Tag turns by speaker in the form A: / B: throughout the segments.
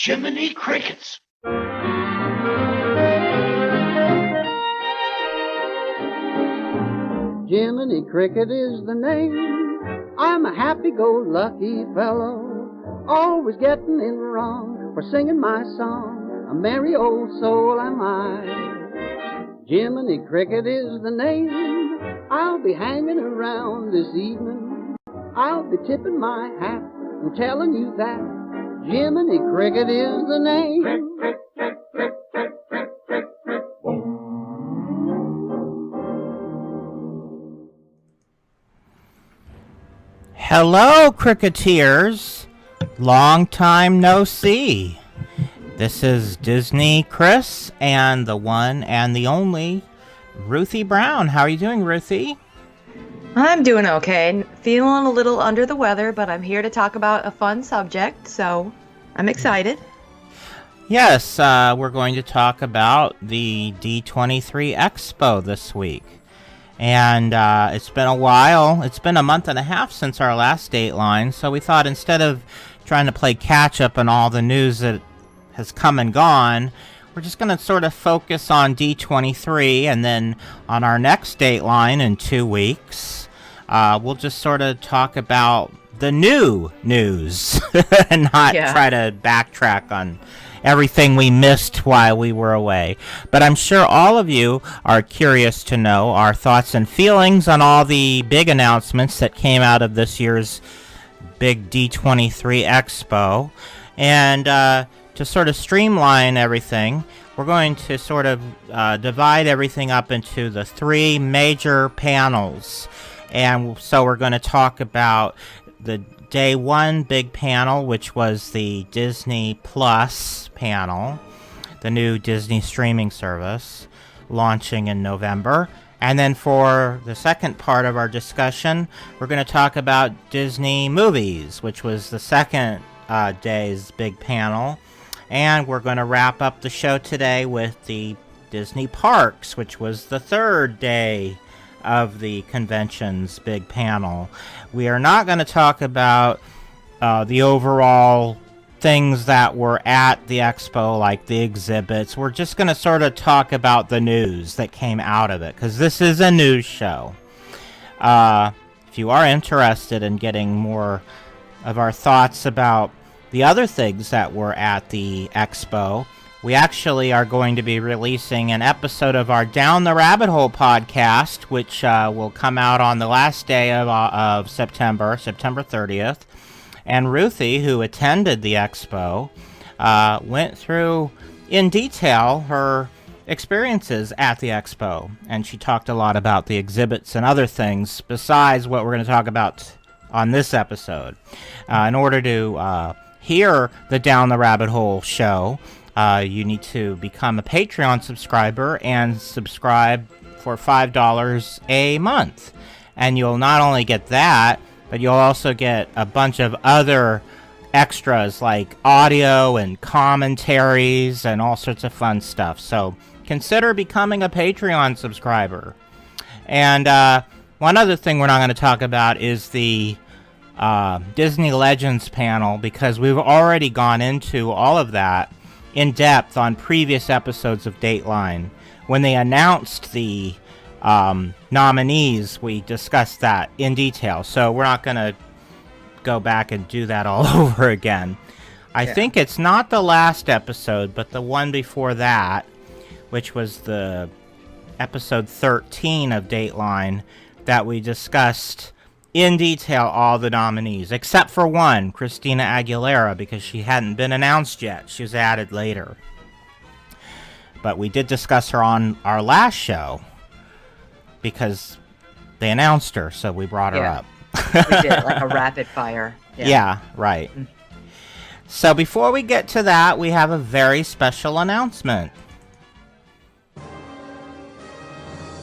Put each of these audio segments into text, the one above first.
A: Jiminy Crickets.
B: Jiminy Cricket is the name. I'm a happy-go-lucky fellow, always getting in wrong for singing my song. A merry old soul am I. Jiminy Cricket is the name. I'll be hanging around this evening. I'll be tipping my hat and telling you that Jiminy Cricket is the name.
C: Hello, Cricketeers. Long time no see. This is Disney Chris and the one and the only Ruthie Brown. How are you doing, Ruthie?
D: I'm doing okay. Feeling a little under the weather, but I'm here to talk about a fun subject, so I'm excited.
C: Yes, we're going to talk about the D23 Expo this week. And it's been a while. It's been a month and a half since our last Dateline, so we thought instead of trying to play catch-up on all the news that has come and gone, we're just going to sort of focus on D23, and then on our next Dateline in 2 weeks, we'll just sort of talk about the new news and not try to backtrack on everything we missed while we were away. But I'm sure all of you are curious to know our thoughts and feelings on all the big announcements that came out of this year's big D23 Expo. And to sort of streamline everything, we're going to sort of divide everything up into the 3 major panels. And so we're going to talk about the Day 1 big panel, which was the Disney Plus panel, the new Disney streaming service, launching in November. And then for the second part of our discussion, we're going to talk about Disney movies, which was the second day's big panel. And we're going to wrap up the show today with the Disney parks, which was the third day of the convention's big panel. We are not going to talk about the overall things that were at the expo, like the exhibits. We're just going to sort of talk about the news that came out of it, because this is a news show. If you are interested in getting more of our thoughts about the other things that were at the expo, we actually are going to be releasing an episode of our Down the Rabbit Hole podcast, which will come out on the last day of September 30th. And Ruthie, who attended the expo, went through in detail her experiences at the expo. And she talked a lot about the exhibits and other things besides what we're going to talk about on this episode. In order to hear the Down the Rabbit Hole show, you need to become a Patreon subscriber and subscribe for $5 a month. And you'll not only get that, but you'll also get a bunch of other extras like audio and commentaries and all sorts of fun stuff. So consider becoming a Patreon subscriber. And one other thing we're not going to talk about is the Disney Legends panel, because we've already gone into all of that in depth on previous episodes of Dateline. When they announced the nominees, we discussed that in detail, so we're not going to go back and do that all over again. I think it's not the last episode, but the one before that, which was the episode 13 of Dateline, that we discussed in detail all the nominees, except for one, Christina Aguilera, because she hadn't been announced yet. She was added later. But we did discuss her on our last show, because they announced her, so we brought her up.
D: We did, like a rapid fire.
C: Yeah, right. So before we get to that, we have a very special announcement.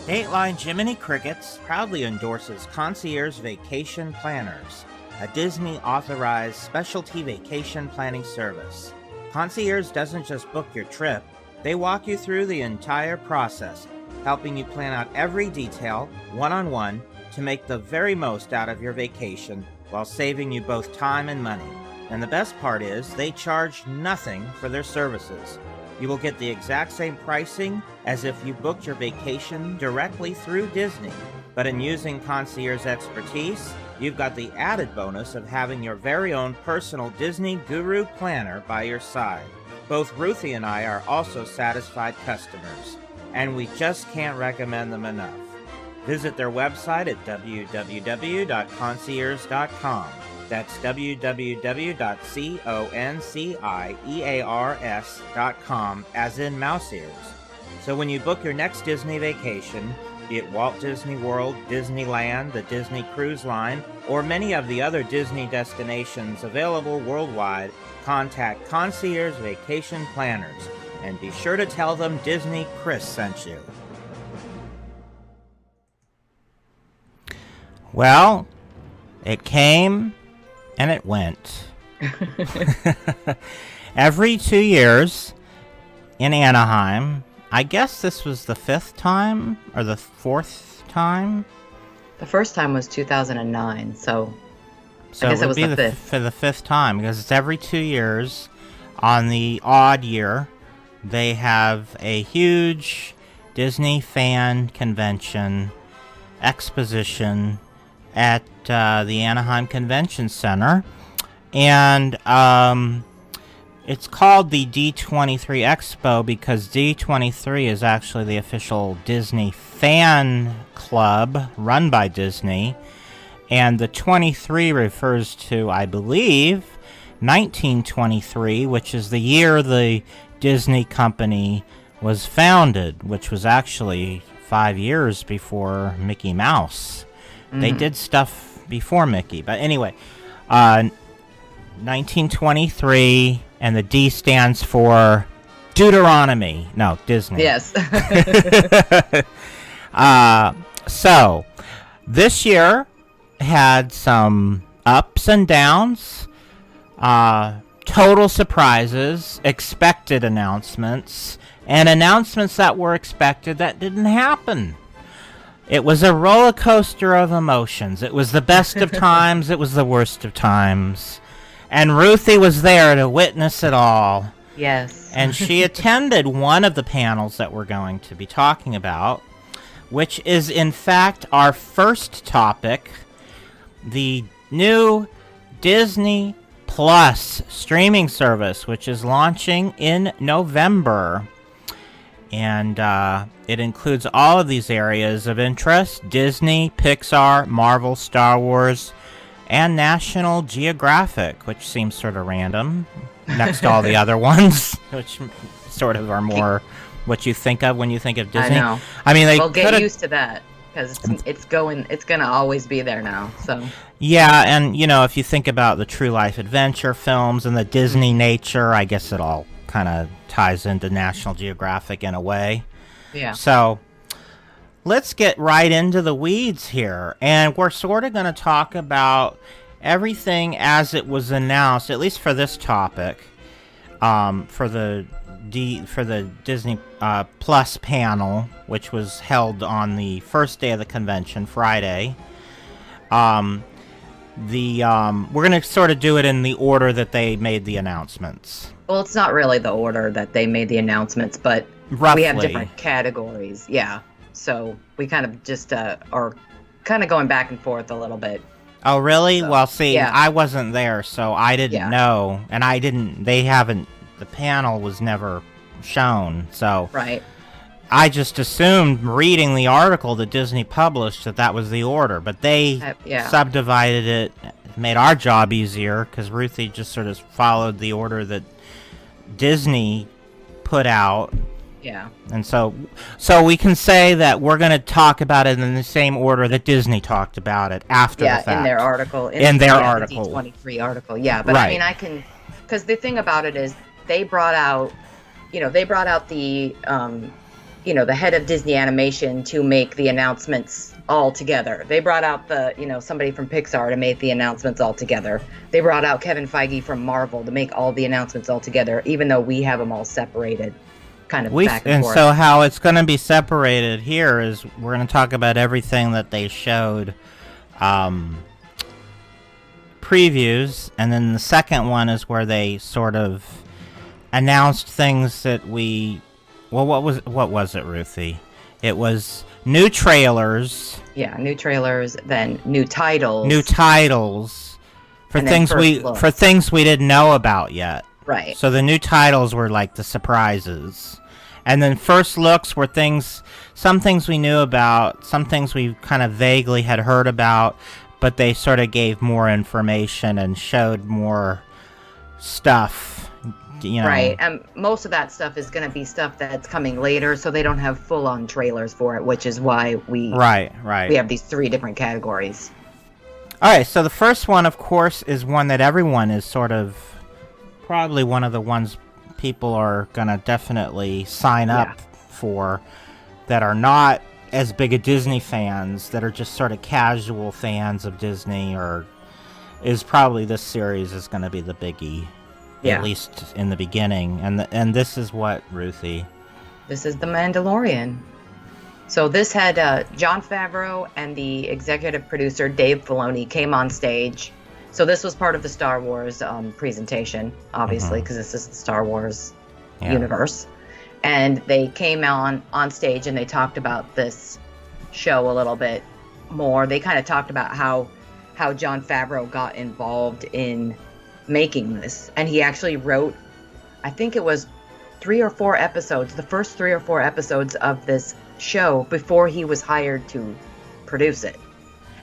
C: Dateline Jiminy Crickets proudly endorses Concierge Vacation Planners, a Disney-authorized specialty vacation planning service. Concierge doesn't just book your trip, they walk you through the entire process, helping you plan out every detail, one-on-one, to make the very most out of your vacation while saving you both time and money. And the best part is they charge nothing for their services. You will get the exact same pricing as if you booked your vacation directly through Disney. But in using Concierge's expertise, you've got the added bonus of having your very own personal Disney Guru planner by your side. Both Ruthie and I are also satisfied customers, and we just can't recommend them enough. Visit their website at www.concierge.com. That's www.concierge.com, as in mouse ears. So when you book your next Disney vacation, be it Walt Disney World, Disneyland, the Disney Cruise Line, or many of the other Disney destinations available worldwide, contact Concierge Vacation Planners, and be sure to tell them Disney Chris sent you. Well, it came and it went. Every 2 years in Anaheim, I guess this was the 5th time or the 4th time?
D: The first time was 2009, so
C: So
D: I guess
C: it
D: it
C: would
D: was
C: be
D: the 5th.
C: for the 5th time, because it's every 2 years. On the odd year, they have a huge Disney fan convention exposition at the Anaheim Convention Center. And it's called the D23 Expo because D23 is actually the official Disney fan club run by Disney. And the 23 refers to, I believe, 1923, which is the year the Disney company was founded, which was actually 5 years before Mickey Mouse. Mm-hmm. They did stuff before Mickey. But anyway, 1923, and the D stands for Deuteronomy. No, Disney.
D: Yes.
C: So, this year had some ups and downs, total surprises, expected announcements, and announcements that were expected that didn't happen. It was a roller coaster of emotions. It was the best of times, it was the worst of times. And Ruthie was there to witness it all.
D: Yes.
C: And she attended one of the panels that we're going to be talking about, which is in fact our first topic, the new Disney Plus streaming service, which is launching in November. And it includes all of these areas of interest: Disney, Pixar, Marvel, Star Wars, and National Geographic, which seems sort of random next to all the other ones, which sort of are more what you think of when you think of Disney.
D: I know.
C: I mean, they
D: Well, get used to that, because it's gonna always be there now. So
C: yeah, and you know, if you think about the true life adventure films and the Disney nature, I guess it all kind of ties into National Geographic in a way.
D: yeah.
C: So let's get right into the weeds here, and we're sort of going to talk about everything as it was announced, at least for this topic, for the Disney Plus panel, which was held on the first day of the convention, Friday. We're going to sort of do it in the order that they made the announcements.
D: Well, it's not really the order that they made the announcements, but
C: Roughly.
D: we have different categories. Yeah. So we kind of just are kind of going back and forth a little bit.
C: Oh, really?
D: So,
C: well, see,
D: yeah.
C: I wasn't there, so I didn't know. And the panel was never shown, so.
D: Right.
C: I just assumed, reading the article that Disney published, that was the order. But they subdivided it, made our job easier, because Ruthie just sort of followed the order that Disney put out.
D: Yeah.
C: And so we can say that we're going to talk about it in the same order that Disney talked about it after the fact.
D: Yeah, in their article.
C: In their article.
D: The D23 article, yeah. But
C: right.
D: I mean, I can, because the thing about it is they brought out the, the head of Disney Animation to make the announcements all together. They brought out somebody from Pixar to make the announcements all together. They brought out Kevin Feige from Marvel to make all the announcements all together, even though we have them all separated. Kind of back and forth.
C: So how it's going to be separated here is we're going to talk about everything that they showed previews, and then the second one is where they sort of announced things that we... Well, what was it, Ruthie? It was new trailers.
D: Yeah, new trailers, then new titles.
C: New titles for things we didn't know about yet.
D: Right.
C: So the new titles were like the surprises. And then first looks were some things we knew about, some things we kind of vaguely had heard about, but they sort of gave more information and showed more stuff, you know.
D: Right, and most of that stuff is going to be stuff that's coming later, so they don't have full-on trailers for it, which is why we have these 3 different categories.
C: All right, so the first one, of course, is one that everyone is sort of probably one of the ones people are going to definitely sign up for that are not as big a Disney fans, that are just sort of casual fans of Disney, or is probably this series is going to be the biggie, at least in the beginning. And this is what, Ruthie?
D: This is The Mandalorian. So this had Jon Favreau and the executive producer Dave Filoni came on stage. So this was part of the Star Wars presentation, obviously, because this is the Star Wars universe. And they came on stage and they talked about this show a little bit more. They kind of talked about how Jon Favreau got involved in making this. And he actually wrote, I think it was 3 or 4 episodes, the first 3 or 4 episodes of this show before he was hired to produce it.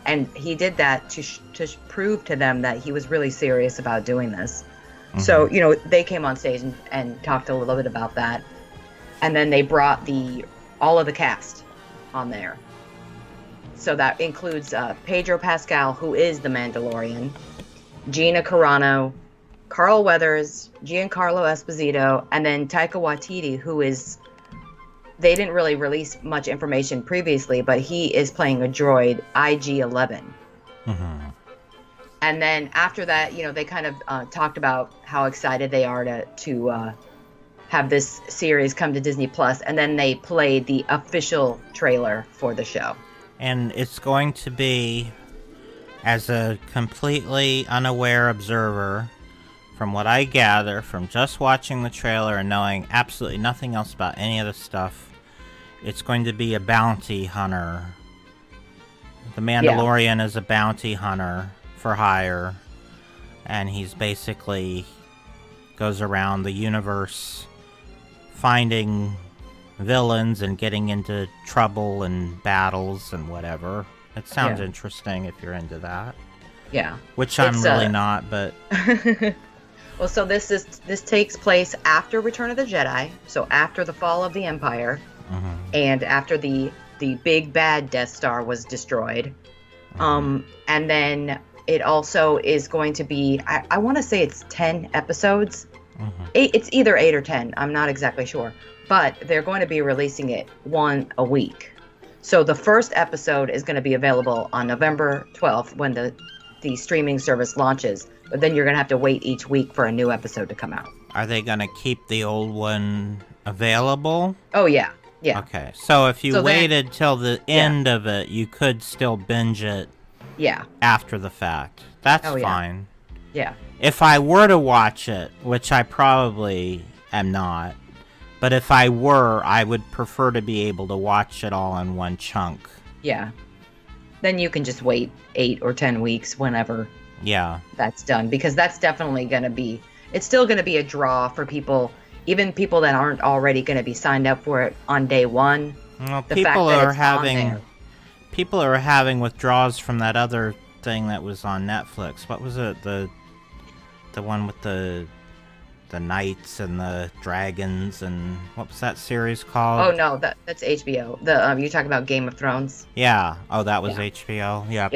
D: And he did that to prove to them that he was really serious about doing this. So, you know, they came on stage and talked a little bit about that. And then they brought all of the cast on there. So that includes Pedro Pascal, who is the Mandalorian, Gina Carano, Carl Weathers, Giancarlo Esposito, and then Taika Waititi, who is... They didn't really release much information previously, but he is playing a droid, IG-11. And then after that, you know, they kind of talked about how excited they are to have this series come to Disney Plus, and then they played the official trailer for the show.
C: And it's going to be, as a completely unaware observer, from what I gather from just watching the trailer and knowing absolutely nothing else about any of the stuff, it's going to be a bounty hunter. The Mandalorian is a bounty hunter for hire, and he's basically goes around the universe finding villains and getting into trouble and battles and whatever. It sounds interesting if you're into that.
D: Yeah.
C: Which I'm really not, but...
D: Well, so this takes place after Return of the Jedi, so after the fall of the Empire, and after the big bad Death Star was destroyed. And then it also is going to be, I want to say it's 10 episodes. It's either 8 or 10, I'm not exactly sure. But they're going to be releasing it one a week. So the first episode is going to be available on November 12th when the streaming service launches. But then you're going to have to wait each week for a new episode to come out.
C: Are they going to keep the old one available?
D: Oh, yeah. Yeah.
C: Okay. So if you waited till the end of it, you could still binge it after the fact. That's fine.
D: Yeah.
C: If I were to watch it, which I probably am not, but if I were, I would prefer to be able to watch it all in one chunk.
D: Yeah. Then you can just wait 8 or 10 weeks whenever that's done. Because that's definitely going to be... It's still going to be a draw for people, even people that aren't already going to be signed up for it on day one.
C: Well, people are having withdrawals from that other thing that was on Netflix. What was it? The one with the knights and the dragons, and what was that series called?
D: Oh no, that's HBO. You're talking about Game of Thrones?
C: Yeah. Oh, that was HBO. Yeah.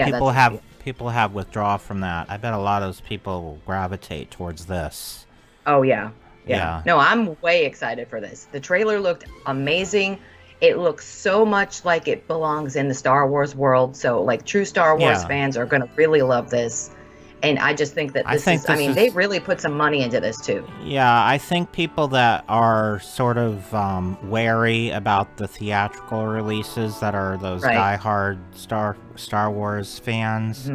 C: People have withdrawal from that. I bet a lot of those people will gravitate towards this.
D: Oh yeah. No, I'm way excited for this. The trailer looked amazing. It looks so much like it belongs in the Star Wars world. So like true Star Wars fans are going to really love this. And I just think that they really put some money into this too.
C: Yeah, I think people that are sort of wary about the theatrical releases, that are those diehard Star Wars fans,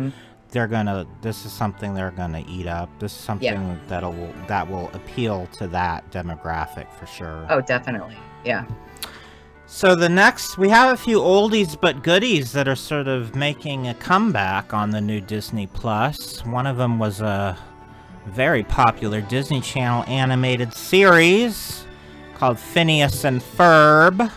C: this is something they're gonna eat up. This is something that will appeal to that demographic for sure.
D: Oh, definitely. Yeah.
C: So the next, we have a few oldies but goodies that are sort of making a comeback on the new Disney Plus. One of them was a very popular Disney Channel animated series called Phineas and Ferb.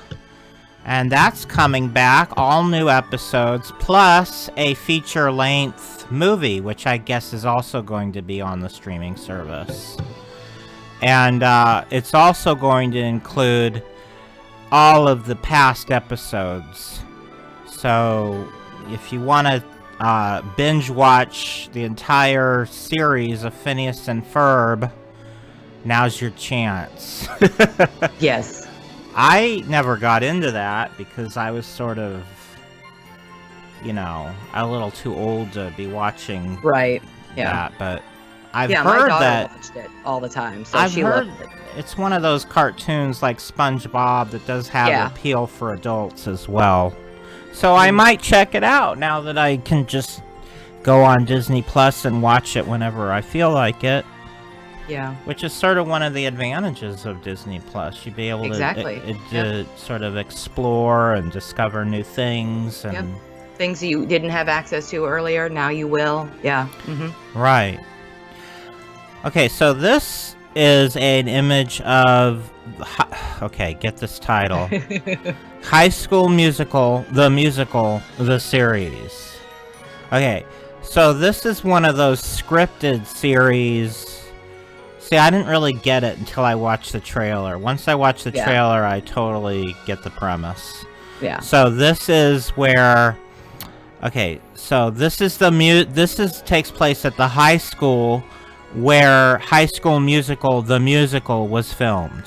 C: And that's coming back, all new episodes, plus a feature-length movie, which I guess is also going to be on the streaming service. And it's also going to include all of the past episodes. So if you want to binge watch the entire series of Phineas and Ferb, now's your chance.
D: Yes.
C: I never got into that because I was sort of, a little too old to be watching that. But I've heard
D: my daughter
C: that
D: watched it all the time, so she loved it.
C: It's one of those cartoons like SpongeBob that does have appeal for adults as well. So I might check it out now that I can just go on Disney Plus and watch it whenever I feel like it.
D: Yeah.
C: Which is sort of one of the advantages of Disney Plus. You'd be able to sort of explore and discover new things. And
D: things you didn't have access to earlier, now you will. Yeah. Mm-hmm.
C: Right. Okay, so this is an image of... Okay, get this title. High School Musical, the series. Okay, so this is one of those scripted series... See, I didn't really get it until I watched the trailer. Once I watched the trailer, I totally get the premise.
D: Yeah.
C: So this is where... Okay, so this is takes place at the high school where High School Musical, the musical, was filmed.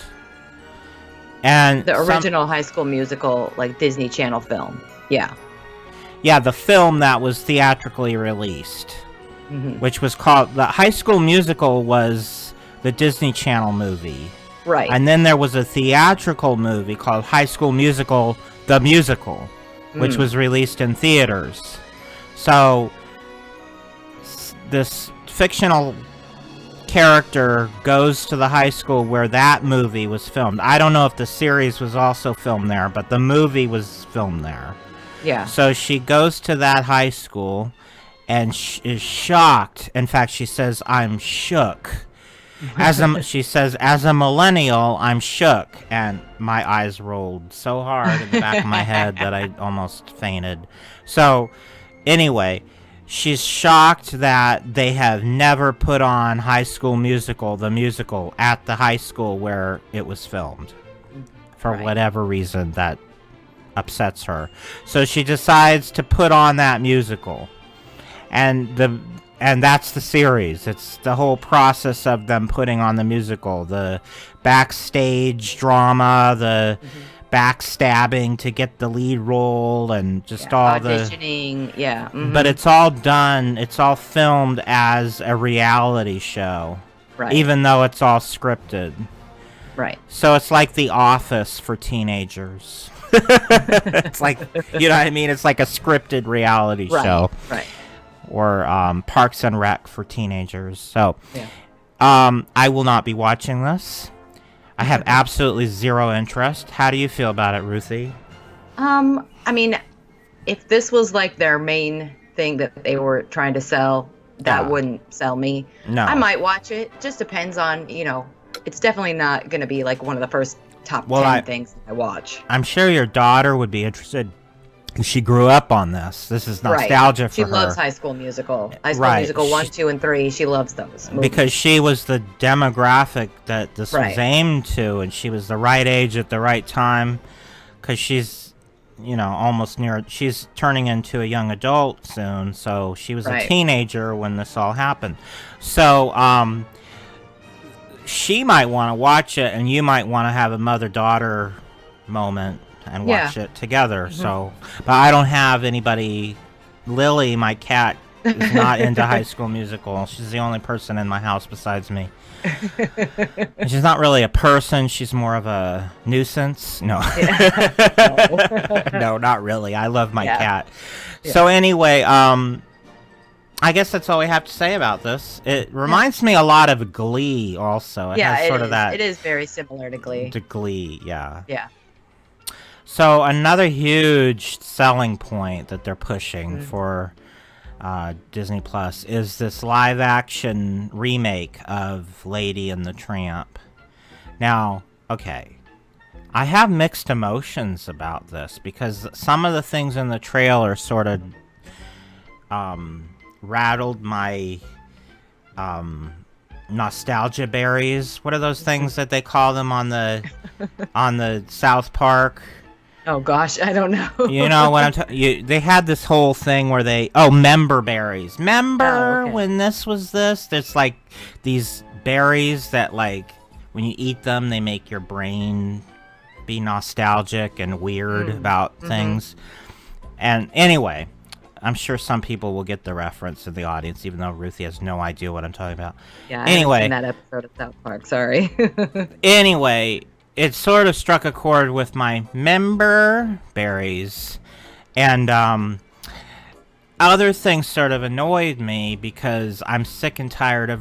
C: And
D: the original High School Musical, like Disney Channel film. Yeah.
C: Yeah, the film that was theatrically released.
D: Mm-hmm.
C: Which was called... The High School Musical was the Disney Channel movie.
D: Right.
C: And then there was a theatrical movie called High School Musical, the musical, which was released in theaters. So, this fictional character goes to the high school where that movie was filmed. I don't know if the series was also filmed there, but the movie was filmed there.
D: Yeah.
C: So she goes to that high school and is shocked. In fact, she says, "I'm shook." She says, "As a millennial, I'm shook." And my eyes rolled so hard in the back of my head that I almost fainted. So, anyway, she's shocked that they have never put on High School Musical, the musical, at the high school where it was filmed. For whatever reason that upsets her. So she decides to put on that musical. And that's the series. It's the whole process of them putting on the musical. The backstage drama, the backstabbing to get the lead role, and just all
D: auditioning.
C: But it's all done, it's all filmed as a reality show.
D: Right.
C: Even though it's all scripted.
D: Right.
C: So it's like The Office for teenagers. It's like, you know what I mean? It's like a scripted reality show.
D: Right.
C: Or Parks and Rec for teenagers. So, I will not be watching this. I have absolutely zero interest. How do you feel about it, Ruthie?
D: I mean, if this was like their main thing that they were trying to sell, that wouldn't sell me.
C: No.
D: I might watch it. Just depends on, it's definitely not going to be like one of the first top 10 things I watch.
C: I'm sure your daughter would be interested. She grew up on this. This is nostalgia for her.
D: She loves High School Musical. High School Musical 1, 2, and 3. She loves those movies.
C: Because she was the demographic that this was aimed to, and she was the right age at the right time. Because she's, almost near... She's turning into a young adult soon, so she was a teenager when this all happened. So, she might want to watch it, and you might want to have a mother-daughter moment and watch it together. So, but I don't have anybody. Lily, my cat, is not into High School Musical. She's the only person in my house besides me. And she's not really a person. She's more of a nuisance. No. No, not really. I love my cat. So anyway, I guess that's all we have to say about this. It reminds me a lot of Glee also. It has sort of that.
D: It is very similar to Glee.
C: To Glee, yeah.
D: Yeah.
C: So another huge selling point that they're pushing for Disney Plus is this live action remake of Lady and the Tramp. Now, okay, I have mixed emotions about this because some of the things in the trailer sort of rattled my nostalgia berries. What are those things that they call them on the South Park?
D: Oh gosh, I don't know.
C: You know what I'm talking? They had this whole thing where member berries. Remember when this was this? There's like these berries that like when you eat them, they make your brain be nostalgic and weird about things. And anyway, I'm sure some people will get the reference in the audience, even though Ruthie has no idea what I'm talking about.
D: Yeah, anyway, in that episode of South Park. Sorry.
C: Anyway. It sort of struck a chord with my member berries, and other things sort of annoyed me because I'm sick and tired of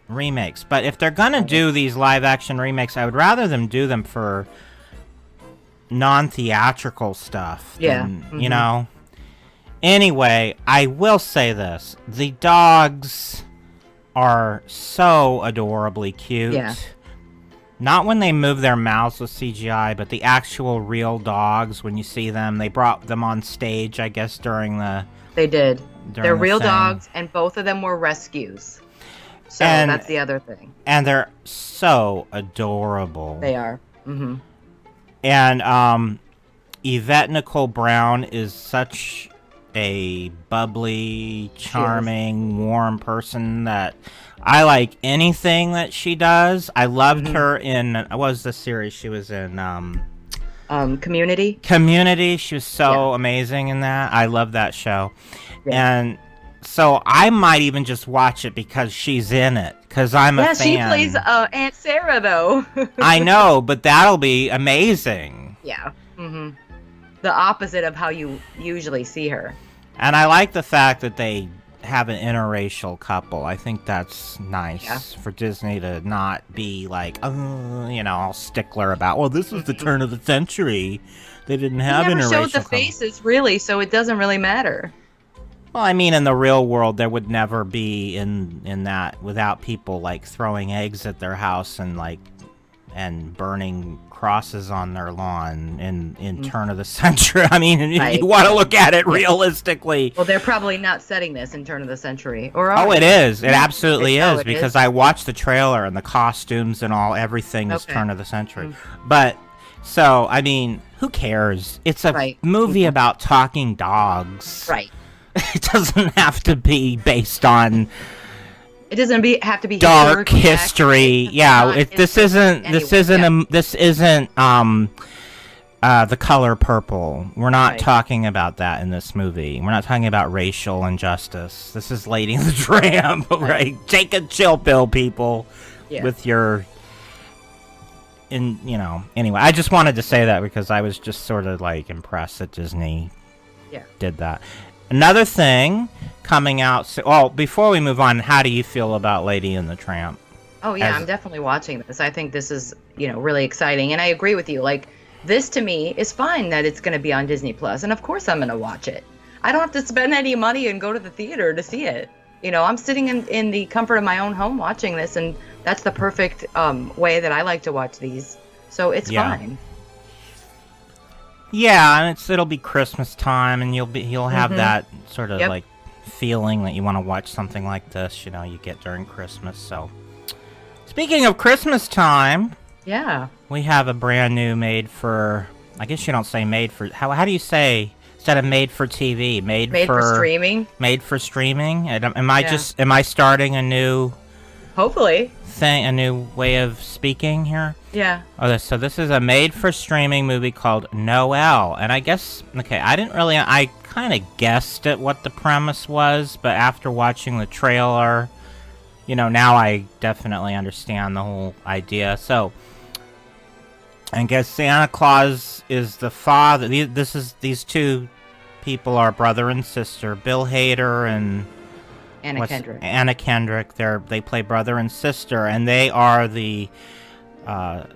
C: remakes. But if they're gonna do these live-action remakes, I would rather them do them for non-theatrical stuff.
D: Yeah.
C: You know? Anyway, I will say this. The dogs are so adorably cute.
D: Yeah.
C: Not when they move their mouths with CGI, but the actual real dogs, when you see them. They brought them on stage, I guess, during the...
D: They did. They're real
C: thing.
D: dogs, and both of them were rescues. So that's the other thing.
C: And they're so adorable.
D: They are. Mm-hmm.
C: And Yvette Nicole Brown is such a bubbly, charming, warm person that... I like anything that she does. I loved her in what was the series she was in?
D: Community.
C: Community. She was so amazing in that. I love that show, and so I might even just watch it because she's in it. Because I'm a fan.
D: Yeah, she plays Aunt Sarah though.
C: I know, but that'll be amazing.
D: Yeah. The opposite of how you usually see her.
C: And I like the fact that they have an interracial couple. I think that's nice for Disney to not be like, all stickler about, well, this was the turn of the century. They didn't have interracial
D: couple. They never showed the
C: couple.
D: faces, really, so it doesn't really matter.
C: Well, I mean, in the real world, there would never be in that without people, like, throwing eggs at their house and burning crosses on their lawn in turn of the century. I mean, you want to look at it realistically.
D: Well, they're probably not setting this in turn of the century.
C: It is. It absolutely is, because I watched the trailer and the costumes and everything is turn of the century. But, so, I mean, who cares? It's a movie about talking dogs.
D: Right.
C: It doesn't have to be based on...
D: It doesn't have to be
C: dark history. Yeah, this isn't The Color Purple. We're not talking about that in this movie. We're not talking about racial injustice. This is Lady and the Tramp, right? Take a chill pill, people, with your... Anyway, I just wanted to say that because I was just sort of, impressed that Disney did that. Another thing coming out... before we move on, how do you feel about Lady and the Tramp?
D: Oh, yeah, I'm definitely watching this. I think this is, really exciting. And I agree with you. This to me is fine that it's going to be on Disney Plus. And of course I'm going to watch it. I don't have to spend any money and go to the theater to see it. I'm sitting in the comfort of my own home watching this. And that's the perfect way that I like to watch these. So it's fine. Yeah,
C: and it'll be Christmas time, and you'll have that sort of feeling that you want to watch something like this. You get during Christmas. So, speaking of Christmas time, we have a brand new made for. I guess you don't say made for. How do you say instead of made for TV? Made for
D: streaming.
C: Made for streaming. Am I starting a new?
D: Hopefully.
C: A new way of speaking here.
D: Yeah.
C: So this is a made-for-streaming movie called Noelle, and I guess I kind of guessed at what the premise was, but after watching the trailer, now I definitely understand the whole idea. So, I guess Santa Claus is the father. These two people are brother and sister, Bill Hader and
D: Anna
C: Kendrick. They play brother and sister, and they are the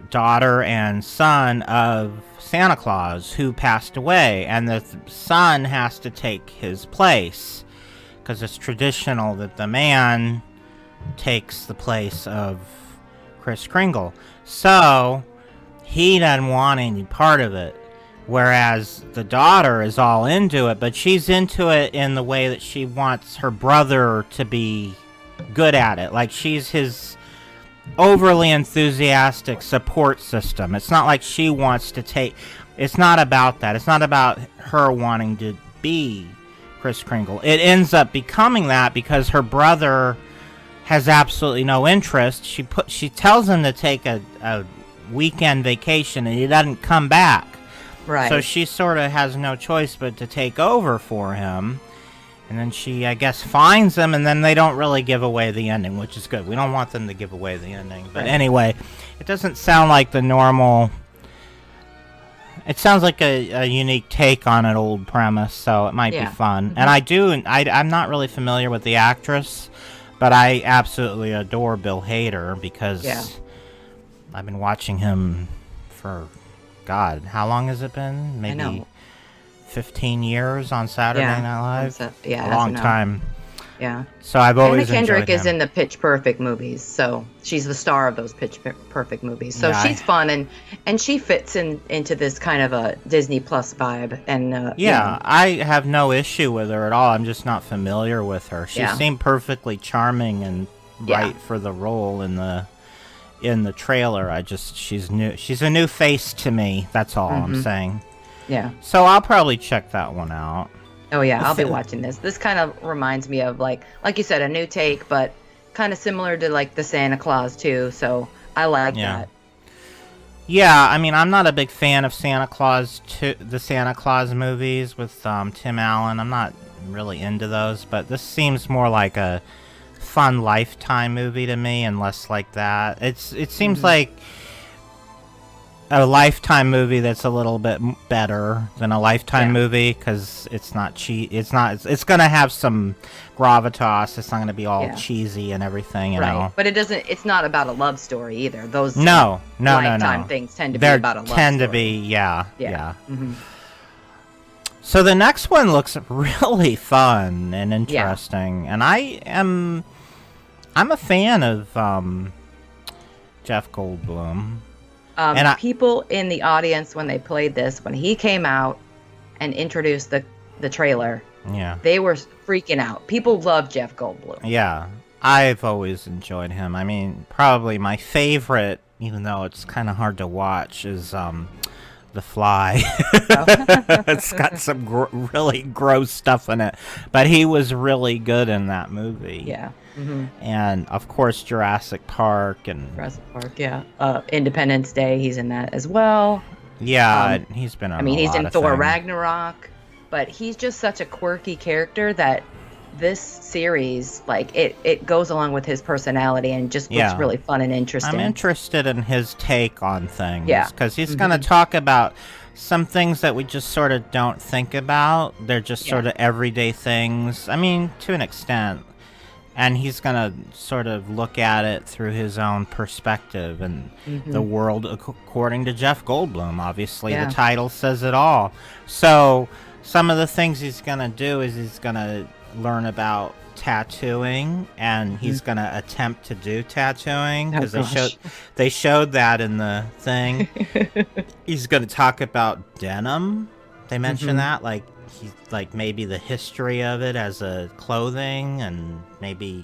C: daughter and son of Santa Claus, who passed away, and the son has to take his place because it's traditional that the man takes the place of Kris Kringle. So he doesn't want any part of it, whereas the daughter is all into it, but she's into it in the way that she wants her brother to be good at it. Like, she's his overly enthusiastic support system. It's not like she wants to take... It's not about that. It's not about her wanting to be Kris Kringle. It ends up becoming that because her brother has absolutely no interest. She tells him to take a weekend vacation, and he doesn't come back.
D: Right.
C: So she sort of has no choice but to take over for him. And then she, I guess, finds him, and then they don't really give away the ending, which is good. We don't want them to give away the ending. But anyway, it doesn't sound like the normal... It sounds like a unique take on an old premise, so it might be fun. And I'm not really familiar with the actress, but I absolutely adore Bill Hader because I've been watching him for, God, how long has it been? Maybe 15 years on Saturday Night Live?
D: A
C: long time.
D: Yeah.
C: So I've always
D: Anna Kendrick
C: enjoyed
D: is
C: him.
D: in the Pitch Perfect movies, so she's the star of those Pitch Perfect movies. So she's fun, and she fits into this kind of a Disney Plus vibe. And
C: I have no issue with her at all. I'm just not familiar with her. She seemed perfectly charming and right for the role in the trailer. She's new. She's a new face to me. That's all I'm saying.
D: Yeah.
C: So I'll probably check that one out.
D: Oh yeah, I'll be watching this. This kind of reminds me of like you said, a new take, but kind of similar to like the Santa Claus too. So I like that.
C: Yeah, I mean, I'm not a big fan of the Santa Claus movies with Tim Allen. I'm not really into those, but this seems more like a fun Lifetime movie to me, and less like that. It seems like a Lifetime movie that's a little bit better than a Lifetime movie because it's not it's gonna have some gravitas. It's not gonna be all cheesy and everything, you know.
D: But it's not about a love story either. Those
C: Lifetime
D: things tend to be about a love story.
C: Tend to be, yeah. Mm-hmm. So the next one looks really fun and interesting, and I'm a fan of Jeff Goldblum.
D: People in the audience, when they played this, when he came out and introduced the trailer, they were freaking out. People love Jeff Goldblum.
C: Yeah, I've always enjoyed him. I mean, probably my favorite, even though it's kind of hard to watch, is The Fly. It's got some really gross stuff in it, but he was really good in that movie.
D: Yeah. Mm-hmm.
C: And of course Jurassic Park,
D: Independence Day, he's in that as well.
C: He's been on
D: he's in Thor
C: things.
D: Ragnarok, but he's just such a quirky character that this series, like, it goes along with his personality and just looks really fun and interesting.
C: I'm interested in his take on things because he's going to talk about some things that we just sort of don't think about. They're just sort of everyday things, I mean, to an extent. And he's going to sort of look at it through his own perspective and the world according to Jeff Goldblum. Obviously, the title says it all. So some of the things he's going to do is he's going to learn about tattooing, and he's going to attempt to do tattooing because they showed that in the thing. He's going to talk about denim. They mentioned that, like maybe the history of it as a clothing, and maybe,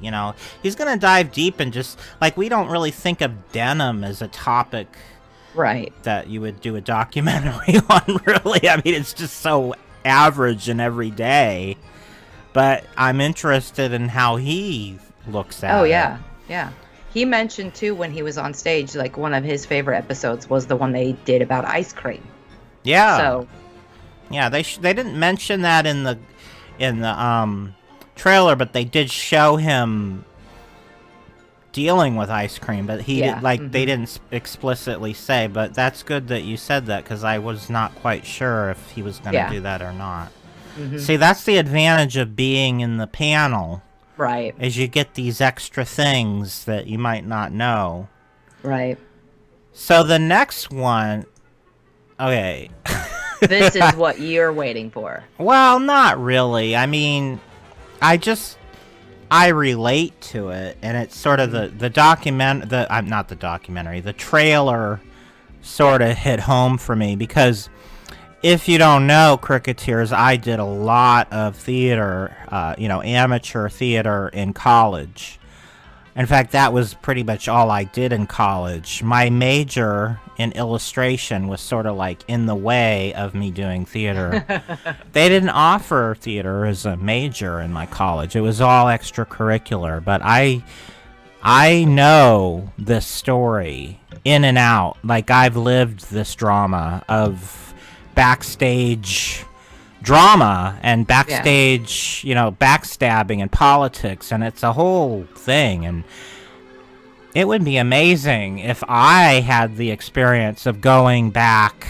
C: he's going to dive deep and just, like, we don't really think of denim as a topic that you would do a documentary on, really. I mean, it's just so average and everyday, but I'm interested in how he looks at it.
D: Yeah. He mentioned too when he was on stage, like, one of his favorite episodes was the one they did about ice cream.
C: Yeah.
D: So
C: yeah, they didn't mention that in the trailer, but they did show him dealing with ice cream. But he they didn't explicitly say. But that's good that you said that, because I was not quite sure if he was going to do that or not. See, that's the advantage of being in the panel
D: Right.
C: Is you get these extra things that you might not know.
D: Right.
C: So the next one, okay.
D: This is what you're waiting for.
C: Well, not really. I mean, I relate to it, and it's sort of the trailer sort of hit home for me, because if you don't know, Cricketers, I did a lot of theater, amateur theater in college. In fact, that was pretty much all I did in college. My major in illustration was sort of like in the way of me doing theater. They didn't offer theater as a major in my college. It was all extracurricular, but I know this story in and out. Like, I've lived this drama of backstage drama and backstage, backstabbing and politics, and it's a whole thing. And it would be amazing if I had the experience of going back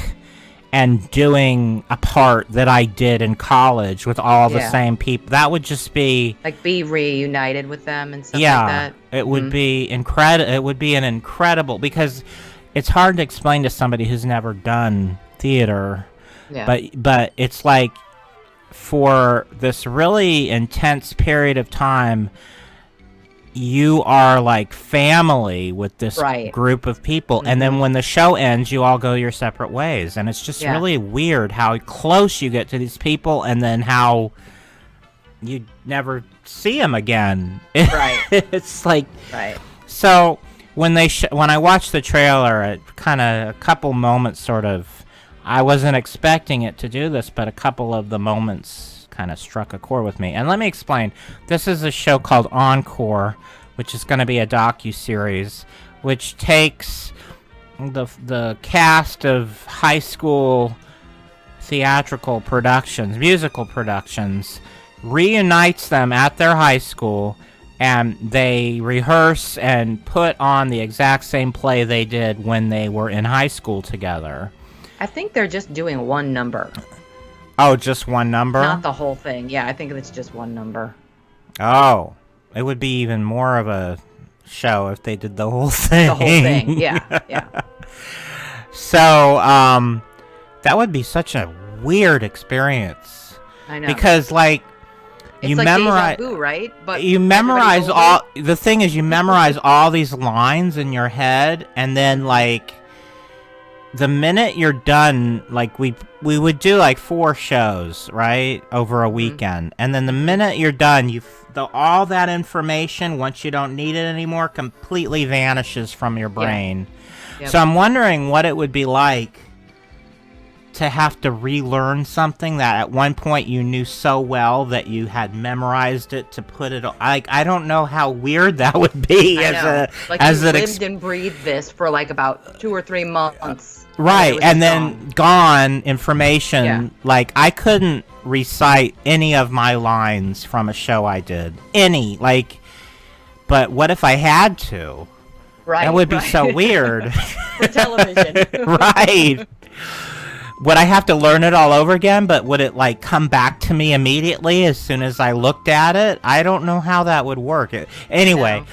C: and doing a part that I did in college with all the same people. That would just be... Like,
D: be reunited with them and stuff like that.
C: Yeah, it would be incredible. It would be an incredible... Because it's hard to explain to somebody who's never done theater. Yeah. But it's like, for this really intense period of time, you are like family with this group of people, and then when the show ends, you all go your separate ways, and it's just really weird how close you get to these people, and then how you never see them again.
D: Right.
C: It's like, so when I watched the trailer, it kind of a couple moments sort of, I wasn't expecting it to do this, but a couple of the moments kind of struck a chord with me. And let me explain. This is a show called Encore, which is going to be a docuseries, which takes the cast of high school theatrical productions, musical productions, reunites them at their high school, and they rehearse and put on the exact same play they did when they were in high school together.
D: I think they're just doing one number.
C: Oh, just one number?
D: Not the whole thing. Yeah, I think it's just one number.
C: Oh, it would be even more of a show if they did the whole thing.
D: The whole thing, yeah.
C: So, that would be such a weird experience.
D: I know.
C: Because, like,
D: it's you like memorize, deja vu, right?
C: But you memorize all. The thing is, you memorize all these lines in your head, and then, like, the minute you're done, like, we would do like 4 shows, right, over a weekend, and then the minute you're done, all that information, once you don't need it anymore, completely vanishes from your brain. Yep. So I'm wondering what it would be like to have to relearn something that at one point you knew so well that you had memorized it to put it. I don't know how weird that would be.
D: Lived and breathed this for like about 2 or 3 months.
C: Right, and then gone information. Yeah. Like, I couldn't recite any of my lines from a show I did. But what if I had to?
D: Right.
C: That would be so weird.
D: For television.
C: Right. Would I have to learn it all over again, but would it, like, come back to me immediately as soon as I looked at it? I don't know how that would work. Anyway,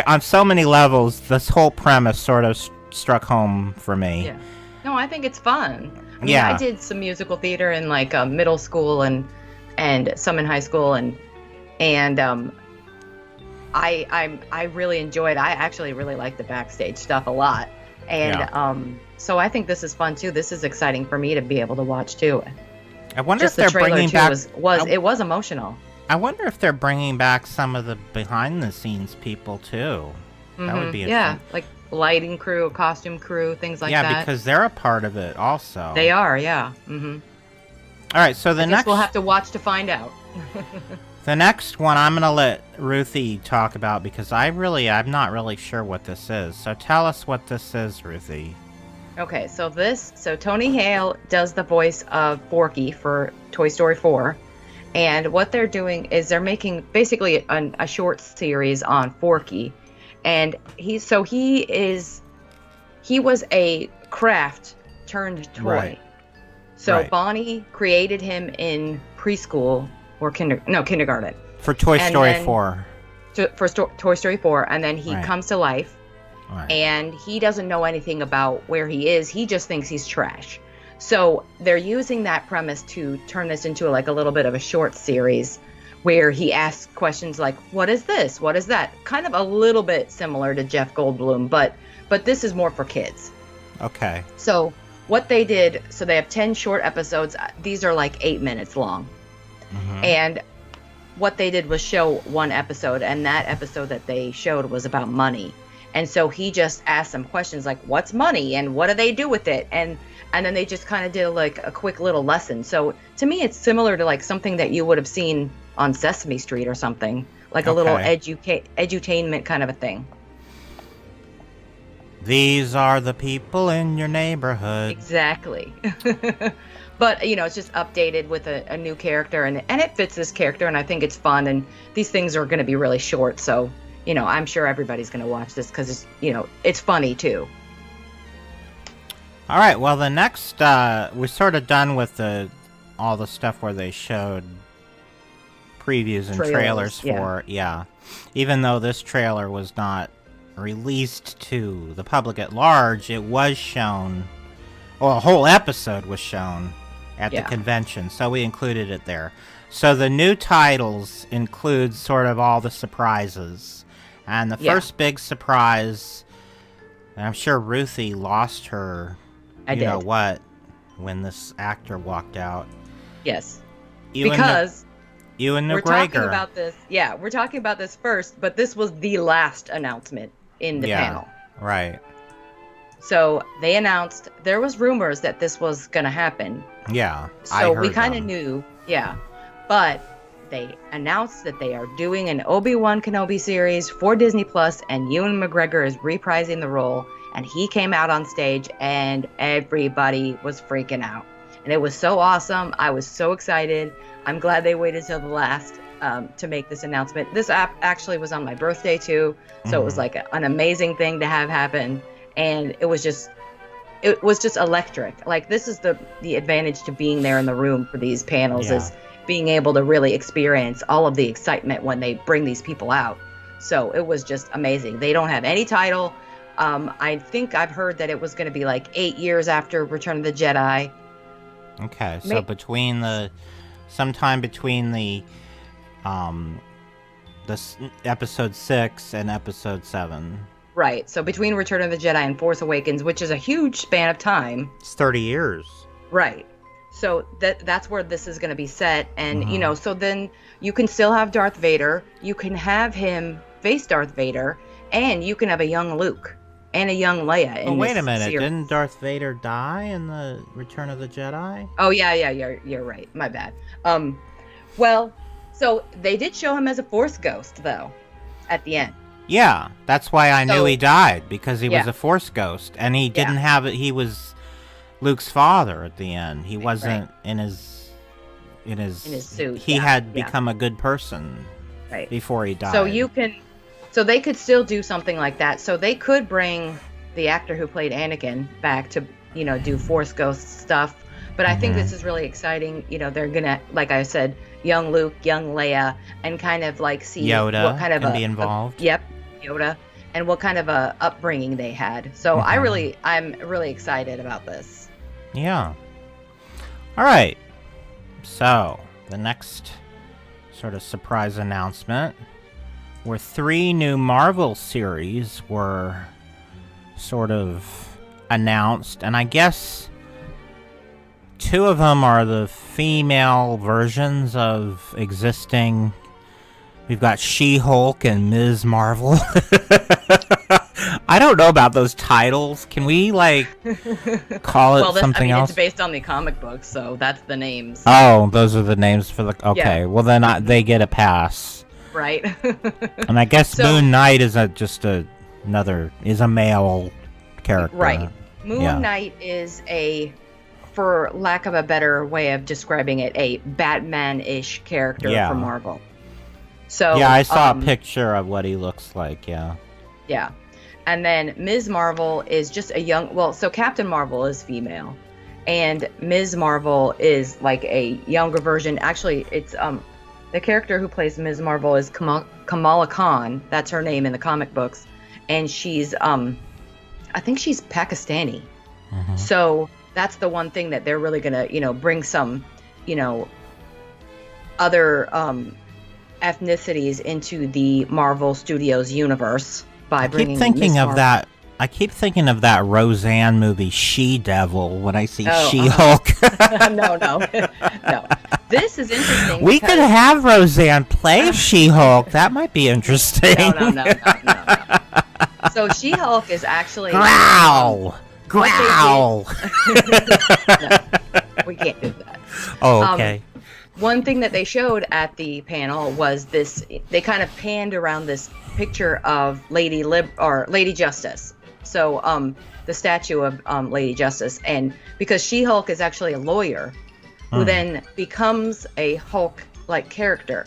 C: on so many levels, this whole premise sort of struck home for me.
D: Yeah. No, I think it's fun. I mean, I did some musical theater in like middle school and some in high school, and I really enjoyed. I actually really like the backstage stuff a lot, and so I think this is fun too. This is exciting for me to be able to watch too.
C: I wonder if they're bringing back.
D: It was emotional.
C: I wonder if they're bringing back some of the behind the scenes people too. That would be
D: like lighting crew, costume crew, things like that.
C: Yeah, because they're a part of it also.
D: They are, yeah. Mm-hmm.
C: All right, so the next...
D: we'll have to watch to find out.
C: The next one I'm going to let Ruthie talk about, because I'm not really sure what this is. So tell us what this is, Ruthie.
D: Okay, so Tony Hale does the voice of Forky for Toy Story 4. And what they're doing is they're making basically a short series on Forky. And he was a craft turned toy. Right. So Bonnie created him in preschool or kindergarten.
C: For Toy Story 4.
D: Toy Story 4, and then he
C: Right.
D: comes to life,
C: Right.
D: and he doesn't know anything about where he is. He just thinks he's trash. So they're using that premise to turn this into like a little bit of a short series where he asks questions like, what is this? What is that? Kind of a little bit similar to Jeff Goldblum, but this is more for kids.
C: Okay.
D: So what they did, so they have 10 short episodes. These are like 8 minutes long.
C: Mhm.
D: And what they did was show one episode, and that episode that they showed was about money. And so he just asked some questions like, what's money and what do they do with it? And then they just kind of did like a quick little lesson. So to me, it's similar to like something that you would have seen on Sesame Street or something, like a little edutainment kind of a thing.
C: These are the people in your neighborhood.
D: Exactly. But, it's just updated with a new character, and it fits this character, and I think it's fun, and these things are going to be really short, so, I'm sure everybody's going to watch this because it's, it's funny, too.
C: All right, well, the next, we're sort of done with all the stuff where they showed previews and trailers for, even though this trailer was not released to the public at large, it was shown, a whole episode was shown at the convention, so we included it there. So the new titles include sort of all the surprises, and the first big surprise, and I'm sure Ruthie lost her, know what, when this actor walked out.
D: Yes,
C: Ewan McGregor.
D: We're talking about this. Yeah, we're talking about this first, but this was the last announcement in the panel.
C: Right.
D: So they announced there was rumors that this was going to happen.
C: Yeah.
D: So we kind of knew, but they announced that they are doing an Obi-Wan Kenobi series for Disney Plus, and Ewan McGregor is reprising the role. And he came out on stage, and everybody was freaking out. And it was so awesome. I was so excited. I'm glad they waited till the last to make this announcement. This actually was on my birthday, too. So it was like an amazing thing to have happen. And it was just electric. Like, this is the advantage to being there in the room for these panels, is being able to really experience all of the excitement when they bring these people out. So it was just amazing. They don't have any title. I think I've heard that it was going to be like 8 years after Return of the Jedi.
C: Okay, so sometime between the episode 6 and episode 7.
D: Right, so between Return of the Jedi and Force Awakens, which is a huge span of time.
C: It's 30 years.
D: Right. So that's where this is going to be set, and so then you can still have Darth Vader. You can have him face Darth Vader, and you can have a young Luke and a young Leia.
C: Oh, wait a minute! Series. Didn't Darth Vader die in the Return of the Jedi?
D: Oh yeah, you're right. My bad. Well, so they did show him as a Force ghost though, at the end.
C: Yeah, that's why I knew he died, because he was a Force ghost, and he didn't have it. He was Luke's father at the end. He wasn't in his
D: suit.
C: He had become a good person before he died.
D: So they could still do something like that. So they could bring the actor who played Anakin back to, do Force ghost stuff. But I think this is really exciting. They're gonna, like I said, young Luke, young Leia, and kind of like see
C: Yoda
D: what kind of
C: can be involved.
D: Yoda, and what kind of a upbringing they had. So I'm really excited about this.
C: Yeah. All right. So the next sort of surprise announcement were 3 new Marvel series were sort of announced, and I guess 2 of them are the female versions of existing. We've got She-Hulk and Ms. Marvel. I don't know about those titles. Can we, call it something else?
D: It's based on the comic books, so that's the names.
C: Oh, those are the names for the... Okay, well then they get a pass.
D: Right.
C: And I guess Moon Knight is a male character.
D: Right. Moon Knight is for lack of a better way of describing it, a Batman-ish character for Marvel. So
C: I saw a picture of what he looks like, Yeah.
D: And then Ms. Marvel is just a young... so Captain Marvel is female. And Ms. Marvel is like a younger version. Actually, it's... the character who plays Ms. Marvel is Kamala Khan. That's her name in the comic books, and she's I think she's Pakistani. So that's the one thing that they're really gonna, bring some, other ethnicities into the Marvel Studios universe by bringing.
C: I keep thinking of that Roseanne movie, She-Devil, when I see She-Hulk.
D: No. This is interesting.
C: We could have Roseanne play She-Hulk. That might be interesting.
D: No. So She-Hulk is actually
C: growl. No,
D: we can't do that.
C: Oh, okay.
D: One thing that they showed at the panel was this. They kind of panned around this picture of Lady Justice. So the statue of Lady Justice, and because She-Hulk is actually a lawyer who then becomes a Hulk-like character.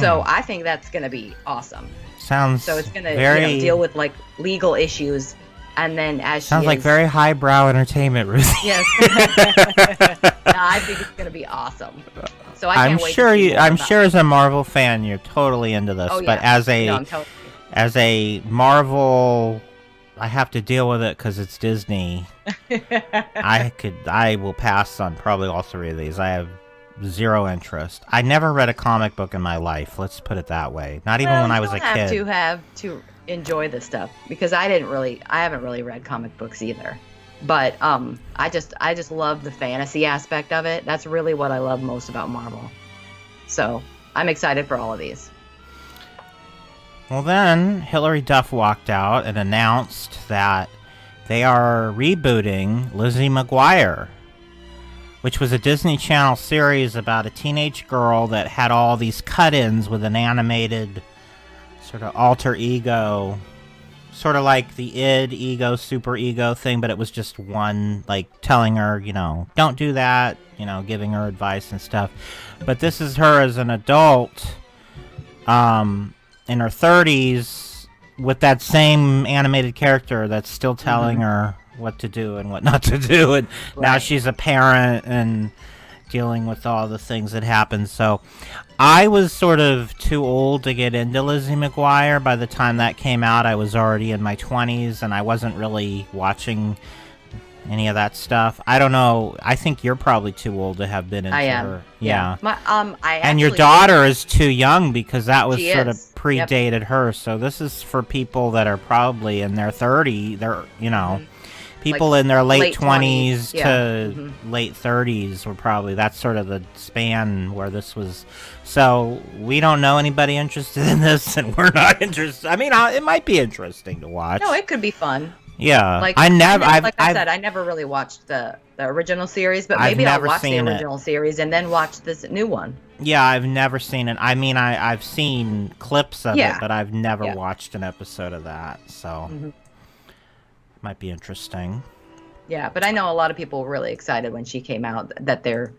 D: So I think that's going to be awesome.
C: Sounds
D: so it's going to deal with like legal issues, and then
C: sounds like very highbrow entertainment, Ruth.
D: Yes. I think it's going to be awesome. So I can't wait
C: sure
D: to see
C: I'm sure as a Marvel fan you're totally into this, but as a Marvel, I have to deal with it because it's Disney. I will pass on probably all three of these. I have zero interest. I never read a comic book in my life. Let's put it that way. Not even when I was a kid.
D: You have to enjoy this stuff because I haven't really read comic books either. But I just love the fantasy aspect of it. That's really what I love most about Marvel. So I'm excited for all of these.
C: Well, then Hilary Duff walked out and announced that they are rebooting Lizzie McGuire, which was a Disney Channel series about a teenage girl that had all these cut-ins with an animated sort of alter ego, sort of like the id, ego, super ego thing, but it was just one, like, telling her, don't do that, giving her advice and stuff. But this is her as an adult, in her 30s, with that same animated character that's still telling her what to do and what not to do, and now she's a parent and dealing with all the things that happen. So I was sort of too old to get into Lizzie McGuire. By the time that came out, I was already in my 20s, and I wasn't really watching any of that stuff. I don't know. I think you're probably too old to have been into her. Yeah.
D: And
C: your daughter is too young because that was sort of predated
D: Yep.
C: her. So this is for people that are probably in their 30s. They're, people like in their late 20s to late 30s were probably, that's sort of the span where this was. So we don't know anybody interested in this, and we're not interested. I mean, it might be interesting to watch.
D: No, it could be fun.
C: Yeah,
D: I never really watched the original series, but maybe I'll watch the original series and then watch this new one.
C: Yeah, I've never seen it. I mean, I've seen clips of it, but I've never watched an episode of that, so might be interesting.
D: Yeah, but I know a lot of people were really excited when she came out that they're,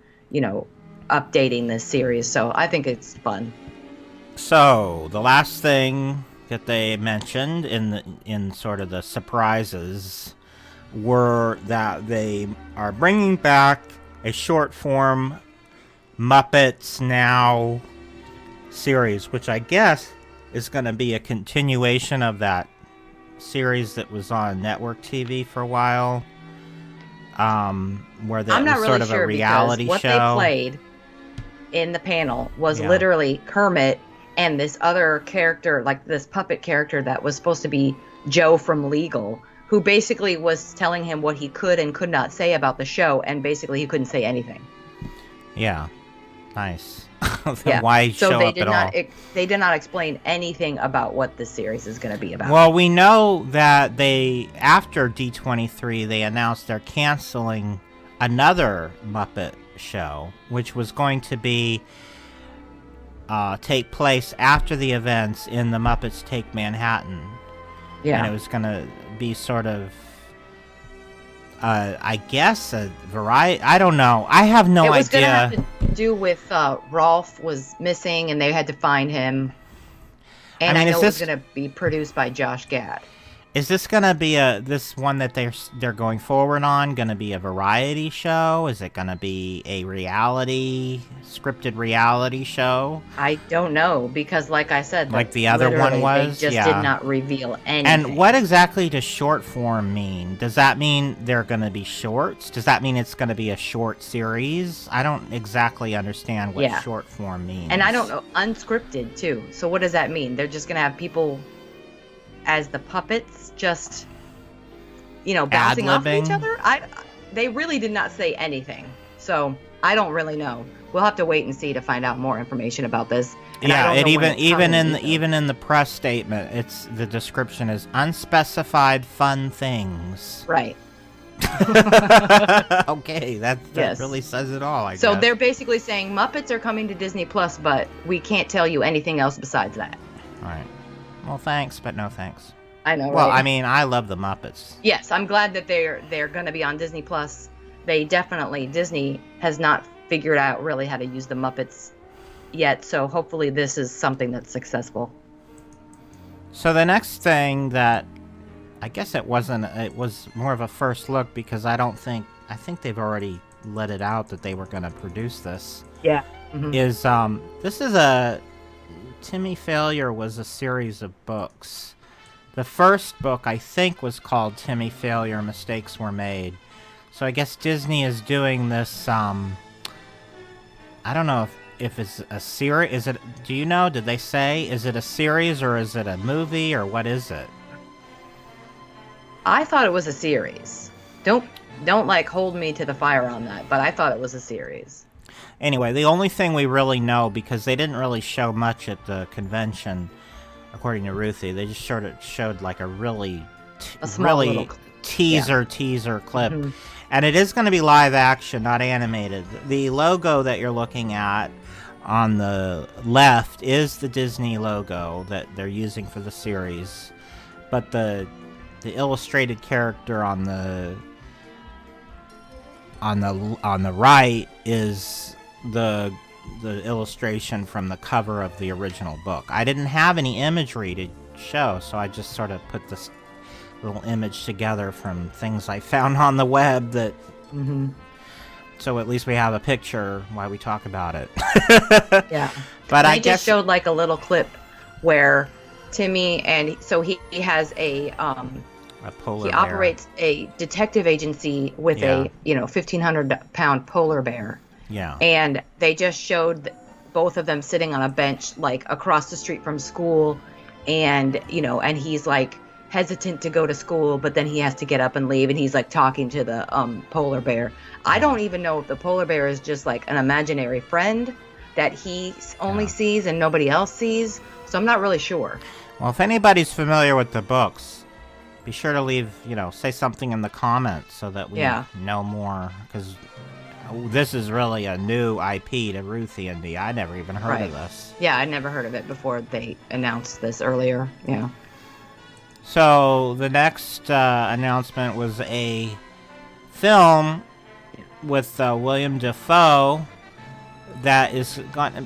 D: updating this series, so I think it's fun.
C: So, the last thing that they mentioned in sort of the surprises were that they are bringing back a short form Muppets Now series, which I guess is going to be a continuation of that series that was on network TV for a while, where that was sort of a reality show.
D: What they played in the panel was literally Kermit and this other character, like this puppet character that was supposed to be Joe from Legal, who basically was telling him what he could and could not say about the show, and basically he couldn't say anything.
C: Yeah. Nice. Why show up at all?
D: They did not explain anything about what this series is going to be about.
C: Well, we know that after D23, they announced they're canceling another Muppet show, which was going to be take place after the events in the Muppets Take Manhattan. Yeah. And it was going to be sort of, I guess, a variety. I don't know. I have no idea. It was going to have
D: to do with Rolf was missing and they had to find him. And I know it was going to be produced by Josh Gad.
C: Is this gonna be this one that they're going forward on? Gonna be a variety show? Is it gonna be a scripted reality show?
D: I don't know, because like I said,
C: like the other one was,
D: they just did not reveal anything.
C: And what exactly does short form mean? Does that mean they're gonna be shorts? Does that mean it's gonna be a short series? I don't exactly understand what short form means.
D: And I don't know, unscripted too. So what does that mean? They're just gonna have people as the puppets, just bouncing off of each other? They really did not say anything, so I don't really know. We'll have to wait and see to find out more information about this. And
C: even in the press statement, the description is unspecified fun things.
D: Right.
C: Okay, that really says it all. I guess.
D: So they're basically saying Muppets are coming to Disney Plus, but we can't tell you anything else besides that.
C: All right. Well, thanks, but no thanks.
D: I know.
C: Well,
D: right?
C: I mean, I love the Muppets.
D: Yes, I'm glad that they're going to be on Disney Plus. Disney has not figured out really how to use the Muppets yet, so hopefully this is something that's successful.
C: So the next thing that I guess it was more of a first look, because I think they've already let it out that they were going to produce this.
D: Yeah.
C: Mm-hmm. This is Timmy Failure was a series of books. The first book, I think, was called Timmy Failure, Mistakes Were Made. So I guess Disney is doing this, I don't know if it's a series. Do you know? Did they say? Is it a series or is it a movie or what is it?
D: I thought it was a series. Don't hold me to the fire on that, but I thought it was a series.
C: Anyway, the only thing we really know, because they didn't really show much at the convention, according to Ruthie, they just showed like a really teaser clip. Mm-hmm. And it is going to be live action, not animated. The logo that you're looking at on the left is the Disney logo that they're using for the series. But the illustrated character on the right is the illustration from the cover of the original book. I didn't have any imagery to show, so I just sort of put this little image together from things I found on the web that so at least we have a picture while we talk about it.
D: Yeah.
C: But I
D: just showed like a little clip where Timmy he has a
C: polar
D: he
C: bear.
D: Operates a detective agency with a 1,500-pound polar bear.
C: Yeah.
D: And they just showed both of them sitting on a bench like across the street from school, and he's like hesitant to go to school, but then he has to get up and leave, and he's like talking to the polar bear. I don't even know if the polar bear is just like an imaginary friend that he only sees and nobody else sees, so I'm not really sure.
C: Well, if anybody's familiar with the books, be sure to leave, say something in the comments so that we know more, because this is really a new IP to Ruthie and me. I never even heard of this.
D: Yeah, I never heard of it before they announced this earlier. Yeah.
C: So the next announcement was a film with William Dafoe that is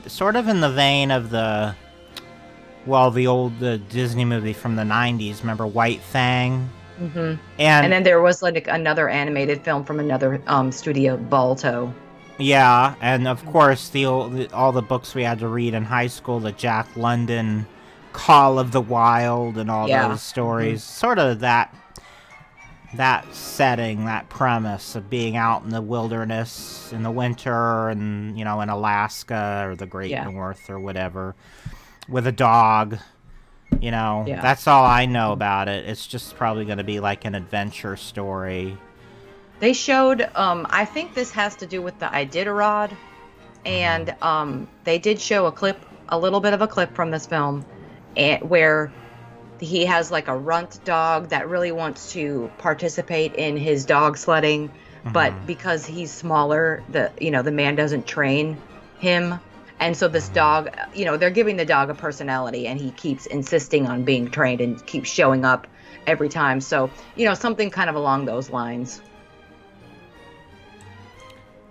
C: sort of in the vein of the Disney movie from the 90s. Remember White Fang?
D: Mm-hmm. And then there was like another animated film from another studio, Balto.
C: Yeah, and of course all the books we had to read in high school, the Jack London Call of the Wild and all those stories, sort of that setting, that premise of being out in the wilderness in the winter and in Alaska or the Great North or whatever with a dog. That's all I know about it. It's just probably going to be like an adventure story.
D: They showed, I think this has to do with the Iditarod, and they did show a little bit of a clip from this film, where he has like a runt dog that really wants to participate in his dog sledding, but because he's smaller, the man doesn't train him. And so this dog, they're giving the dog a personality, and he keeps insisting on being trained and keeps showing up every time. So, something kind of along those lines.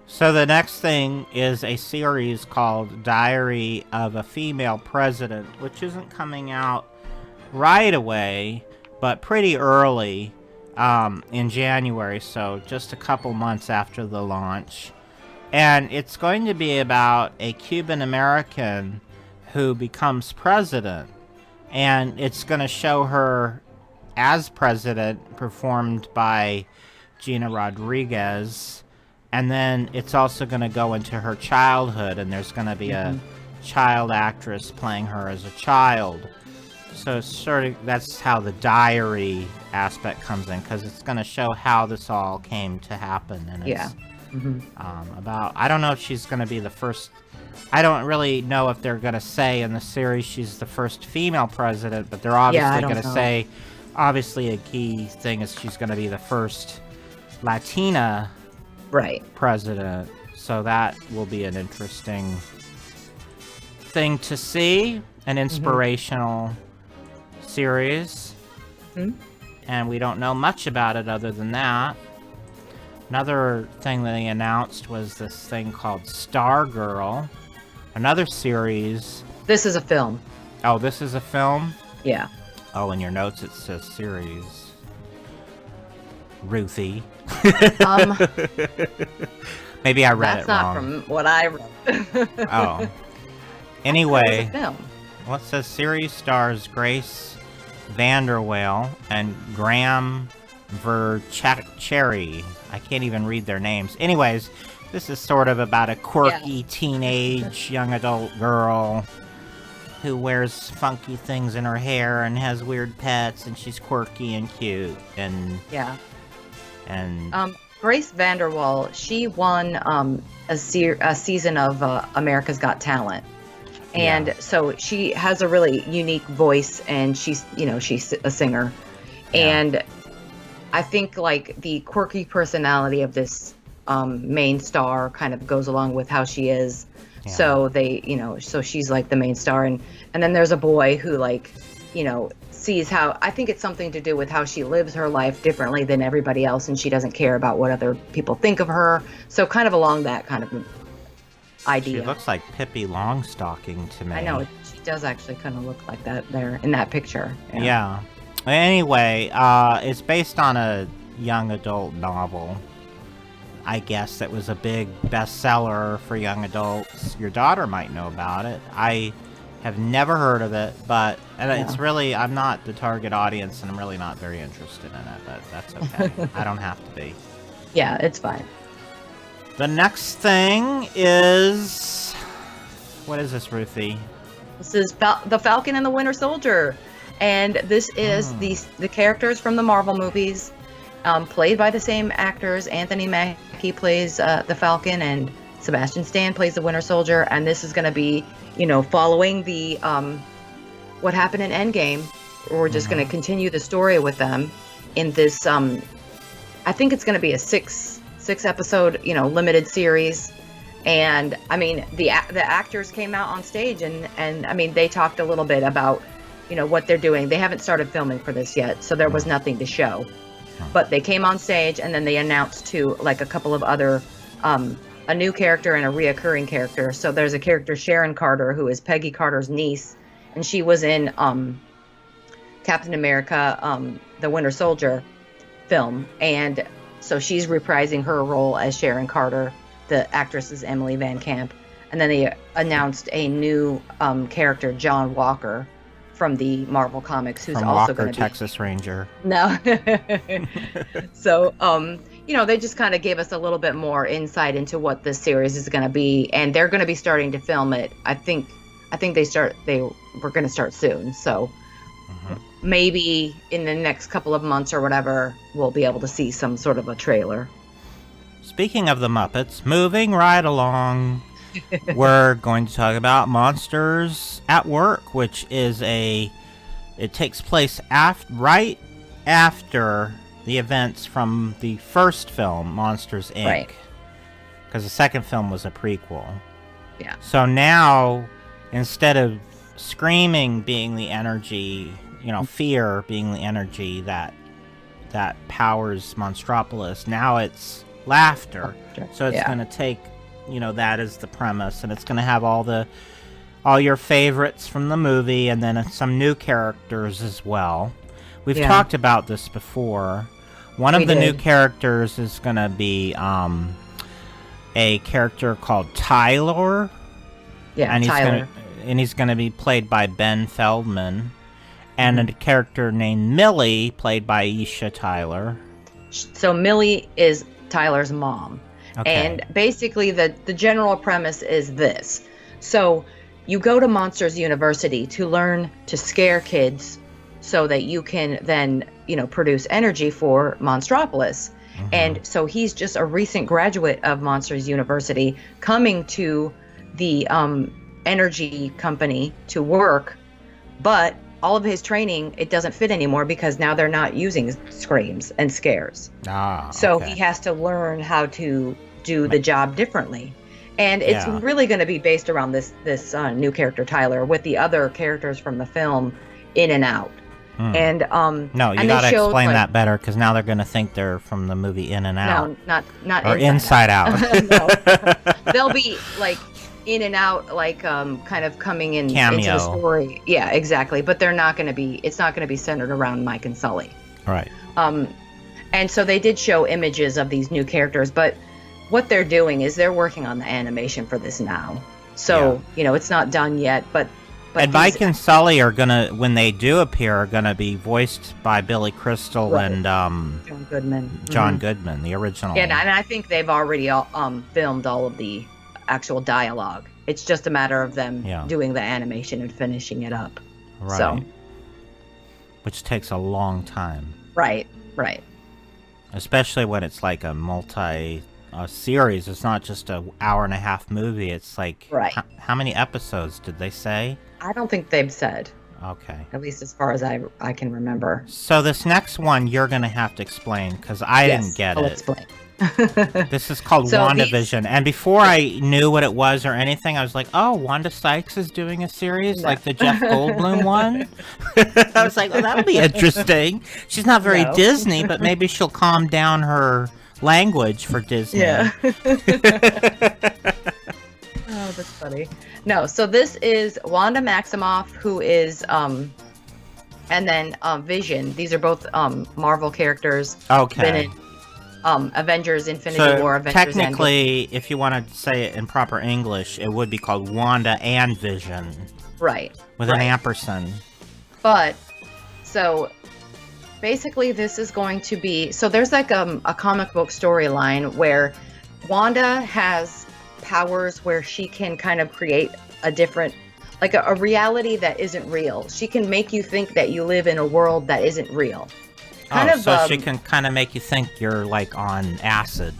C: So the next thing is a series called Diary of a Female President, which isn't coming out right away, but pretty early in January, so just a couple months after the launch. And it's going to be about a Cuban American who becomes president. And it's going to show her as president, performed by Gina Rodriguez. And then it's also going to go into her childhood, and there's going to be a child actress playing her as a child. So sort of that's how the diary aspect comes in, because it's going to show how this all came to happen. And it's about, I don't know if she's going to be the first. I don't really know if they're going to say in the series she's the first female president, but they're obviously going to say, obviously a key thing is she's going to be the first Latina president. So that will be an interesting thing to see, an inspirational series. And we don't know much about it other than that. Another thing that they announced was this thing called Stargirl, another series. This is a film. Oh, this is a film? Yeah. Oh, in your notes it says series. Ruthie. Maybe I read it wrong. That's not from what I read. Oh. Anyway, well, it says series stars Grace Vanderwaal and Graham Vercherry. I can't even read their names. Anyways, this is sort of about a quirky teenage young adult girl who wears funky things in her hair and has weird pets, and she's quirky and cute. And Grace Vanderwaal, she won a season of America's Got Talent. And so she has a really unique voice, and she's a singer. And I think like the quirky personality of this main star kind of goes along with how she is. So so she's like the main star, and then there's a boy who sees how, I think it's something to do with how she lives her life differently than everybody else, and she doesn't care about what other people think of her. So kind of along that kind of idea. She looks like Pippi Longstocking to me. I know, she does actually kind of look like that there in that picture. Yeah. Anyway, it's based on a young adult novel. I guess that was a big bestseller for young adults. Your daughter might know about it. I have never heard of it, but it's really, I'm not the target audience, and I'm really not very interested in it, but that's okay. I don't have to be. Yeah, it's fine. The next thing is... What is this, Ruthie? This is The Falcon and the Winter Soldier. And this is the characters from the Marvel movies, played by the same actors. Anthony Mackie plays the Falcon, and Sebastian Stan plays the Winter Soldier. And this is going to be, following the what happened in Endgame. We're just going to continue the story with them in this. I think it's going to be a six episode, limited series. And I mean, the actors came out on stage, and I mean, they talked a little bit about what they're doing. They haven't started filming for this yet, so there was nothing to show. But they came on stage, and then they announced to a couple of other, a new character and a reoccurring character. So there's a character, Sharon Carter, who is Peggy Carter's niece, and she was in Captain America, the Winter Soldier film. And so she's reprising her role as Sharon Carter. The actress is Emily Van Camp. And then they announced a new character, John Walker, from the Marvel Comics, who's also going to be Texas Ranger. No. So, they just kind of gave us a little bit more insight into what this series is going to be, and they're going to be starting to film it. I think they were going to start soon. So maybe in the next couple of months or whatever, we'll be able to see some sort of a trailer. Speaking of the Muppets, moving right along. We're going to talk about Monsters at Work, which is it takes place right after the events from the first film, Monsters, Inc. Right. Because the second film was a prequel. Yeah. So now, instead of screaming being the energy, fear being the energy that powers Monstropolis, now it's laughter. So it's going to take... that is the premise, and it's going to have all your favorites from the movie, and then some new characters as well. We've
D: Yeah.
C: talked about this before. One of
D: We
C: the new
D: did.
C: characters is going to be a character called Tyler.
D: Yeah,
C: and
D: Tyler.
C: He's gonna be played by Ben Feldman, and a character named Millie, played by Isha Tyler.
D: So Millie is Tyler's mom.
C: Okay.
D: And basically the general premise is this. So you go to Monsters University to learn to scare kids so that you can then, produce energy for Monstropolis. And so he's just a recent graduate of Monsters University coming to the energy company to work, but all of his training, it doesn't fit anymore because now they're not using screams and scares. So
C: okay.
D: he has to learn how to do the job differently. And it's
C: Yeah.
D: really going to be based around this new character, Tyler, with the other characters from the film in and out. And
C: No, you
D: and
C: gotta
D: they showed,
C: explain
D: like,
C: that better, because now they're gonna think they're from the movie In and Out.
D: No, not
C: or Inside Out.
D: No. They'll be like in and out, like kind of coming in into
C: Cameo.
D: the story. Yeah, exactly. But they're not going to be. It's not going to be centered around Mike and Sully.
C: Right.
D: And so they did show images of these new characters, but what they're doing is they're working on the animation for this now. So it's not done yet, but
C: And Mike and Sully are gonna, when they do appear, are gonna be voiced by Billy Crystal and
D: John Goodman.
C: John Goodman, the original.
D: Yeah, and I think they've already filmed all of the actual dialogue. It's just a matter of them doing the animation and finishing it up.
C: Right.
D: So.
C: Which takes a long time.
D: Right.
C: Especially when it's like a series. It's not just an hour-and-a-half movie. It's like, how many episodes did they say?
D: I don't think they've said.
C: Okay.
D: At least as far as I can remember.
C: So this next one you're going to have to explain, because I didn't get
D: I'll
C: it.
D: explain.
C: This is called WandaVision. And before I knew what it was or anything, I was like, oh, Wanda Sykes is doing a series like the Jeff Goldblum one? I was like, well, that'll be interesting. She's not very Disney, but maybe she'll calm down her language for Disney.
D: Yeah. Oh, that's funny. No, so this is Wanda Maximoff, who is and then Vision. These are both Marvel characters.
C: Okay.
D: Been in Avengers, Infinity War, Avengers.
C: Technically, if you want to say it in proper English, it would be called Wanda and Vision.
D: Right.
C: With an ampersand.
D: But so basically this is going to be, so there's like a comic book storyline where Wanda has powers where she can kind of create a different, like a reality that isn't real. She can make you think that you live in a world that isn't real.
C: So she can kind of make you think you're like on acid.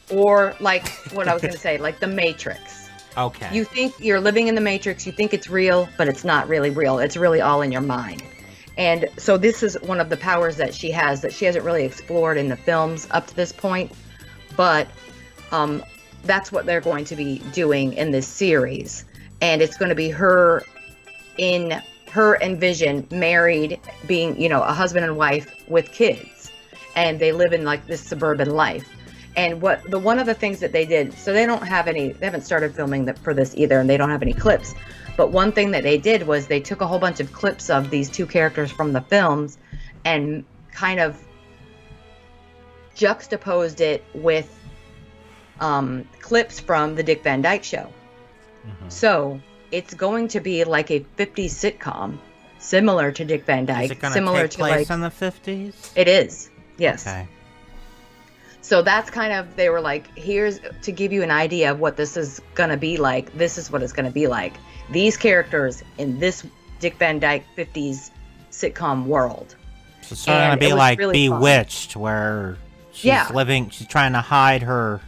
D: Or like what I was going to say, like the Matrix.
C: Okay.
D: You think you're living in the Matrix, you think it's real, but it's not really real. It's really all in your mind. And so this is one of the powers that she has that she hasn't really explored in the films up to this point. But that's what they're going to be doing in this series. And it's going to be her and Vision married, being, a husband and wife with kids. And they live in like this suburban life. And one of the things that they did, so they haven't started filming for this either, and they don't have any clips. But one thing that they did was they took a whole bunch of clips of these two characters from the films and kind of juxtaposed it with clips from the Dick Van Dyke Show. Mm-hmm. So it's going to be like a 50s sitcom, similar to Dick Van Dyke.
C: Is it going to take place in the 50s?
D: It is, yes.
C: Okay.
D: So that's kind of, they were like, here's to give you an idea of what this is going to be like. This is what it's going to be like. These characters in this Dick Van Dyke 50s sitcom world.
C: So it's going to be like really Bewitched, where she's she's trying to hide her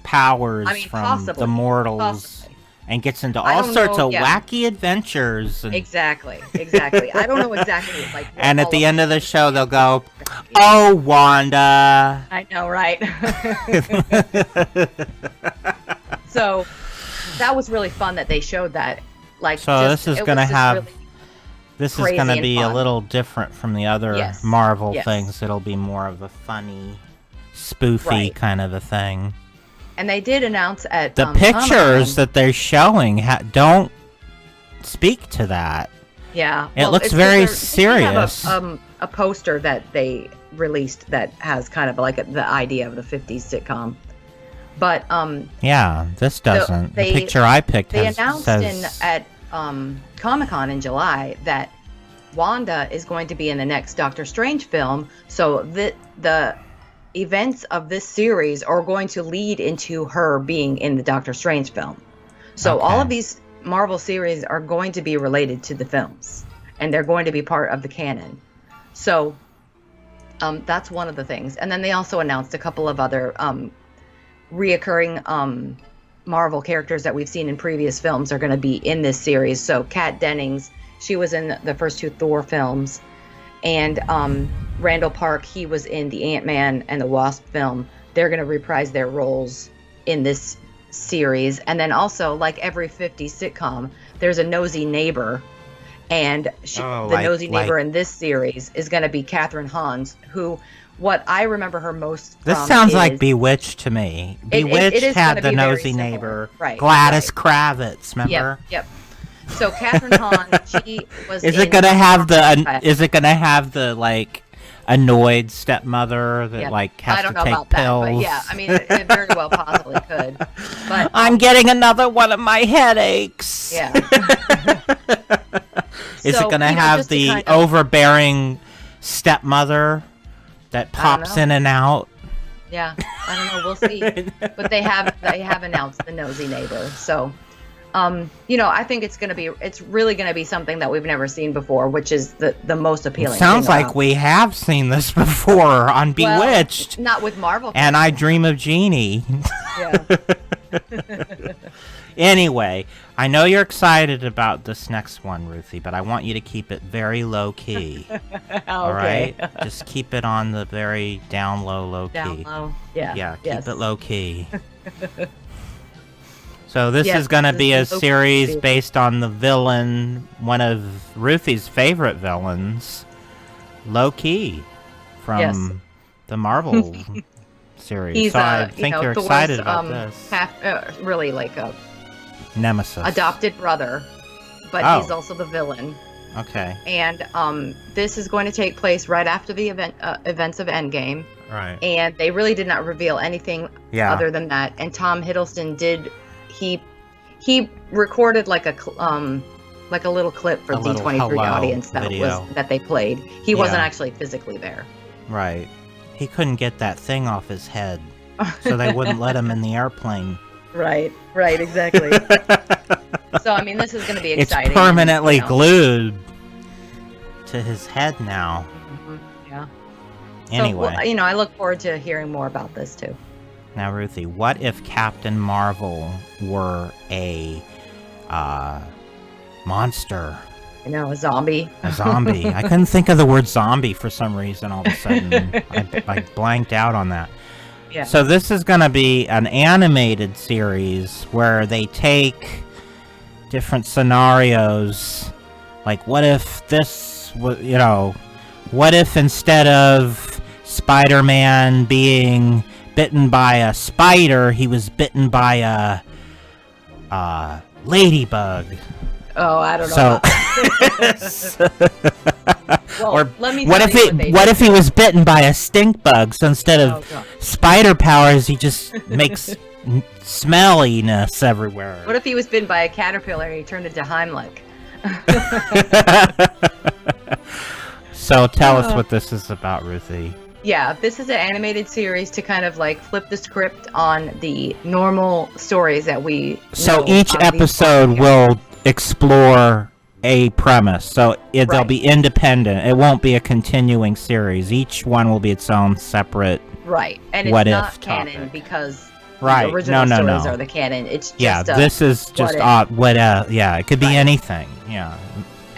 C: powers from the mortals. Possibly. And gets into all sorts of wacky adventures.
D: Exactly. I don't know exactly.
C: And at the end of the show, they'll go, "Oh, Wanda."
D: I know, right? So that was really fun that they showed that.
C: This is going to be a little different from the other Marvel things. It'll be more of a funny, spoofy kind of a thing.
D: And they did announce at
C: the pictures that they're showing don't speak to that.
D: Yeah.
C: It looks very
D: They
C: serious.
D: have a poster that they released that has kind of like the idea of the 50s sitcom. But
C: yeah, this doesn't. The picture I picked says...
D: at Comic-Con in July that Wanda is going to be in the next Doctor Strange film, so the events of this series are going to lead into her being in the Doctor Strange film. So all of these Marvel series are going to be related to the films, and they're going to be part of the canon. So that's one of the things. And then they also announced a couple of other reoccurring Marvel characters that we've seen in previous films are going to be in this series. So Kat Dennings, she was in the first 2 Thor films, and Randall Park, he was in the Ant-Man and the Wasp film. They're going to reprise their roles in this series. And then also, like every 50s sitcom, there's a nosy neighbor, and nosy neighbor in this series is going to be Catherine Hahn, who, what I remember her most from
C: This sounds like Bewitched to me. Bewitched had the nosy neighbor, Gladys Kravitz, remember?
D: Yep. So Catherine Hahn, she was.
C: Is it gonna have the like annoyed stepmother that like has to take pills?
D: But yeah, I mean, it very well possibly could. But
C: I'm getting another one of my headaches.
D: Yeah.
C: Is it gonna have the overbearing stepmother that pops in and out?
D: Yeah, I don't know. We'll see. But they have announced the nosy neighbor. So, I think it's really gonna be something that we've never seen before, which is the most appealing.
C: Sounds like we have seen this before on Bewitched.
D: Well, not with Marvel.
C: And I Dream of Jeannie. Yeah. Anyway, I know you're excited about this next one, Ruthie, but I want you to keep it very low key. All right? Just keep it on the very down low key.
D: Down low. Yeah.
C: Yeah, keep it low key. So this is going to be a series based on the villain, one of Ruthie's favorite villains, Loki, from the Marvel series.
D: He's,
C: I think you're
D: Thor's,
C: excited about this.
D: Really like a
C: nemesis,
D: adopted brother, but he's also the villain.
C: Okay.
D: And this is going to take place right after the events of Endgame.
C: Right.
D: And they really did not reveal anything other than that. And Tom Hiddleston did. He recorded like a little clip for the D23 audience that they played. He wasn't actually physically there.
C: Right. He couldn't get that thing off his head, so they wouldn't let him in the airplane.
D: Right, exactly. So, I mean, this is going to be exciting.
C: It's permanently glued to his head now.
D: Mm-hmm. Yeah.
C: Anyway.
D: So, I look forward to hearing more about this, too.
C: Now, Ruthie, what if Captain Marvel were a monster?
D: A zombie.
C: A zombie. I couldn't think of the word zombie for some reason all of a sudden. I blanked out on that.
D: Yeah.
C: So this is going to be an animated series where they take different scenarios. Like, what if this was, what if instead of Spider-Man being bitten by a spider, he was bitten by a ladybug?
D: Oh, I don't know.
C: What if he was bitten by a stink bug? So instead of spider powers, he just makes smelliness everywhere.
D: What if he was bitten by a caterpillar and he turned into Heimlich?
C: So tell us what this is about, Ruthie.
D: Yeah, this is an animated series to kind of like flip the script on the normal stories that we
C: So each episode will explore a premise. So they'll be independent. It won't be a continuing series. Each one will be its own separate
D: and it's not canon because the original stories are the canon. It's just
C: this is just it could be anything. Yeah.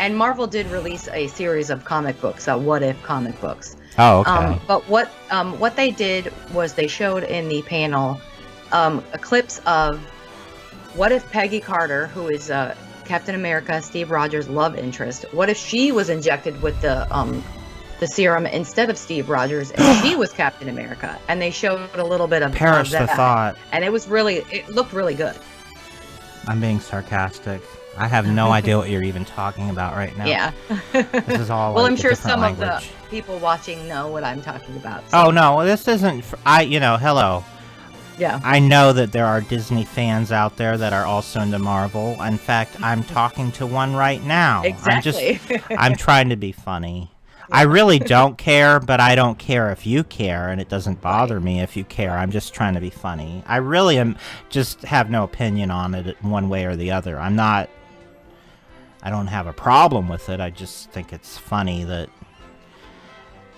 D: And Marvel did release a series of comic books, What If comic books.
C: Oh, okay.
D: But what they did was they showed in the panel clips of what if Peggy Carter, who is Captain America, Steve Rogers' love interest, what if she was injected with the serum instead of Steve Rogers and she was Captain America? And they showed a little bit of
C: Perish the thought.
D: And it looked really good.
C: I'm being sarcastic. I have no idea what you're even talking about right now.
D: Yeah.
C: This is all
D: Well,
C: like
D: I'm
C: a
D: sure
C: different
D: some
C: language.
D: of the people watching know what I'm talking about. So.
C: Oh, no, this isn't... hello.
D: Yeah.
C: I know that there are Disney fans out there that are also into Marvel. In fact, I'm talking to one right now.
D: Exactly.
C: I'm trying to be funny. I really don't care, but I don't care if you care, and it doesn't bother me if you care. I'm just trying to be funny. I really am just have no opinion on it one way or the other. I don't have a problem with it. I just think it's funny that...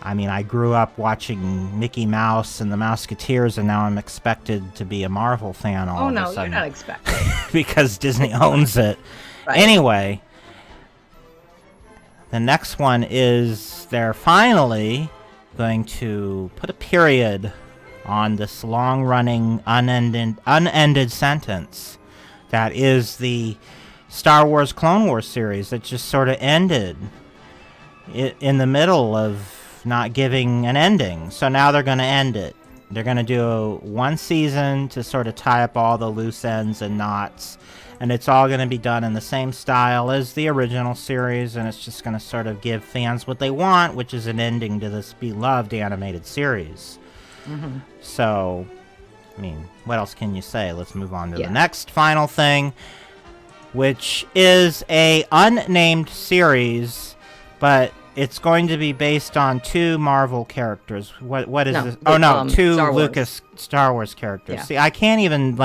C: I mean, I grew up watching Mickey Mouse and the Mouseketeers, and now I'm expected to be a Marvel fan all of a sudden.
D: You're not expected.
C: Because Disney owns it.
D: Right.
C: Anyway... The next one is they're finally going to put a period on this long-running, unended sentence that is the Star Wars Clone Wars series that just sort of ended in the middle of not giving an ending. So now they're going to end it. They're going to do one season to sort of tie up all the loose ends and knots. And it's all going to be done in the same style as the original series, and it's just going to sort of give fans what they want, which is an ending to this beloved animated series. Mm-hmm. So, I mean, what else can you say? Let's move on to the next final thing, which is a unnamed series, but it's going to be based on two Marvel characters. What is this? Oh no, two Lucas Star Wars characters. Yeah. See, I can't even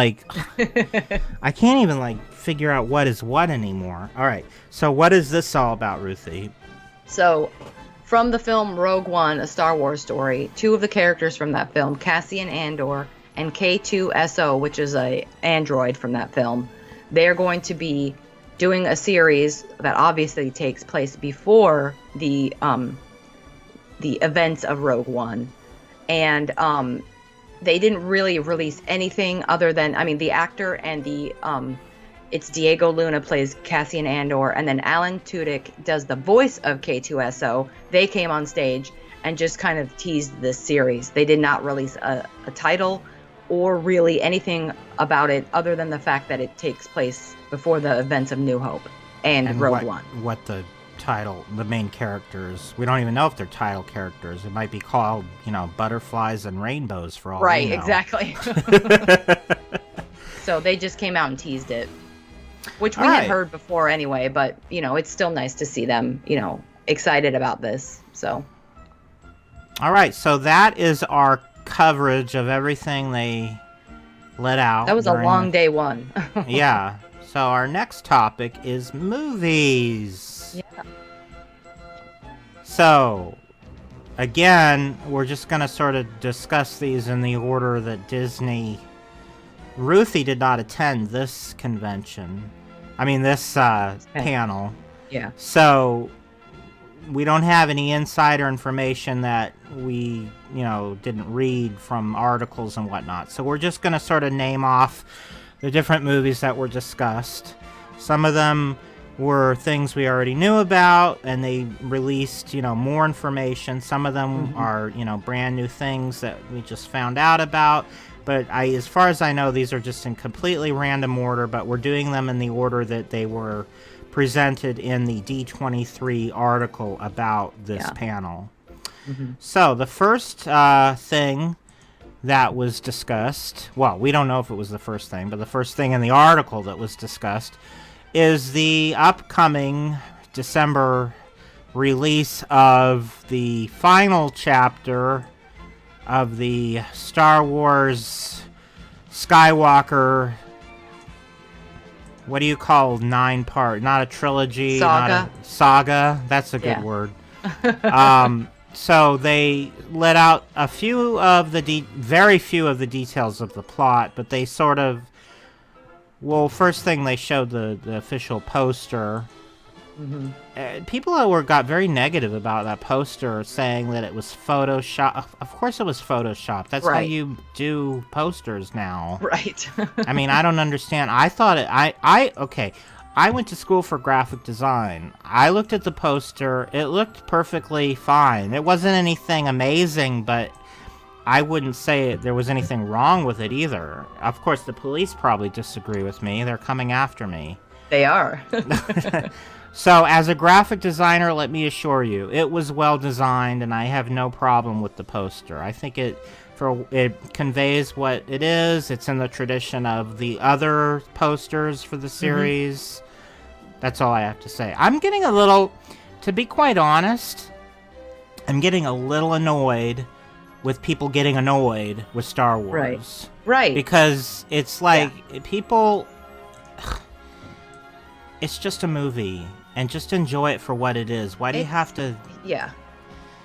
C: figure out what is what anymore. All right, so what is this all about, Ruthie?
D: So, from the film Rogue One: A Star Wars Story, two of the characters from that film, Cassian Andor and K2SO, which is a android from that film, they are going to be doing a series that obviously takes place before the events of Rogue One, and they didn't really release anything other than, I mean, the actor and it's Diego Luna plays Cassian Andor, and then Alan Tudyk does the voice of K2SO. They came on stage and just kind of teased this series. They did not release a title or really anything about it other than the fact that it takes place before the events of New Hope and Rogue One.
C: What the title, the main characters, we don't even know if they're title characters. It might be called, Butterflies and Rainbows for all we know.
D: Exactly. So they just came out and teased it, which we had heard before anyway, but, it's still nice to see them, excited about this, so.
C: All right, so that is our coverage of everything they let out.
D: That was a long day one.
C: Yeah. So our next topic is movies.
D: Yeah.
C: So, again, we're just going to sort of discuss these in the order that Disney... Ruthie did not attend this convention. I mean, this panel.
D: Yeah.
C: So, we don't have any insider information that we, didn't read from articles and whatnot. So we're just going to sort of name off the different movies that were discussed. Some of them were things we already knew about, and they released, more information. Some of them are, brand new things that we just found out about. But as far as I know, these are just in completely random order, but we're doing them in the order that they were presented in the D23 article about this panel. Mm-hmm. So the first thing that was discussed, well, we don't know if it was the first thing, but the first thing in the article that was discussed is the upcoming December release of the final chapter of the Star Wars Skywalker, what do you call 9-part? Not a trilogy.
D: Saga.
C: Not a saga. That's a good word. So they let out a few of the very few of the details of the plot, but they sort of... Well, first thing they showed the official poster. Mm-hmm. People got very negative about that poster, saying that it was Photoshop. Of course it was Photoshop. That's how you do posters now.
D: Right.
C: I mean, I don't understand. I thought it... Okay. I went to school for graphic design. I looked at the poster. It looked perfectly fine. It wasn't anything amazing, but I wouldn't say there was anything wrong with it either. Of course, the police probably disagree with me. They're coming after me.
D: They are.
C: So, as a graphic designer, let me assure you, it was well designed, and I have no problem with the poster. I think it conveys what it is. It's in the tradition of the other posters for the series. That's all I have to say. I'm getting a little, to be quite honest, I'm getting a little annoyed with people getting annoyed with Star Wars.
D: Right.
C: Because it's like, people, it's just a movie, and just enjoy it for what it is. Why do you have to...
D: Yeah.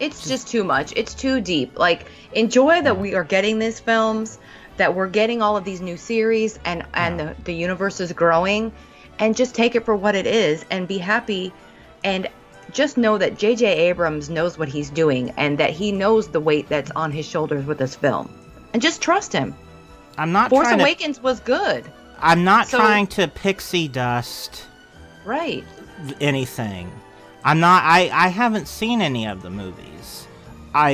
D: It's just too much. It's too deep. Like, enjoy that we are getting these films, that we're getting all of these new series, and the universe is growing, and just take it for what it is, and be happy, and just know that J.J. Abrams knows what he's doing, and that he knows the weight that's on his shoulders with this film. And just trust him.
C: I'm not
D: Force Awakens was good.
C: I'm not trying to pixie dust...
D: Right.
C: Anything. I haven't seen any of the movies.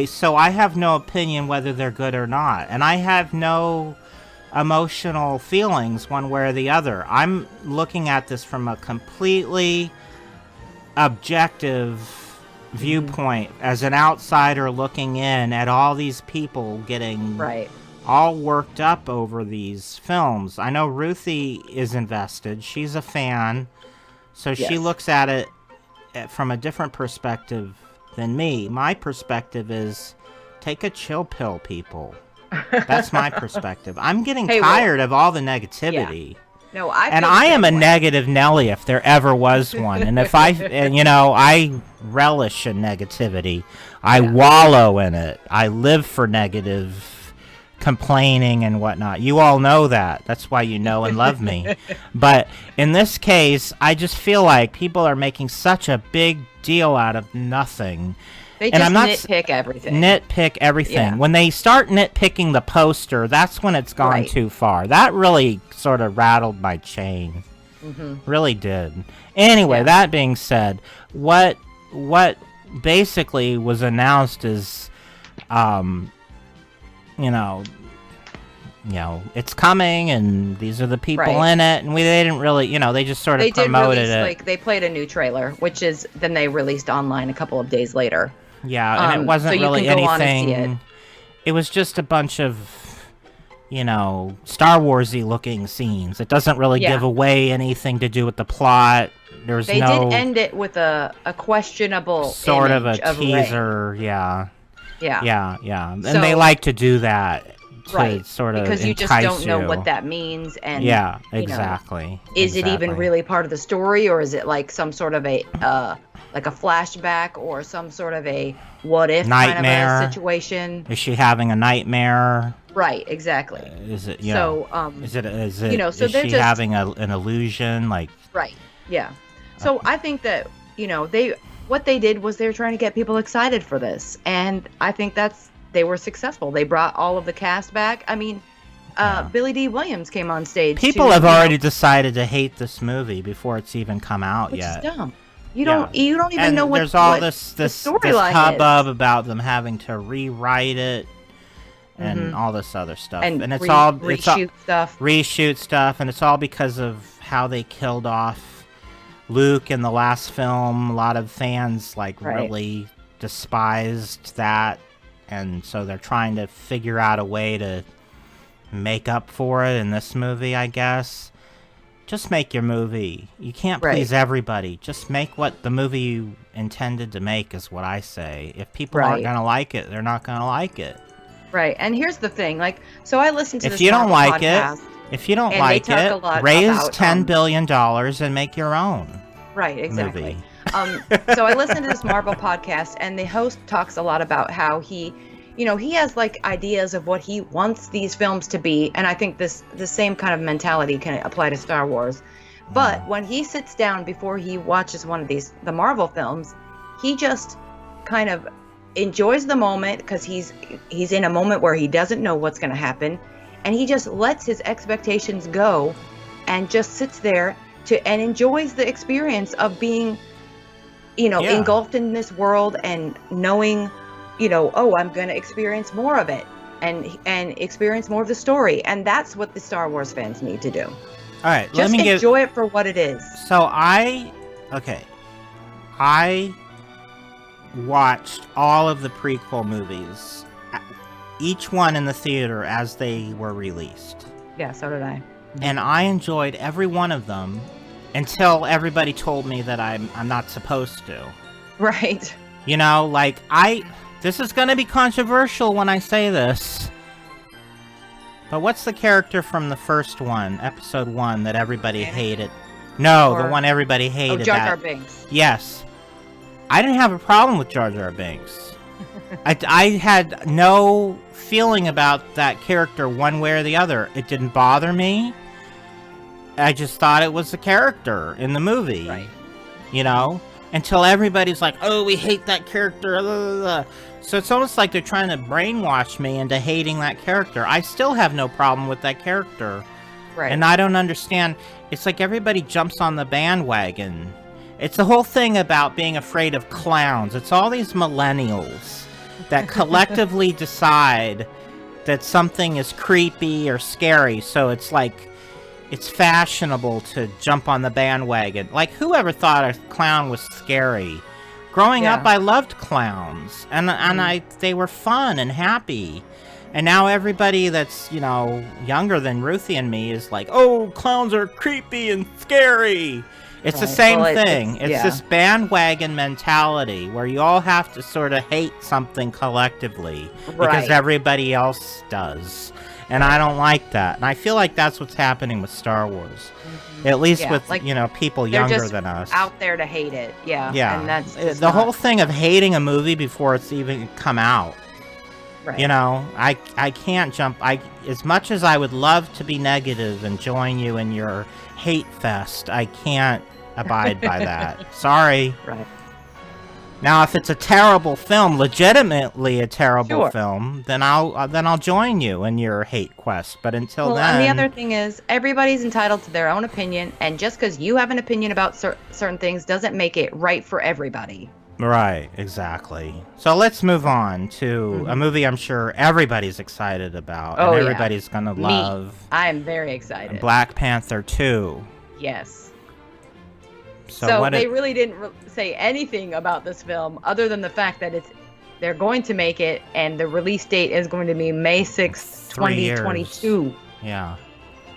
C: So I have no opinion whether they're good or not. And I have no emotional feelings one way or the other. I'm looking at this from a completely objective viewpoint as an outsider looking in at all these people getting all worked up over these films. I know Ruthie is invested. She's a fan. So she looks at it from a different perspective than me. My perspective is, take a chill pill, people. That's my perspective. I'm getting tired of all the negativity.
D: Yeah. No,
C: I am a negative Nelly if there ever was one. And if I relish in negativity. I wallow in it. I live for negative complaining and whatnot. You all know that. That's why you know and love me. But in this case, I just feel like people are making such a big deal out of nothing.
D: They just nitpick everything.
C: Nitpick everything. Yeah. When they start nitpicking the poster, that's when it's gone too far. That really sort of rattled my chain. Really did. Anyway, that being said, what basically was announced is it's coming, and these are the people in it, and they didn't really, they just sort of promoted it.
D: Like, they played a new trailer, which is then they released online a couple of days later.
C: Yeah, and it wasn't really anything. It was just a bunch of, Star Warsy looking scenes. It doesn't really give away anything to do with the plot. They did
D: end it with a questionable
C: sort of a teaser. Rey. Yeah. And they like to do that. Sort of
D: because you just don't know what that means, and
C: exactly.
D: Is it even really part of the story, or is it like some sort of a like a flashback, or some sort of a what if
C: nightmare
D: kind of a situation?
C: Is she having a nightmare?
D: Right, exactly.
C: Is it
D: so
C: is she having an illusion, like
D: So I think that what they did was they were trying to get people excited for this, and I think they were successful. They brought all of the cast back. I mean, Billy D. Williams came on stage.
C: People have already decided to hate this movie before it's even come out
D: which
C: yet.
D: Is dumb. You don't even know what
C: there's all
D: what
C: this
D: storyline
C: hubbub about them having to rewrite it and all this other stuff. And it's all reshoot stuff, and it's all because of how they killed off Luke in the last film. A lot of fans really despised that. And so they're trying to figure out a way to make up for it in this movie, I guess. Just make your movie. You can't please everybody. Just make what the movie you intended to make, is what I say. If people aren't going to like it, they're not going to like it.
D: Right. And here's the thing. So I listened to this
C: If you don't like
D: podcast,
C: it, raise $10 billion and make your own.
D: Right, exactly.
C: Movie.
D: So I listened to this Marvel podcast, and the host talks a lot about how he has ideas of what he wants these films to be, and I think the same kind of mentality can apply to Star Wars. But when he sits down before he watches one of the Marvel films, he just kind of enjoys the moment, because he's in a moment where he doesn't know what's going to happen, and he just lets his expectations go, and just sits there and enjoys the experience of being engulfed in this world, and knowing, I'm going to experience more of it. and experience more of the story. And that's what the Star Wars fans need to do.
C: All right,
D: Just enjoy it for what it is.
C: So I watched all of the prequel movies, each one in the theater as they were released.
D: Yeah, so did I.
C: And I enjoyed every one of them until everybody told me that I'm not supposed to.
D: Right.
C: You know, like, this is going to be controversial when I say this. But what's the character from the first one, episode 1, that everybody hated? No, the one everybody hated.
D: Oh, Jar Jar Binks.
C: Yes. I didn't have a problem with Jar Jar Binks. I had no feeling about that character one way or the other. It didn't bother me. I just thought it was a character in the movie.
D: Right.
C: You know? Until everybody's like, oh, we hate that character. Blah, blah, blah. So it's almost like they're trying to brainwash me into hating that character. I still have no problem with that character.
D: Right.
C: And I don't understand. It's like everybody jumps on the bandwagon. It's the whole thing about being afraid of clowns. It's all these millennials that collectively decide that something is creepy or scary. So it's like, it's fashionable to jump on the bandwagon. Like, whoever thought a clown was scary? Growing up, I loved clowns, and they were fun and happy. And now everybody that's, you know, younger than Ruthie and me is like, oh, clowns are creepy and scary. It's the same thing. It's this bandwagon mentality where you all have to sort of hate something collectively because everybody else does. And I don't like that. And I feel like that's what's happening with Star Wars. Mm-hmm. At least with, like, you know, people younger than us.
D: Out there to hate it. Yeah.
C: Yeah.
D: And that's
C: the whole thing of hating a movie before it's even come out. Right. You know, I can't jump. As much as I would love to be negative and join you in your hate fest, I can't abide by that. Sorry.
D: Right.
C: Now, if it's a terrible film, legitimately a terrible film, then I'll join you in your hate quest. But until then,
D: and the other thing is, everybody's entitled to their own opinion, and just because you have an opinion about certain things doesn't make it right for everybody.
C: Right, exactly. So let's move on to a movie I'm sure everybody's excited about, and everybody's gonna love.
D: I am very excited.
C: Black Panther 2.
D: Yes. So they
C: really
D: really didn't say anything about this film other than the fact that they're going to make it, and the release date is going to be May 6th, 2022.
C: Yeah.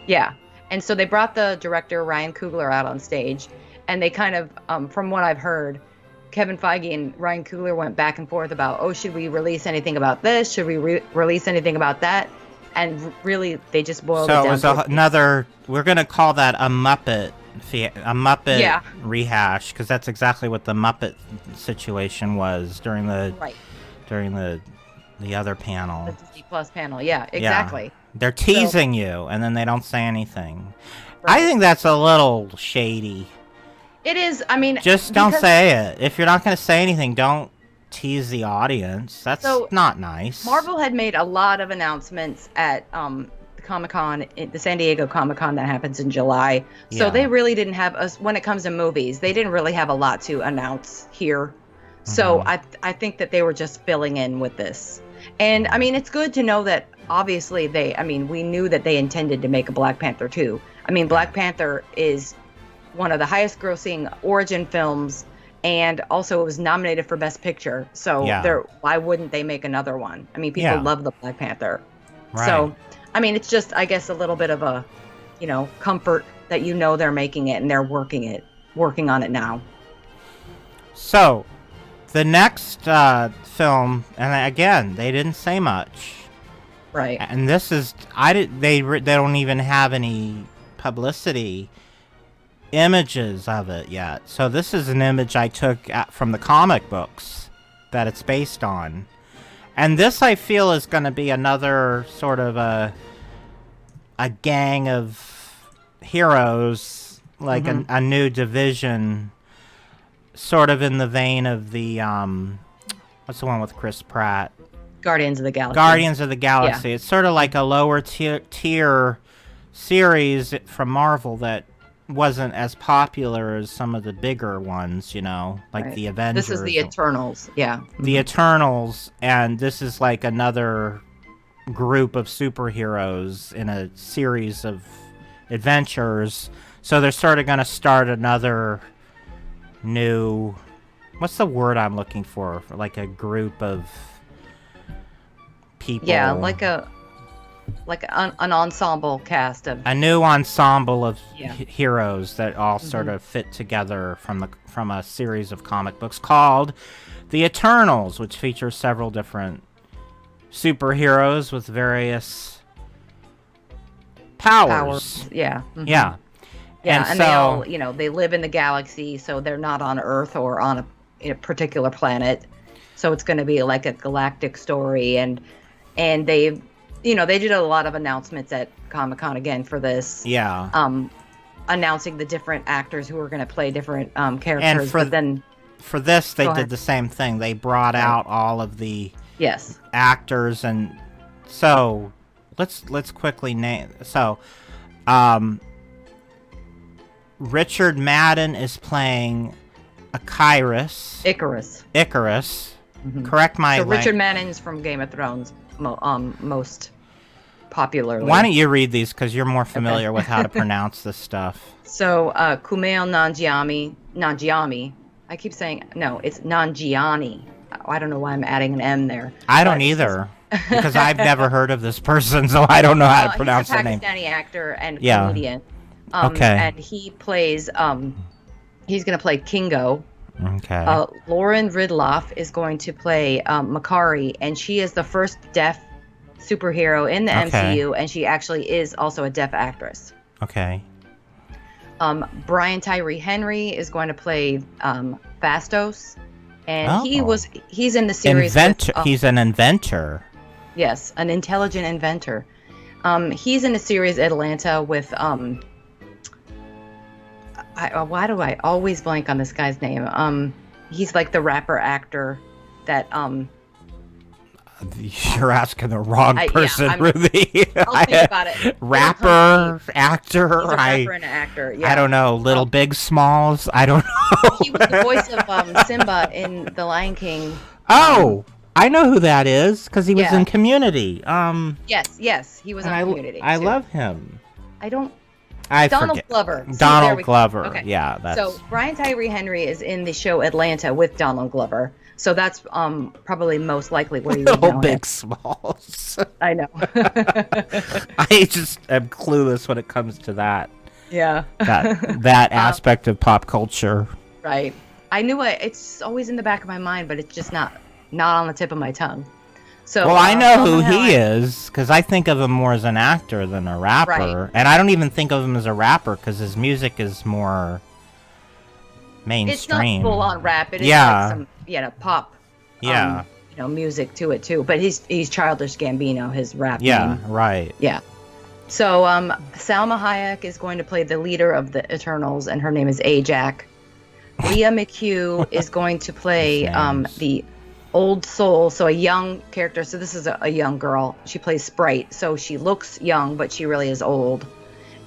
D: Yeah. And so they brought the director, Ryan Coogler, out on stage, and they kind of, from what I've heard, Kevin Feige and Ryan Coogler went back and forth about, should we release anything about this? Should we release anything about that? And really, they just boiled it down.
C: So it was we're going to call that a Muppet rehash, because that's exactly what the Muppet situation was during the other panel.
D: The Disney Plus panel, yeah, exactly.
C: Yeah. They're teasing you, and then they don't say anything. Right. I think that's a little shady.
D: It is, I mean...
C: Just don't say it. If you're not going to say anything, don't tease the audience. That's not nice.
D: Marvel had made a lot of announcements at Comic-Con, the San Diego Comic-Con that happens in July. So they really didn't have when it comes to movies, they didn't really have a lot to announce here. Mm-hmm. So I think that they were just filling in with this. And I mean, it's good to know that obviously we knew that they intended to make a Black Panther 2. I mean, Black Panther is one of the highest grossing origin films, and also it was nominated for Best Picture. So why wouldn't they make another one? I mean, people love the Black Panther. Right. So I mean, it's just, I guess, a little bit of a, comfort that they're making it and they're working on it now.
C: So, the next film, and again, they didn't say much.
D: Right.
C: And this is, they don't even have any publicity images of it yet. So this is an image I took from the comic books that it's based on. And this, I feel, is going to be another sort of a gang of heroes, like a new division, sort of in the vein of the, what's the one with Chris Pratt?
D: Guardians of the Galaxy.
C: Guardians of the Galaxy. Yeah. It's sort of like a lower tier series from Marvel that wasn't as popular as some of the bigger ones, like the Avengers.
D: This is the Eternals, yeah.
C: The Eternals, and this is like another group of superheroes in a series of adventures. So they're sort of going to start another new... What's the word I'm looking for? Like a group of people.
D: Yeah, like an ensemble cast of...
C: A new ensemble of heroes that all sort of fit together from a series of comic books called The Eternals, which features several different superheroes with various powers.
D: Yeah.
C: Yeah.
D: Yeah, and
C: so,
D: they all, they live in the galaxy, so they're not on Earth or on a particular planet. So it's going to be like a galactic story, and they did a lot of announcements at Comic-Con again for this.
C: Yeah.
D: Announcing the different actors who are going to play different characters.
C: And for this, they did the same thing. They brought out all of the actors, and so let's quickly name. So, Richard Madden is playing Icarus.
D: Mm-hmm.
C: Correct my.
D: So Richard Madden is from Game of Thrones, most popularly.
C: Why don't you read these, because you're more familiar with how to pronounce this stuff.
D: So Kumail Nanjiani. I keep saying no, it's Nanjiani. I don't know why I'm adding an M there.
C: I don't either, because I've never heard of this person, so I don't know how to pronounce the name.
D: He's a Pakistani actor and comedian.
C: Okay.
D: And he plays. He's going to play Kingo.
C: Okay.
D: Lauren Ridloff is going to play Makari, and she is the first deaf superhero in the MCU, and she actually is also a deaf actress.
C: Okay.
D: Brian Tyree Henry is going to play Fastos, and he's in the series.
C: He's an inventor.
D: Yes, an intelligent inventor. He's in the series Atlanta with why do I always blank on this guy's name? He's like the rapper actor that
C: You're asking the wrong person, Ruby.
D: I'll think about it.
C: Rapper, actor.
D: He's a rapper and an actor. Yeah.
C: I don't know. Little Big Smalls. I don't know.
D: He was the voice of Simba in The Lion King.
C: Oh, I know who that is, because he was in Community.
D: Yes, he was in Community.
C: I love him.
D: Donald Glover.
C: Donald Glover.
D: Okay.
C: Yeah, that's...
D: So Brian Tyree Henry is in the show Atlanta with Donald Glover. So that's probably most likely where you would know
C: Big
D: him.
C: Smalls.
D: I know.
C: I just am clueless when it comes to that.
D: Yeah.
C: That aspect of pop culture.
D: Right. I knew it's always in the back of my mind, but it's just not on the tip of my tongue. So,
C: well, I know who he is, because I think of him more as an actor than a rapper.
D: Right.
C: And I don't even think of him as a rapper, because his music is more mainstream.
D: It's not full-on rap. It is like some, pop music to it, too. But he's Childish Gambino, his rap name.
C: Right.
D: Yeah. So Salma Hayek is going to play the leader of the Eternals, and her name is Ajak. Leah McHugh is going to play the Old Soul, so a young character. So this is a young girl. She plays Sprite, so she looks young, but she really is old.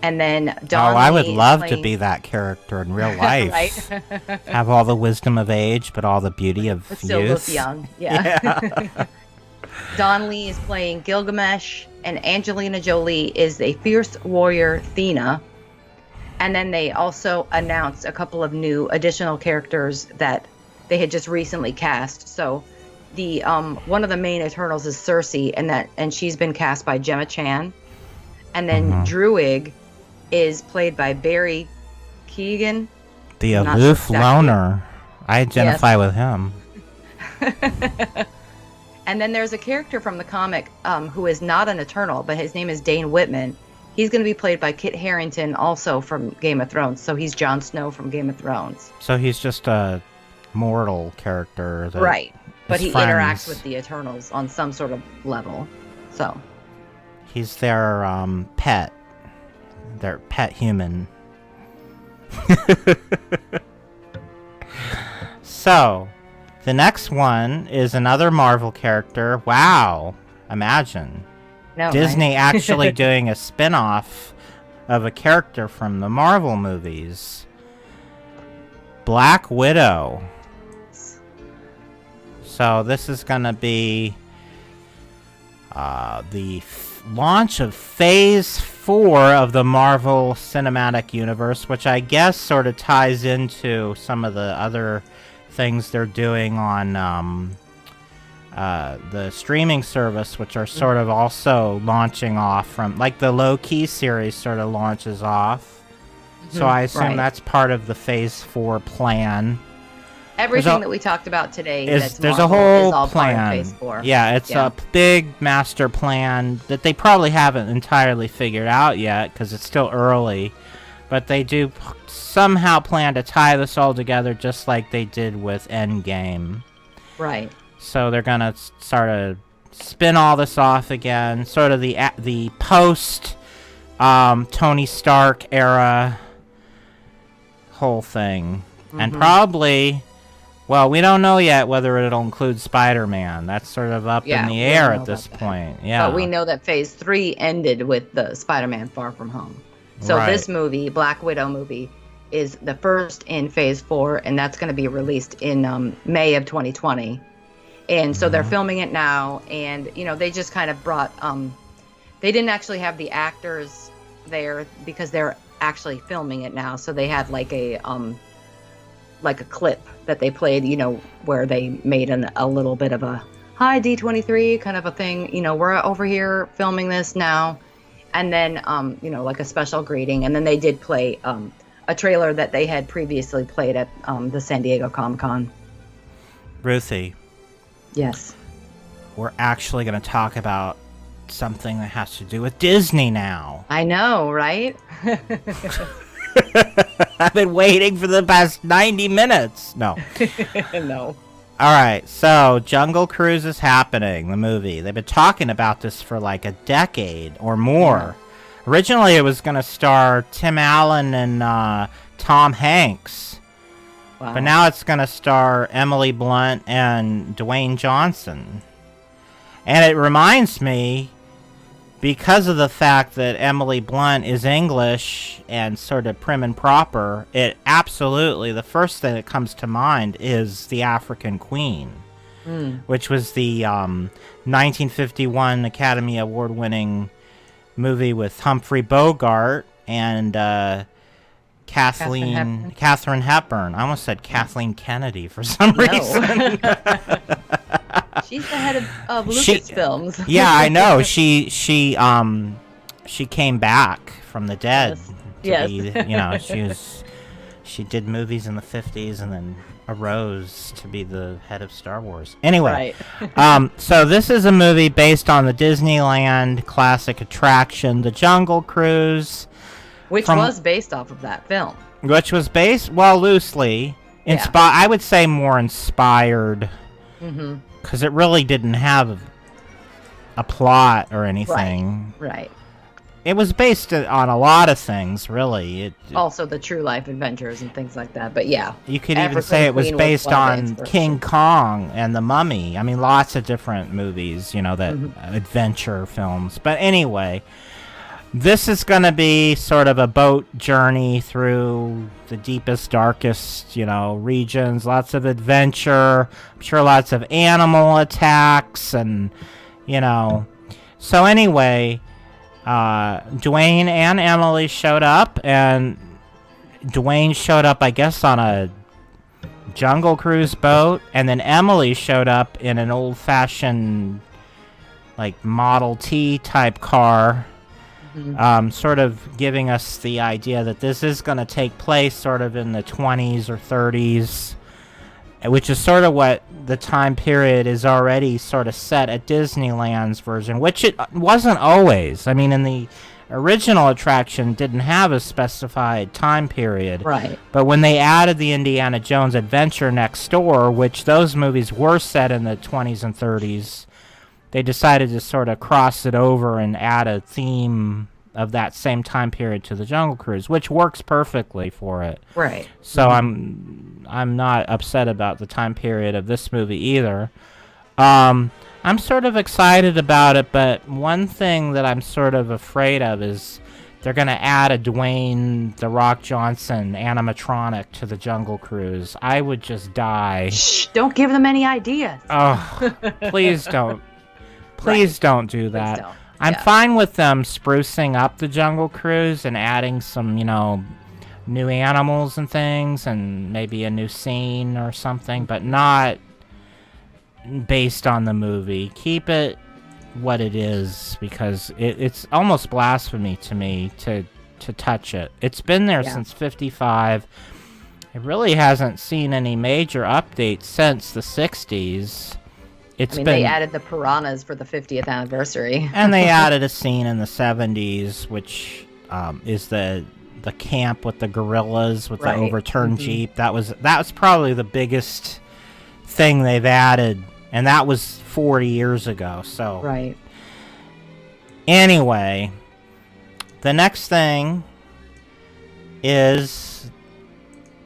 D: And then Dawn
C: I would
D: Lee
C: love to be that character in real life.
D: Right?
C: Have all the wisdom of age, but all the beauty of
D: but
C: youth.
D: still look young. Yeah. Dawn Lee is playing Gilgamesh, and Angelina Jolie is a fierce warrior, Thena. And then they also announced a couple of new additional characters that they had just recently cast. So the one of the main Eternals is Cersei, and she's been cast by Gemma Chan. And then Druig is played by Barry Keoghan.
C: The aloof loner. I identify with him.
D: And then there's a character from the comic who is not an Eternal, but his name is Dane Whitman. He's going to be played by Kit Harington, also from Game of Thrones. So he's Jon Snow from Game of Thrones. So
C: he's just a mortal character.
D: Right. But he interacts with the Eternals on some sort of level. So
C: he's their pet. Their pet human. So, the next one is another Marvel character. Wow. Imagine.
D: No,
C: Disney actually doing a spin-off of a character from the Marvel movies. Black Widow. So this is going to be the launch of Phase 4 of the Marvel Cinematic Universe, which I guess sort of ties into some of the other things they're doing on the streaming service, which are sort of also launching off from, like the Low-Key series sort of launches off. So I assume that's part of the Phase 4 plan.
D: Everything that we talked about today
C: there's
D: Marvel
C: a whole
D: is all
C: plan.
D: Part of Phase 4.
C: Yeah, it's a big master plan that they probably haven't entirely figured out yet because it's still early. But they do somehow plan to tie this all together just like they did with Endgame.
D: Right.
C: So they're going to sort of spin all this off again, sort of the post Tony Stark era whole thing. And probably, well, we don't know yet whether it'll include Spider-Man. That's sort of up in the air at this point. Yeah.
D: But we know that Phase 3 ended with the Spider-Man Far From Home. So this movie, Black Widow movie, is the first in Phase 4, and that's going to be released in May of 2020. And so they're filming it now, and, you know, they just kind of brought, they didn't actually have the actors there because they're actually filming it now. So they had like a clip that they played, you know, where they made a little bit of a, hi, D23 kind of a thing. You know, we're over here filming this now. And then, you know, like a special greeting. And then they did play a trailer that they had previously played at the San Diego Comic-Con.
C: Ruthie.
D: Yes.
C: We're actually going to talk about something that has to do with Disney now.
D: I know, right?
C: I've been waiting for the past 90 minutes. No.
D: No.
C: All right, so Jungle Cruise is happening, the movie. They've been talking about this for like a decade or more. Yeah. Originally, it was going to star Tim Allen and Tom Hanks. Wow. But now it's going to star Emily Blunt and Dwayne Johnson. And it reminds me, because of the fact that Emily Blunt is English and sort of prim and proper, it absolutely, the first thing that comes to mind is The African Queen, which was the 1951 Academy Award-winning movie with Humphrey Bogart and Katharine Hepburn. I almost said Kathleen Kennedy for some reason.
D: She's the head of Lucasfilms.
C: Yeah, I know. She came back from the dead.
D: Yes.
C: You know, she did movies in the 50s and then arose to be the head of Star Wars. Anyway, so this is a movie based on the Disneyland classic attraction, The Jungle Cruise,
D: which was based off of that film.
C: Which was based, well, loosely I would say more inspired. Mm-hmm. Because it really didn't have a plot or anything.
D: Right.
C: It was based on a lot of things, really.
D: Also the true life adventures and things like that. But yeah.
C: You could even say it was based on King Kong and The Mummy. I mean, lots of different movies, you know, that adventure films. But anyway, this is going to be sort of a boat journey through the deepest, darkest, you know, regions. Lots of adventure. I'm sure lots of animal attacks and, you know. So anyway, Dwayne and Emily showed up, and Dwayne showed up, I guess, on a Jungle Cruise boat, and then Emily showed up in an old-fashioned, like, Model T type car. Sort of giving us the idea that this is going to take place sort of in the 20s or 30s, which is sort of what the time period is already sort of set at Disneyland's version, which it wasn't always. I mean, in the original attraction, didn't have a specified time period.
D: Right.
C: But when they added the Indiana Jones Adventure Next Door, which those movies were set in the 20s and 30s, they decided to sort of cross it over and add a theme of that same time period to the Jungle Cruise, which works perfectly for it.
D: Right.
C: So I'm not upset about the time period of this movie either. I'm sort of excited about it, but one thing that I'm sort of afraid of is they're going to add a Dwayne "The Rock" Johnson animatronic to the Jungle Cruise. I would just die.
D: Shh, don't give them any ideas.
C: Oh, please don't. Please don't do that.
D: don't.
C: I'm
D: Yeah.
C: fine with them sprucing up the Jungle Cruise and adding some, new animals and things and maybe a new scene or something, but not based on the movie. Keep it what it is, because it's almost blasphemy to me to touch it. It's been there since 55. It really hasn't seen any major updates since the 60s.
D: They added the piranhas for the 50th anniversary.
C: And they added a scene in the 70s, which is the camp with the gorillas with the overturned Jeep. That was probably the biggest thing they've added, and that was 40 years ago. So
D: right.
C: Anyway, the next thing is,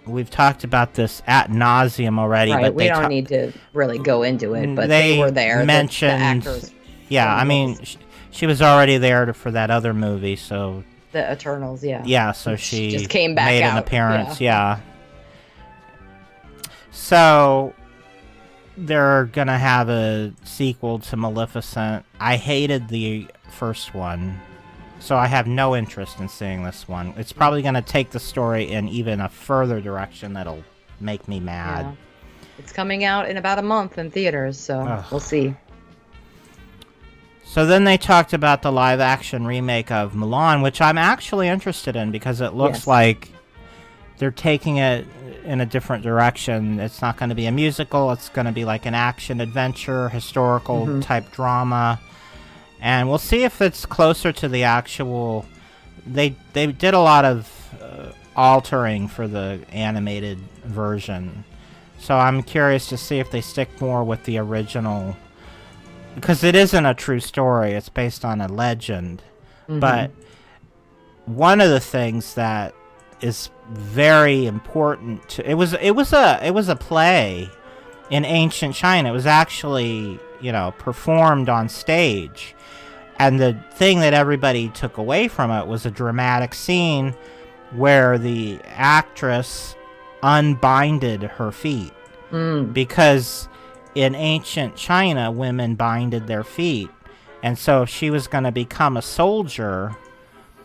C: we've talked about this ad nauseum already,
D: right.
C: but
D: we don't need to really go into it. But they were there.
C: Mentioned,
D: the actors.
C: Yeah, I mean, she was already there for that other movie, so.
D: The Eternals, yeah.
C: Yeah, so she
D: just came back
C: made
D: out.
C: An appearance, yeah. So they're gonna have a sequel to Maleficent. I hated the first one, so I have no interest in seeing this one. It's probably gonna take the story in even a further direction that'll make me mad.
D: Yeah. It's coming out in about a month in theaters, so we'll see.
C: So then they talked about the live-action remake of Mulan, which I'm actually interested in because it looks like they're taking it in a different direction. It's not going to be a musical. It's going to be like an action-adventure, historical-type drama. And we'll see if it's closer to the actual... They did a lot of altering for the animated version. So I'm curious to see if they stick more with the original... Because it isn't a true story. It's based on a legend. But one of the things that is very important to it was a play in ancient China. It was actually, performed on stage. And the thing that everybody took away from it was a dramatic scene where the actress unbinded her feet. Because in ancient China, women binded their feet. And so if she was going to become a soldier,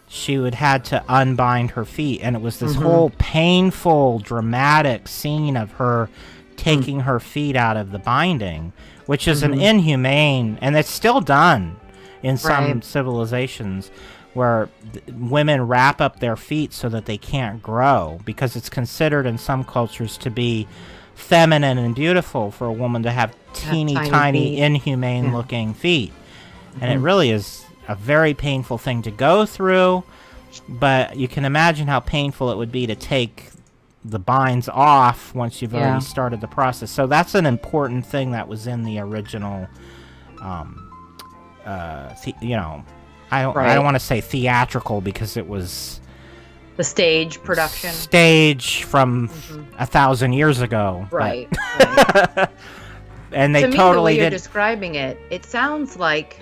C: she would had to unbind her feet. And it was this whole painful, dramatic scene of her taking her feet out of the binding, which is an inhumane, and it's still done in some civilizations, where women wrap up their feet so that they can't grow, because it's considered in some cultures to be feminine and beautiful for a woman to have tiny inhumane looking feet. And it really is a very painful thing to go through, but you can imagine how painful it would be to take the binds off once you've already started the process. So that's an important thing that was in the original I don't want to say theatrical, because it was
D: the stage production.
C: Stage from 1,000 years ago.
D: Right.
C: And they
D: to me,
C: totally
D: the way you're
C: did.
D: describing it, it sounds like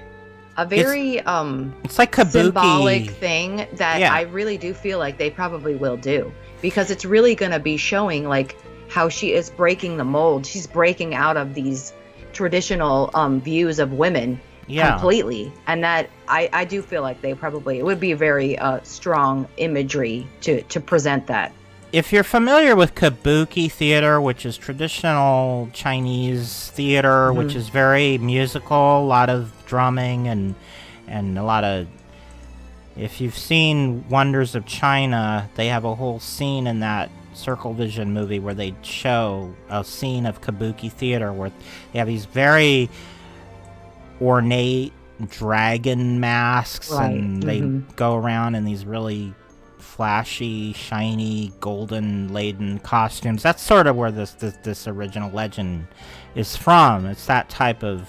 D: a very
C: it's like kabuki
D: symbolic thing that I really do feel like they probably will do, because it's really going to be showing like how she is breaking the mold. She's breaking out of these traditional views of women completely, and that I do feel like it would be very strong imagery to present that.
C: If you're familiar with kabuki theater, which is traditional Chinese theater, which is very musical, a lot of drumming and a lot of... If you've seen Wonders of China, they have a whole scene in that Circle Vision movie where they show a scene of kabuki theater where they have these very ornate dragon masks, and they go around in these really flashy, shiny, golden-laden costumes. That's sort of where this original legend is from. It's that type of...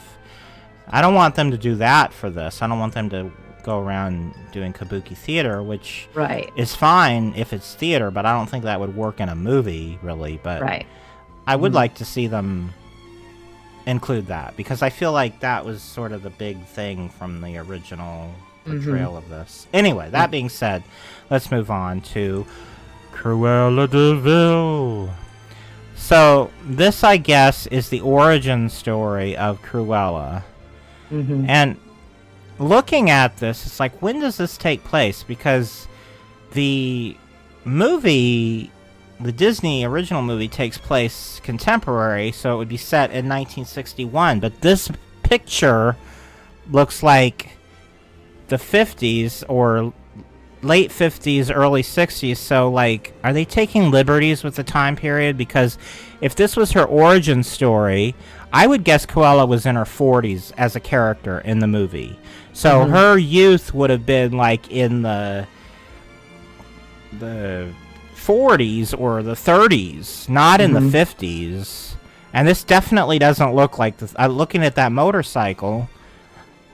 C: I don't want them to do that for this. I don't want them to go around doing kabuki theater, which is fine if it's theater, but I don't think that would work in a movie, really. But I would like to see them include that, because I feel like that was sort of the big thing from the original portrayal of this. Anyway, that being said, let's move on to Cruella de Vil. So this, I guess, is the origin story of Cruella. And looking at this, it's like, when does this take place? Because the movie, the Disney original movie, takes place contemporary, so it would be set in 1961. But this picture looks like the 50s or late 50s, early 60s. So, like, are they taking liberties with the time period? Because if this was her origin story, I would guess Cruella was in her 40s as a character in the movie. So her youth would have been, like, in the 40s or the 30s, not in the 50s. And this definitely doesn't look like this. Looking at that motorcycle,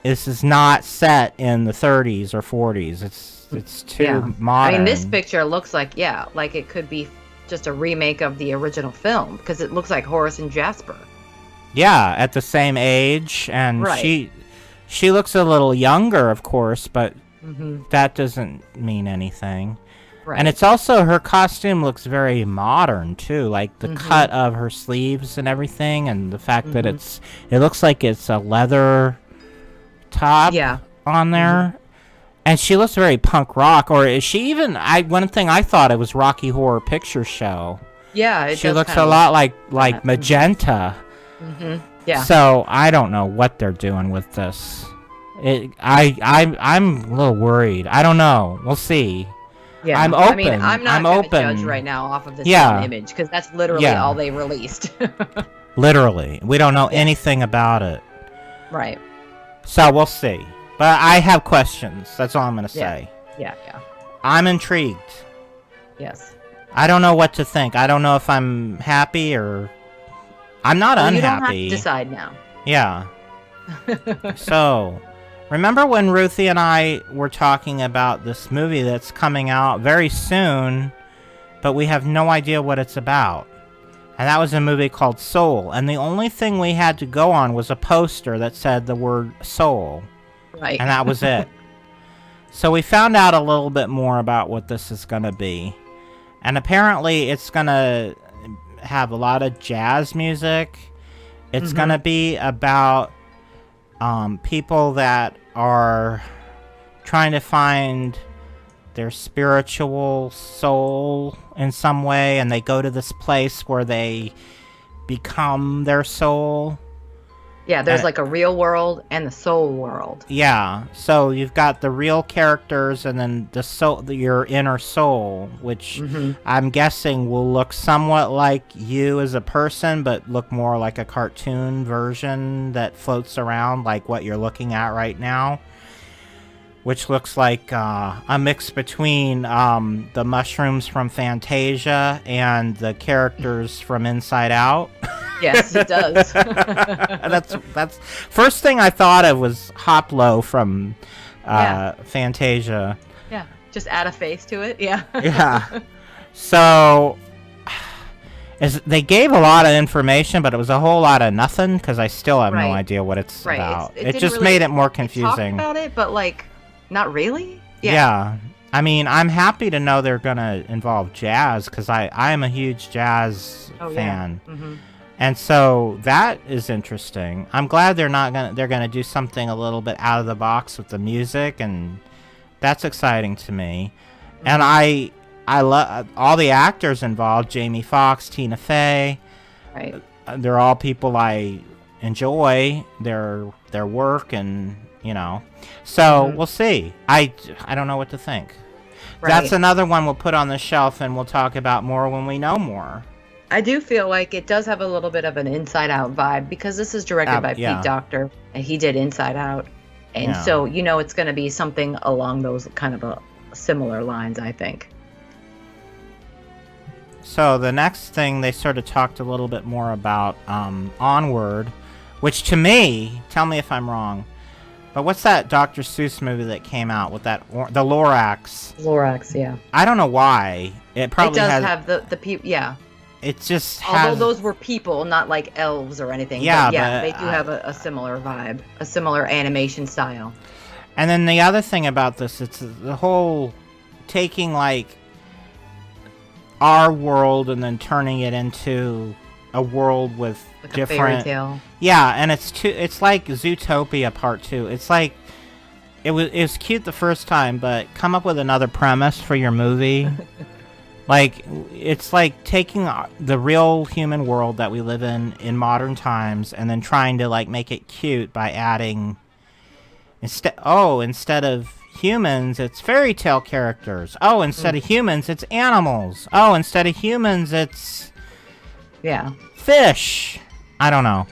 C: this is not set in the 30s or 40s. It's too modern.
D: I mean, this picture looks like, like it could be just a remake of the original film, because it looks like Horace and Jasper.
C: Yeah, at the same age, and she looks a little younger, of course, but that doesn't mean anything. Right. And it's also, her costume looks very modern too, like the cut of her sleeves and everything, and the fact that it looks like it's a leather top on there. And she looks very punk rock, or is she even? One thing I thought, it was Rocky Horror Picture Show.
D: Yeah,
C: she looks a lot like Magenta.
D: Yeah.
C: So I don't know what they're doing with this. I'm a little worried. I don't know. We'll see.
D: Yeah,
C: I'm open.
D: I mean, I'm not going to judge right now off of this one image, because that's literally all they released.
C: Literally, we don't know anything about it.
D: Right.
C: So we'll see. But I have questions. That's all I'm going to say.
D: Yeah.
C: I'm intrigued.
D: Yes.
C: I don't know what to think. I don't know if I'm happy or... I'm not unhappy.
D: You don't have to decide now.
C: Yeah. So, remember when Ruthie and I were talking about this movie that's coming out very soon, but we have no idea what it's about? And that was a movie called Soul. And the only thing we had to go on was a poster that said the word soul.
D: Right.
C: And that was it. So we found out a little bit more about what this is going to be. And apparently it's going to have a lot of jazz music. It's going to be about people that are trying to find their spiritual soul in some way, and they go to this place where they become their soul.
D: Yeah, there's like a real world and the soul world.
C: Yeah, so you've got the real characters and then the soul, your inner soul, which I'm guessing will look somewhat like you as a person, but look more like a cartoon version that floats around, like what you're looking at right now, which looks like a mix between the mushrooms from Fantasia and the characters from Inside Out.
D: Yes, it does.
C: That's first thing I thought of was Hoplo from Fantasia.
D: Yeah, just add a face to it. Yeah.
C: Yeah. So they gave a lot of information, but it was a whole lot of nothing, because I still have no idea what it's about. It just really made it more confusing.
D: Talk about it, but like, not really.
C: Yeah. I mean, I'm happy to know they're gonna involve jazz, because I am a huge jazz fan. Yeah. And so that is interesting. I'm glad they're gonna do something a little bit out of the box with the music, and that's exciting to me. And I love all the actors involved: Jamie Foxx, Tina Fey.
D: Right.
C: They're all people I enjoy their work, and so we'll see. I don't know what to think. Right. That's another one we'll put on the shelf, and we'll talk about more when we know more.
D: I do feel like it does have a little bit of an Inside Out vibe, because this is directed by Pete Docter, and he did Inside Out. And so, it's going to be something along those kind of similar lines, I think.
C: So the next thing, they sort of talked a little bit more about Onward, which to me, tell me if I'm wrong, but what's that Dr. Seuss movie that came out with that, the Lorax?
D: Lorax, yeah.
C: I don't know why. It probably
D: have the people, yeah.
C: It just has...
D: Although those were people, not like elves or anything.
C: Yeah,
D: but they do have a similar vibe, a similar animation style.
C: And then the other thing about this, it's the whole taking, like, our world and then turning it into a world with
D: like
C: different.
D: a fairy tale.
C: Yeah, and it's like Zootopia Part 2. It's like it was cute the first time, but come up with another premise for your movie. Like, it's like taking the real human world that we live in modern times and then trying to, like, make it cute by adding... Instead of humans, it's fairy tale characters. Oh, instead of humans, it's animals. Oh, instead of humans, it's...
D: Yeah.
C: Fish. I don't know.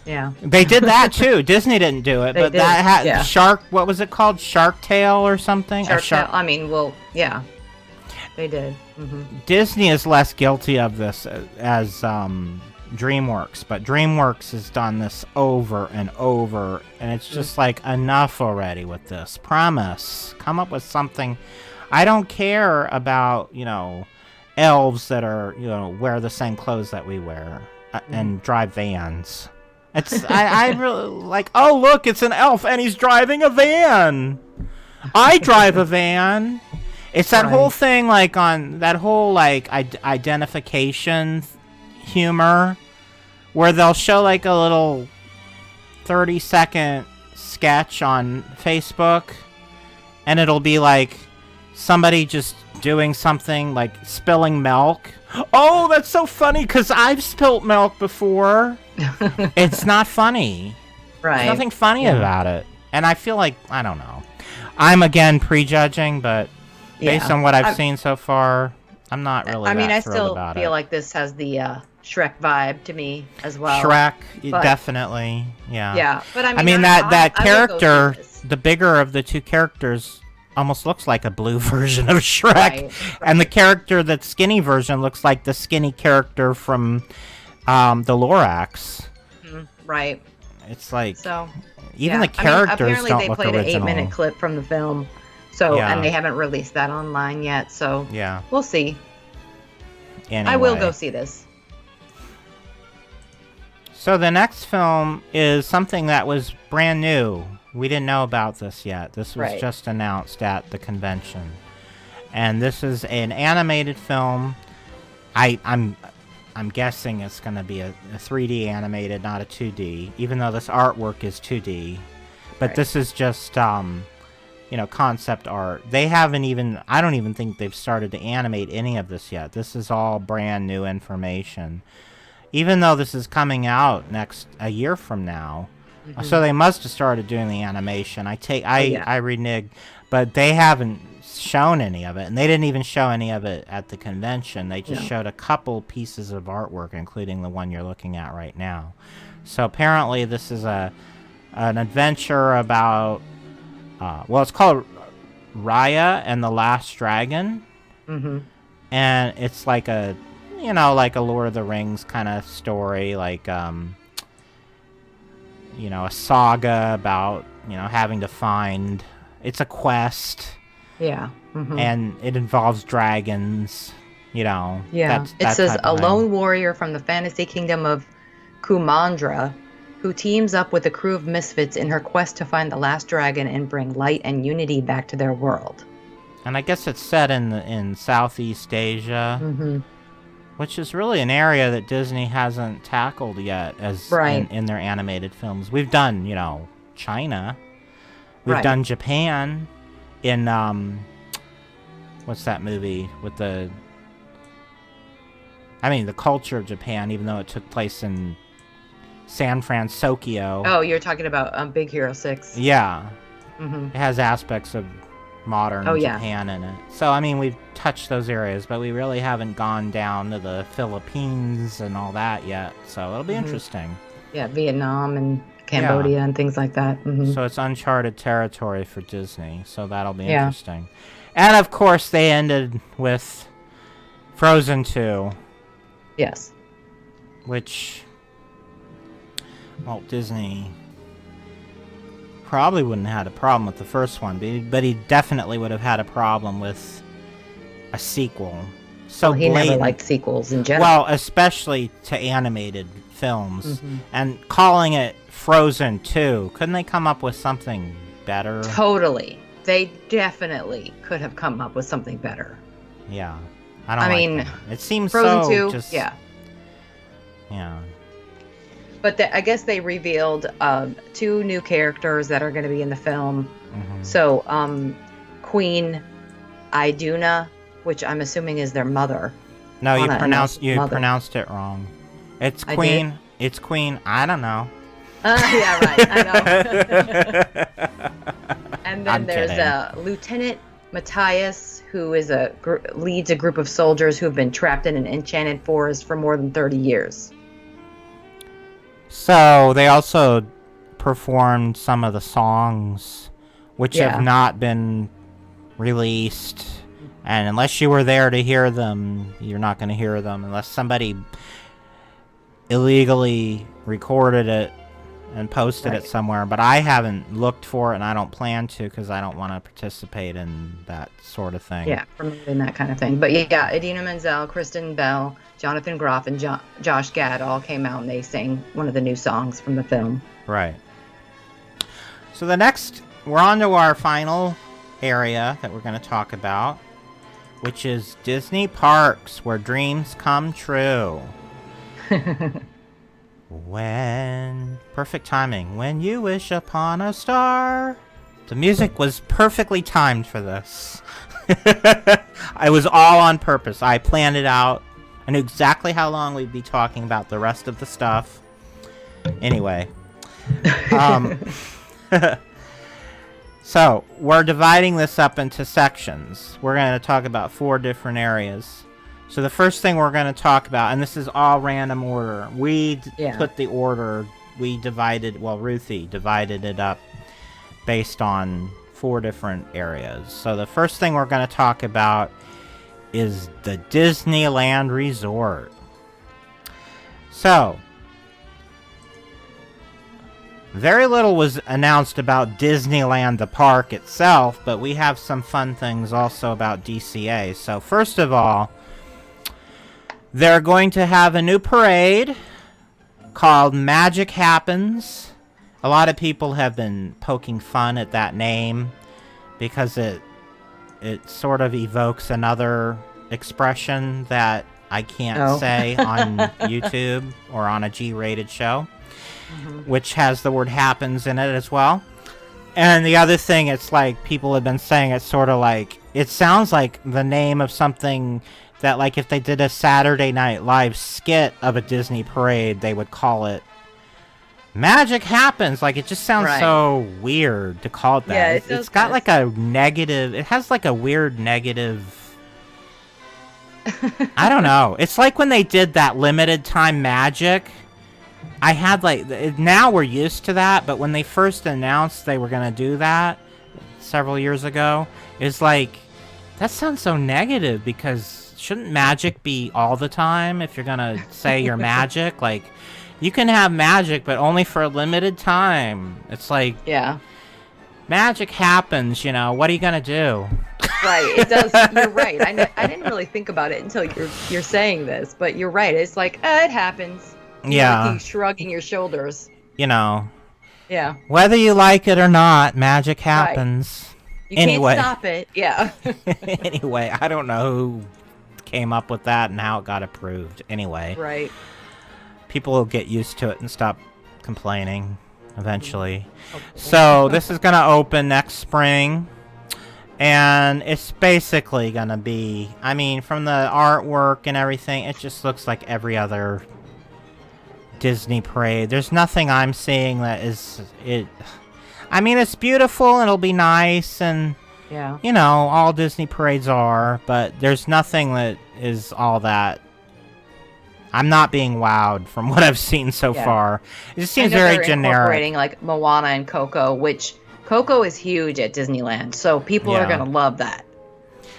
D: Yeah.
C: They did that, too. Disney didn't do it, but
D: did,
C: that had...
D: yeah.
C: Shark... What was it called? Shark Tale or something?
D: Shark Tale. I mean, well, yeah. They did. Mm-hmm.
C: Disney is less guilty of this as DreamWorks, but DreamWorks has done this over and over, and it's just like, enough already with this premise. Come up with something. I don't care about, elves that are, wear the same clothes that we wear and drive vans. It's I really like, oh, look, it's an elf and he's driving a van. I drive a van. It's that whole thing, like, on that whole, like, identification humor, where they'll show, like, a little 30-second sketch on Facebook, and it'll be, like, somebody just doing something, like, spilling milk. Oh, that's so funny, because I've spilt milk before. It's not funny.
D: Right.
C: There's nothing funny about it. And I feel like, I don't know. I'm, again, prejudging, but... Based on what I've seen so far, I'm not really. I
D: still feel like this has the Shrek vibe to me as well.
C: Shrek, definitely, yeah.
D: Yeah, but
C: that character, the bigger of the two characters, almost looks like a blue version of Shrek, right. And the character, that skinny version, looks like the skinny character from the Lorax.
D: Right.
C: It's like
D: so.
C: Even the characters don't look original.
D: Apparently, they played an 8-minute clip from the film. So, and they haven't released that online yet, so we'll see.
C: Anyway.
D: I will go see this.
C: So the next film is something that was brand new. We didn't know about this yet. This was just announced at the convention. And this is an animated film. I'm guessing it's going to be a 3D animated, not a 2D, even though this artwork is 2D. But this is just... concept art. They haven't even, I don't even think they've started to animate any of this yet. This is all brand new information. Even though this is coming out a year from now. So they must have started doing the animation. I renege, but they haven't shown any of it. And they didn't even show any of it at the convention. They just showed a couple pieces of artwork, including the one you're looking at right now. So apparently this is an adventure about it's called Raya and the Last Dragon. And it's like a Lord of the Rings kind of story, like, a saga about, having to find, it's a quest. Yeah. And it involves dragons,
D: Yeah. It says a lone warrior from the fantasy kingdom of Kumandra who teams up with a crew of misfits in her quest to find the last dragon and bring light and unity back to their world.
C: And I guess it's set in Southeast Asia, which is really an area that Disney hasn't tackled yet as in their animated films. We've done, China. We've done Japan in, what's that movie with the culture of Japan, even though it took place in San Francisco.
D: Oh, you're talking about Big Hero 6.
C: Yeah. It has aspects of modern Japan in it. So, we've touched those areas, but we really haven't gone down to the Philippines and all that yet. So it'll be interesting.
D: Yeah, Vietnam and Cambodia and things like that.
C: So it's uncharted territory for Disney. So that'll be interesting. And, of course, they ended with Frozen 2.
D: Yes.
C: Which... Walt Disney probably wouldn't have had a problem with the first one, but he definitely would have had a problem with a sequel. So
D: he never liked sequels in general.
C: Well, especially to animated films. And calling it Frozen 2, couldn't they come up with something better?
D: Totally. They definitely could have come up with something better.
C: Yeah. I mean, it seems
D: Frozen
C: so
D: 2,
C: just...
D: yeah.
C: Yeah.
D: But I guess they revealed 2 new characters that are going to be in the film.
C: Mm-hmm.
D: So Queen Iduna, which I'm assuming is their mother.
C: No, you pronounced it wrong. It's Queen. It's Queen. I don't know.
D: Yeah, right. I know. And then there's Lieutenant Matthias, who is leads a group of soldiers who have been trapped in an enchanted forest for more than 30 years.
C: So they also performed some of the songs, which have not been released. And unless you were there to hear them, you're not going to hear them unless somebody illegally recorded it and posted it somewhere. But I haven't looked for it, and I don't plan to because I don't want to participate in that sort of thing.
D: Yeah, promoting that kind of thing. But yeah, Idina Menzel, Kristen Bell, Jonathan Groff, and Josh Gad all came out and they sang one of the new songs from the film.
C: Right. So we're on to our final area that we're going to talk about, which is Disney parks where dreams come true. Perfect timing. When you wish upon a star. The music was perfectly timed for this. I was all on purpose. I planned it out. I knew exactly how long we'd be talking about the rest of the stuff. Anyway. So, we're dividing this up into sections. We're going to talk about 4 different areas. So the first thing we're going to talk about, and this is all random order. We put the order, Ruthie divided it up based on 4 different areas. So the first thing we're going to talk about is the Disneyland Resort. So, very little was announced about Disneyland, the park itself, but we have some fun things also about DCA. So first of all, they're going to have a new parade called Magic Happens. A lot of people have been poking fun at that name because it sort of evokes another expression that I can't say on YouTube or on a G-rated show, which has the word happens in it as well. And the other thing, it's like people have been saying it's sort of like, it sounds like the name of something that, like, if they did a Saturday Night Live skit of a Disney parade, they would call it Magic Happens. Like, it just sounds so weird to call it that.
D: Yeah,
C: it's got like a negative, it has like a weird negative, I don't know. It's like when they did that limited time magic. I had like, now we're used to that, but when they first announced they were going to do that several years ago, it's like, that sounds so negative because shouldn't magic be all the time if you're going to say you're magic? Like, you can have magic, but only for a limited time. It's like, magic happens, you know, what are you going to do?
D: Right, it does. You're right. I didn't really think about it until you're saying this, but you're right. It's like, it happens.
C: Yeah.
D: Like shrugging your shoulders.
C: You know.
D: Yeah.
C: Whether you like it or not, magic happens.
D: Right. You can't stop it. Yeah.
C: Anyway, I don't know who came up with that and how it got approved. Anyway.
D: Right.
C: People will get used to it and stop complaining eventually. Okay. So this is going to open next spring. And it's basically going to be, I mean, from the artwork and everything, it just looks like every other Disney parade. There's nothing I'm seeing that is it. I mean, it's beautiful and it'll be nice, and you know, all Disney parades are, but there's nothing that is all that. I'm not being wowed from what I've seen so far. It just seems very generic.
D: Incorporating like Moana and Coco, which Coco is huge at Disneyland, so people are gonna love that.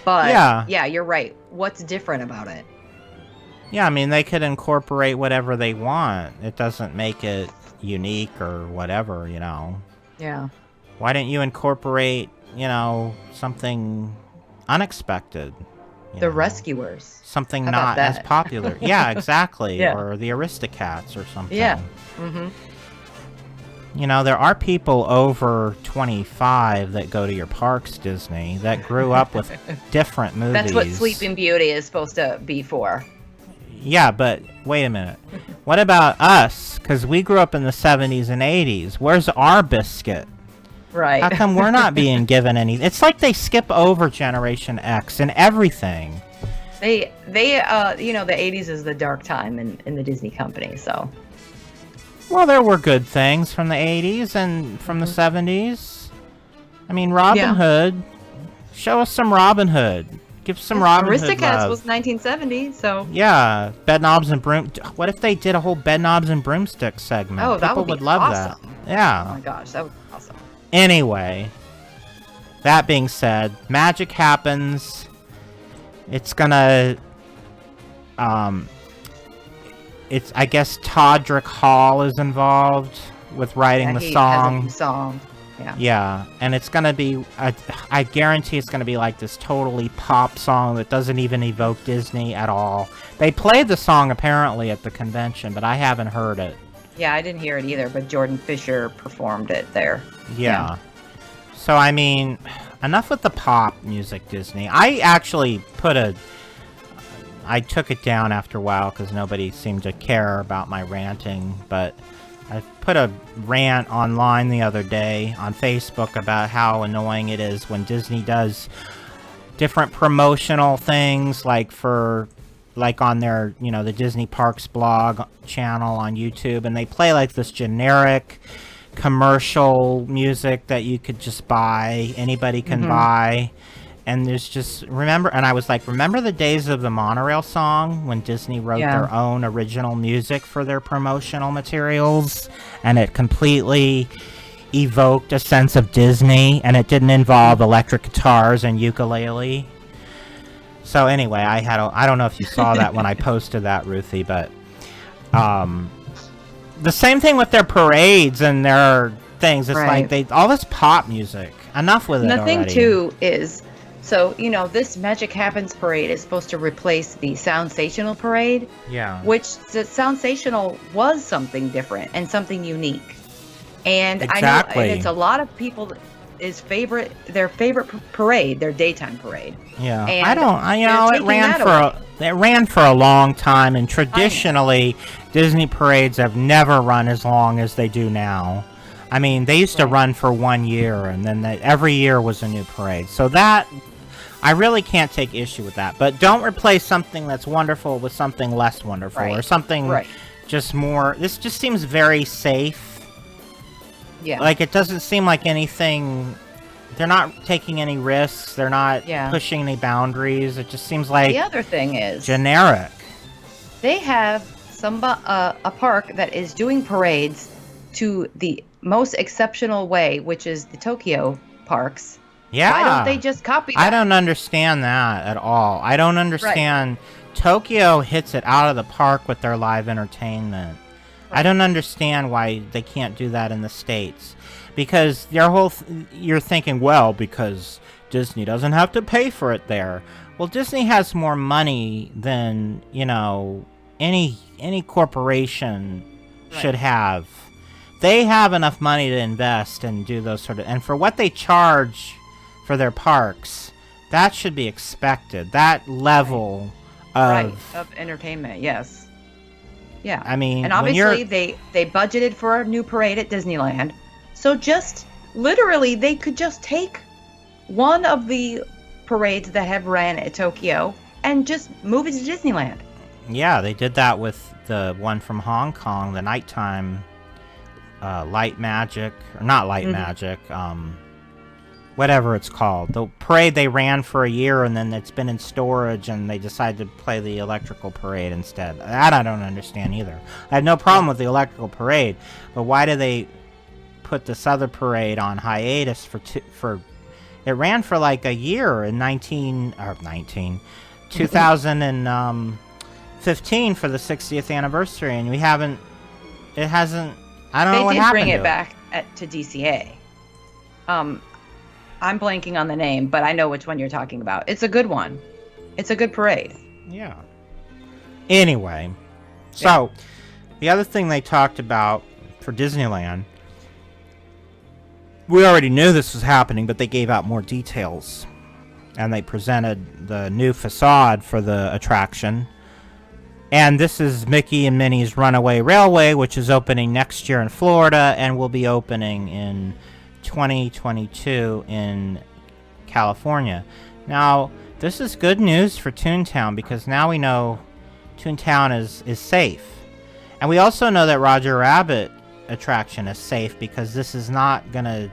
D: But yeah, you're right. What's different about it?
C: Yeah, I mean, they could incorporate whatever they want. It doesn't make it unique or whatever, you know.
D: Yeah.
C: Why didn't you incorporate, you know, something unexpected?
D: The Rescuers.
C: Something not as popular. Yeah, exactly. Or the Aristocats or something.
D: Yeah. Mm-hmm.
C: You know, there are people over 25 that go to your parks, Disney, that grew up with different movies.
D: That's what Sleeping Beauty is supposed to be for.
C: Yeah, but wait a minute. What about us? Because we grew up in the 70s and 80s. Where's our biscuit?
D: Right.
C: How come we're not being given any? It's like they skip over Generation X and everything.
D: They you know, the 80s is the dark time in the Disney company, so.
C: Well, there were good things from the 80s and from the 70s. I mean, Robin Hood. Show us some Robin Hood. Give some Robin Hood
D: Aristocats
C: love.
D: was 1970, so.
C: Yeah, Bedknobs and Broom. What if they did a whole Bedknobs and Broomstick segment?
D: Oh, that
C: People
D: would be
C: love
D: awesome.
C: that. Yeah.
D: Oh my gosh, that would be awesome.
C: Anyway, that being said, magic happens. It's gonna, it's, I guess Todrick Hall is involved with writing the song.
D: Has a new song. Yeah.
C: Yeah, and it's gonna be, I guarantee it's gonna be like this totally pop song that doesn't even evoke Disney at all. They played the song apparently at the convention, but I haven't heard it.
D: Yeah, I didn't hear it either, but Jordan Fisher performed it there.
C: Yeah. So, I mean, enough with the pop music, Disney. I actually I took it down after a while because nobody seemed to care about my ranting, but I put a rant online the other day on Facebook about how annoying it is when Disney does different promotional things, like on their, you know, the Disney Parks blog channel on YouTube, and they play like this generic commercial music that you could just buy, anybody can buy, and there's just, remember the days of the monorail song when Disney wrote their own original music for their promotional materials, and it completely evoked a sense of Disney, and it didn't involve electric guitars and ukulele. So anyway, I don't know if you saw that when I posted that, Ruthie, but the same thing with their parades and their things. It's like all this pop music. Enough with it already.
D: The thing too is, so, you know, this Magic Happens parade is supposed to replace the Soundsational parade.
C: Yeah.
D: Which the Soundsational was something different and something unique. And
C: exactly.
D: I know, and it's a lot of people their favorite parade, their daytime parade.
C: Yeah.
D: And
C: it ran for a long time, and traditionally Disney parades have never run as long as they do now. I mean, they used to run for 1 year, and then every year was a new parade. So that, I really can't take issue with that. But don't replace something that's wonderful with something less wonderful, or something just more. This just seems very safe.
D: Yeah.
C: Like, it doesn't seem like anything. They're not taking any risks. They're not pushing any boundaries. It just seems like
D: the other thing is
C: generic.
D: They have a park that is doing parades to the most exceptional way, which is the Tokyo parks.
C: Yeah.
D: Why don't they just copy that?
C: I don't understand that at all. I don't understand. Tokyo hits it out of the park with their live entertainment. I don't understand why they can't do that in the States. Because their whole you're thinking, well, because Disney doesn't have to pay for it there. Well, Disney has more money than, you know, any corporation should have. They have enough money to invest and do those sort of, and for what they charge for their parks, that should be expected. That level
D: of entertainment, yes. Yeah.
C: I mean,
D: and obviously they budgeted for a new parade at Disneyland. So just literally they could just take one of the parades that have ran at Tokyo and just move it to Disneyland.
C: Yeah, they did that with the one from Hong Kong, the nighttime light magic, or not light magic, whatever it's called. The parade they ran for a year, and then it's been in storage, and they decided to play the electrical parade instead. That I don't understand either. I have no problem with the electrical parade, but why do they put this other parade on hiatus for it ran for like a year in 2015 for the 60th anniversary, and it hasn't, I don't know what happened. They did
D: bring it back to DCA. I'm blanking on the name, but I know which one you're talking about. It's a good one. It's a good parade.
C: Yeah. Anyway, so the other thing they talked about for Disneyland, we already knew this was happening, but they gave out more details. And they presented the new facade for the attraction. And this is Mickey and Minnie's Runaway Railway, which is opening next year in Florida and will be opening in 2022 in California. Now, this is good news for Toontown because now we know Toontown is safe. And we also know that Roger Rabbit attraction is safe because this is not going to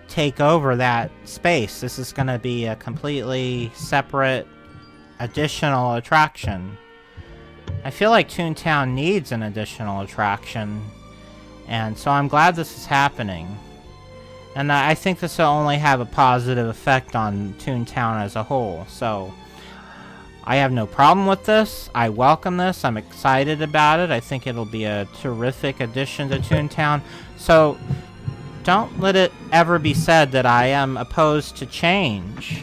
C: take over that space. This is going to be a completely separate additional attraction. I feel like Toontown needs an additional attraction, and so I'm glad this is happening. And I think this will only have a positive effect on Toontown as a whole. So I have no problem with this. I welcome this. I'm excited about it. I think it'll be a terrific addition to Toontown. So don't let it ever be said that I am opposed to change.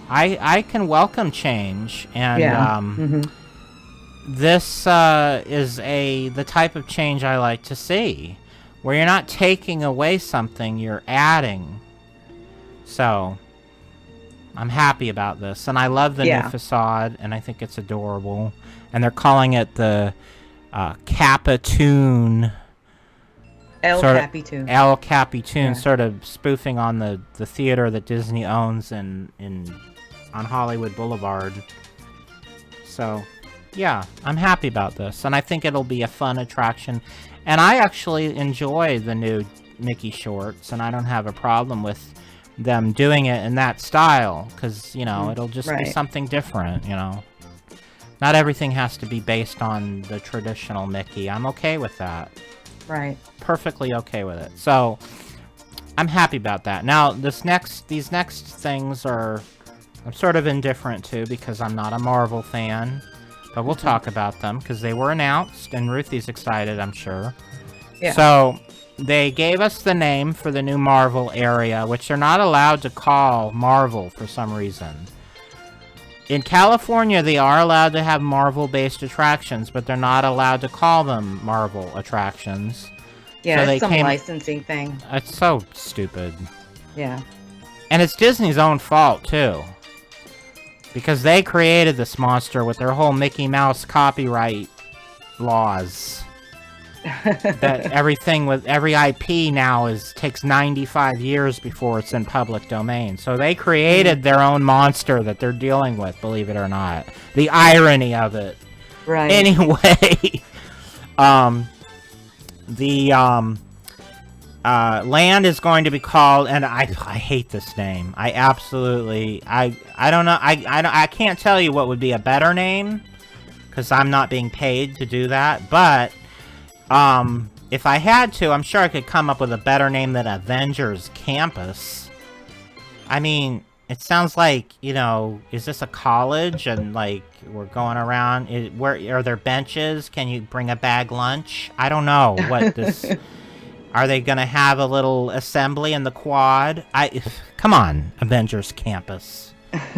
C: I can welcome change, and this is the type of change I like to see, where you're not taking away something, you're adding. So I'm happy about this, and I love the new facade, and I think it's adorable. And they're calling it the Capitoon.
D: El Capitan.
C: El Capitan, sort of spoofing on the theater that Disney owns on Hollywood Boulevard. So, yeah, I'm happy about this, and I think it'll be a fun attraction. And I actually enjoy the new Mickey shorts, and I don't have a problem with them doing it in that style, because, it'll just be something different, Not everything has to be based on the traditional Mickey. I'm okay with that.
D: Right.
C: Perfectly okay with it. So, I'm happy about that. Now, these next things I'm sort of indifferent to, because I'm not a Marvel fan. But we'll talk about them, because they were announced, and Ruthie's excited, I'm sure. Yeah. So, they gave us the name for the new Marvel area, which they're not allowed to call Marvel for some reason. In California, they are allowed to have Marvel-based attractions, but they're not allowed to call them Marvel attractions.
D: Yeah, so it's some licensing thing.
C: It's so stupid.
D: Yeah.
C: And it's Disney's own fault, too. Because they created this monster with their whole Mickey Mouse copyright laws. That everything with every IP now takes 95 years before it's in public domain. So they created their own monster that they're dealing with, believe it or not. The irony of it.
D: Right.
C: Anyway, the land is going to be called, and I hate this name. I absolutely I don't know. I can't tell you what would be a better name, because I'm not being paid to do that. But if I had to, I'm sure I could come up with a better name than Avengers Campus. I mean, it sounds like, is this a college, and like we're going around? Where are there benches? Can you bring a bag lunch? I don't know what this. Are they going to have a little assembly in the quad? Come on, Avengers Campus.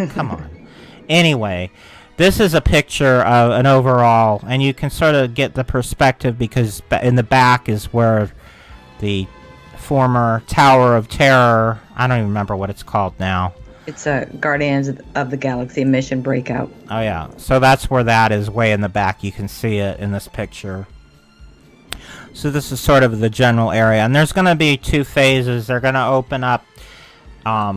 C: Come on. Anyway, this is a picture of an overall, and you can sort of get the perspective, because in the back is where the former Tower of Terror, I don't even remember what it's called now.
D: It's a Guardians of the Galaxy Mission Breakout.
C: Oh, yeah. So that's where that is, way in the back. You can see it in this picture. So this is sort of the general area. And there's going to be 2 phases. They're going to open up a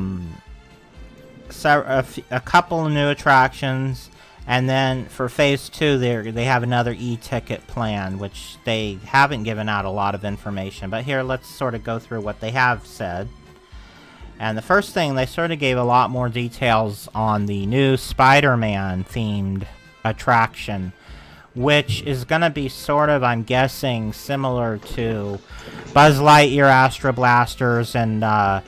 C: couple of new attractions. And then for phase 2, they have another e-ticket plan, which they haven't given out a lot of information. But here, let's sort of go through what they have said. And the first thing, they sort of gave a lot more details on the new Spider-Man themed attraction, which is going to be sort of, I'm guessing, similar to Buzz Lightyear Astro Blasters and the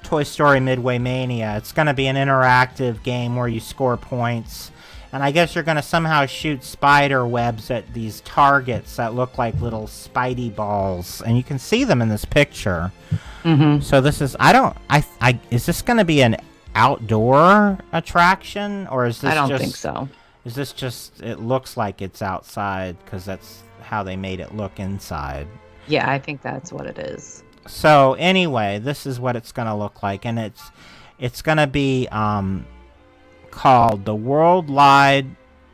C: Toy Story Midway Mania. It's going to be an interactive game where you score points. And I guess you're going to somehow shoot spider webs at these targets that look like little Spidey balls. And you can see them in this picture. Mm-hmm. So this is, is this going to be an outdoor attraction? Or is this
D: I don't think so.
C: Is this just, it looks like it's outside because that's how they made it look inside?
D: Yeah, I think that's what it is.
C: So anyway, this is what it's going to look like, and it's going to be called the Worldwide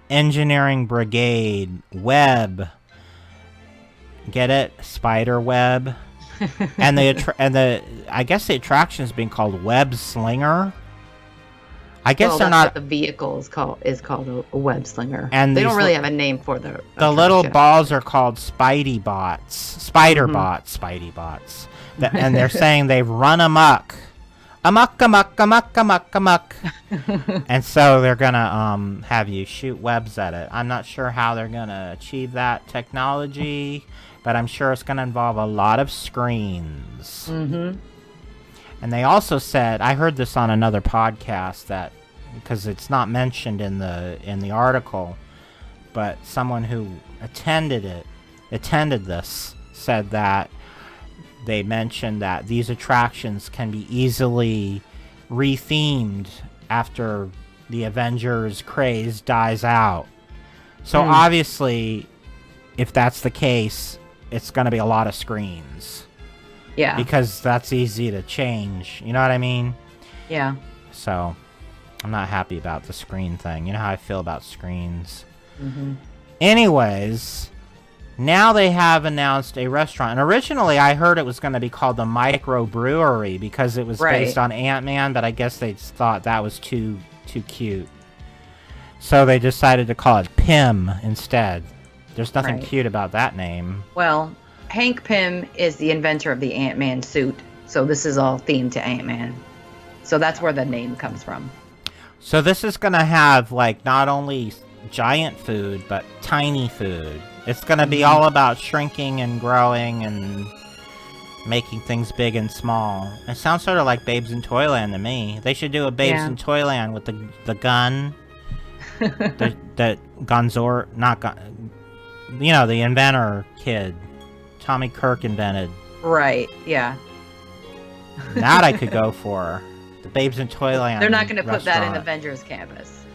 C: Engineering Brigade Web. Get it? Spider Web. and I guess the attraction is being called Web Slinger. I guess they're not.
D: What the vehicle is called a web slinger.
C: And
D: they don't really have a name for the
C: little balls are called Spidey bots, Spider bots, Spidey bots, and they're saying they've run amok. And so they're gonna have you shoot webs at it. I'm not sure how they're gonna achieve that technology, but I'm sure it's gonna involve a lot of screens. And they also said, I heard this on another podcast, that because it's not mentioned in the article, but someone who attended this said that they mentioned that these attractions can be easily rethemed after the Avengers craze dies out. So obviously, if that's the case, it's going to be a lot of screens.
D: Yeah.
C: Because that's easy to change. You know what I mean?
D: Yeah.
C: So, I'm not happy about the screen thing. You know how I feel about screens. Anyways, now they have announced a restaurant. And originally, I heard it was going to be called the Microbrewery because it was based on Ant-Man, but I guess they thought that was too cute. So they decided to call it Pym instead. There's nothing cute about that name.
D: Well, Hank Pym is the inventor of the Ant-Man suit, so this is all themed to Ant-Man. So that's where the name comes from.
C: So this is going to have, like, not only giant food, but tiny food. It's going to be all about shrinking and growing and making things big and small. It sounds sort of like Babes in Toyland to me. They should do a Babes in Toyland with the gun. the Gonzor... Not gun... You know, the inventor kid. Tommy Kirk invented.
D: Right, yeah.
C: That I could go for. The Babes in Toyland.
D: They're not going to put that in Avengers Campus.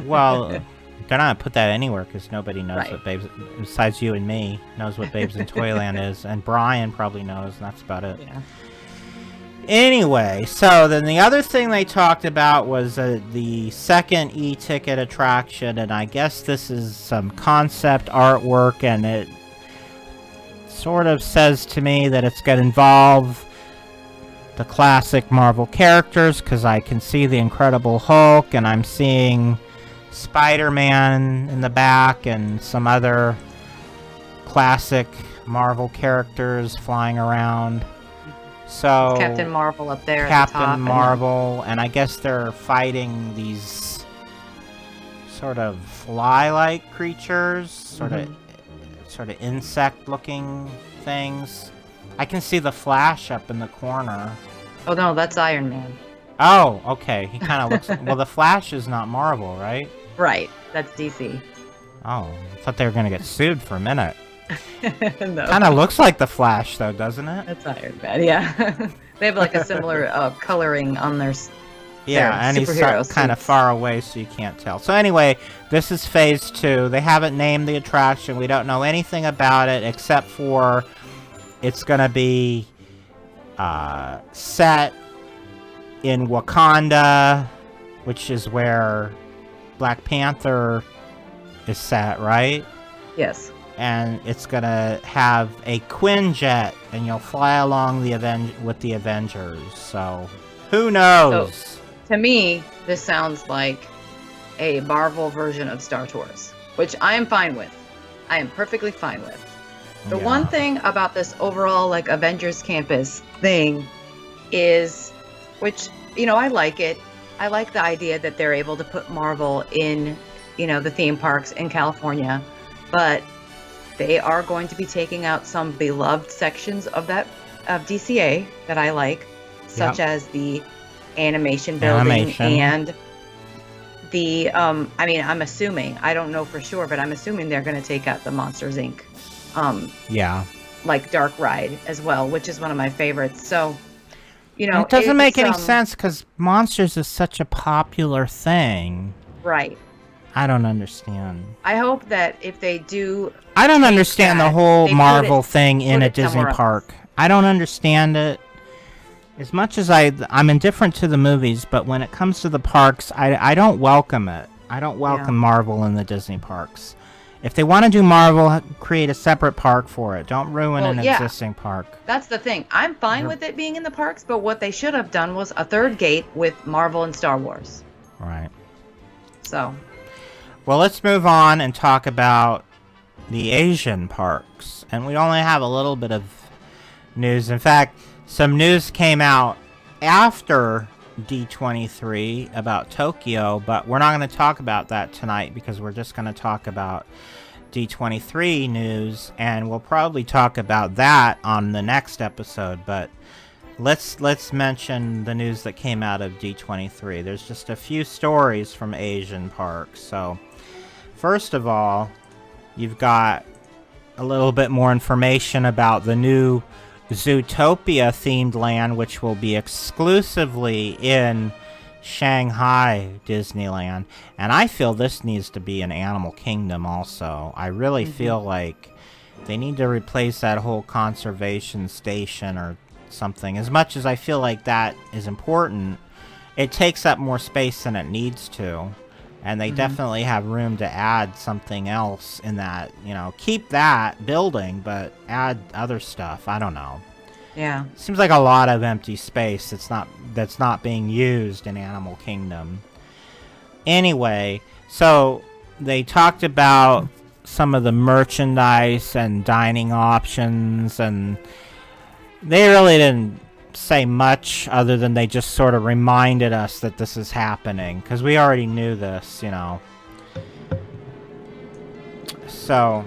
C: Well, they're not going to put that anywhere because nobody knows what Babes, besides you and me, knows what Babes in Toyland is. And Brian probably knows, and that's about it.
D: Yeah.
C: Anyway, so then the other thing they talked about was the second e-ticket attraction, and I guess this is some concept artwork, and it sort of says to me that it's going to involve the classic Marvel characters, because I can see the Incredible Hulk, and I'm seeing Spider-Man in the back, and some other classic Marvel characters flying around. So
D: Captain Marvel up there
C: Captain
D: at the top.
C: Marvel, and I guess they're fighting these sort of fly-like creatures, sort of insect-looking things. I can see the Flash up in the corner.
D: Oh no, that's Iron Man.
C: Oh, okay. He kind of looks... Well, the Flash is not Marvel, right?
D: Right, that's DC.
C: Oh, I thought they were going to get sued for a minute.
D: No.
C: Kind of looks like the Flash, though, doesn't it?
D: That's Iron Man, yeah. They have like a similar coloring on their
C: and he's kind of far away, so you can't tell. So anyway, this is Phase 2. They haven't named the attraction. We don't know anything about it, except for it's going to be set in Wakanda, which is where Black Panther is set, right?
D: Yes.
C: And it's gonna have a Quinjet, and you'll fly along with the Avengers. So, who knows?
D: So, to me, this sounds like a Marvel version of Star Tours, which I am fine with. I am perfectly fine with. The one thing about this overall, like, Avengers Campus thing is, which, you know, I like it. I like the idea that they're able to put Marvel in, you know, the theme parks in California, but they are going to be taking out some beloved sections of DCA that I like, such as the animation building and the, I mean, I'm assuming, I don't know for sure, but I'm assuming they're going to take out the Monsters, Inc. Like Dark Ride as well, which is one of my favorites. So, you know,
C: it doesn't make any sense because Monsters is such a popular thing.
D: Right.
C: I don't understand.
D: I hope that if they do...
C: I don't understand the whole Marvel thing in a Disney park. I don't understand it. As much as I'm indifferent to the movies, but when it comes to the parks, I don't welcome it. I don't welcome Marvel in the Disney parks. If they want to do Marvel, create a separate park for it. Don't ruin an existing park.
D: That's the thing. I'm fine with it being in the parks, but what they should have done was a third gate with Marvel and Star Wars.
C: Right.
D: So.
C: Well, let's move on and talk about the Asian parks. And we only have a little bit of news. In fact, some news came out after D23 about Tokyo, but we're not going to talk about that tonight because we're just going to talk about D23 news, and we'll probably talk about that on the next episode. But let's mention the news that came out of D23. There's just a few stories from Asian parks. So first of all, you've got a little bit more information about the new Zootopia themed land, which will be exclusively in Shanghai Disneyland. And I feel this needs to be an Animal Kingdom also. I really feel like they need to replace that whole conservation station or something. As much as I feel like that is important, it takes up more space than it needs to. And they definitely have room to add something else in that, keep that building, but add other stuff. I don't know.
D: Yeah.
C: Seems like a lot of empty space that's not being used in Animal Kingdom. Anyway, so they talked about some of the merchandise and dining options, and they really didn't say much other than they just sort of reminded us that this is happening, because we already knew this, So,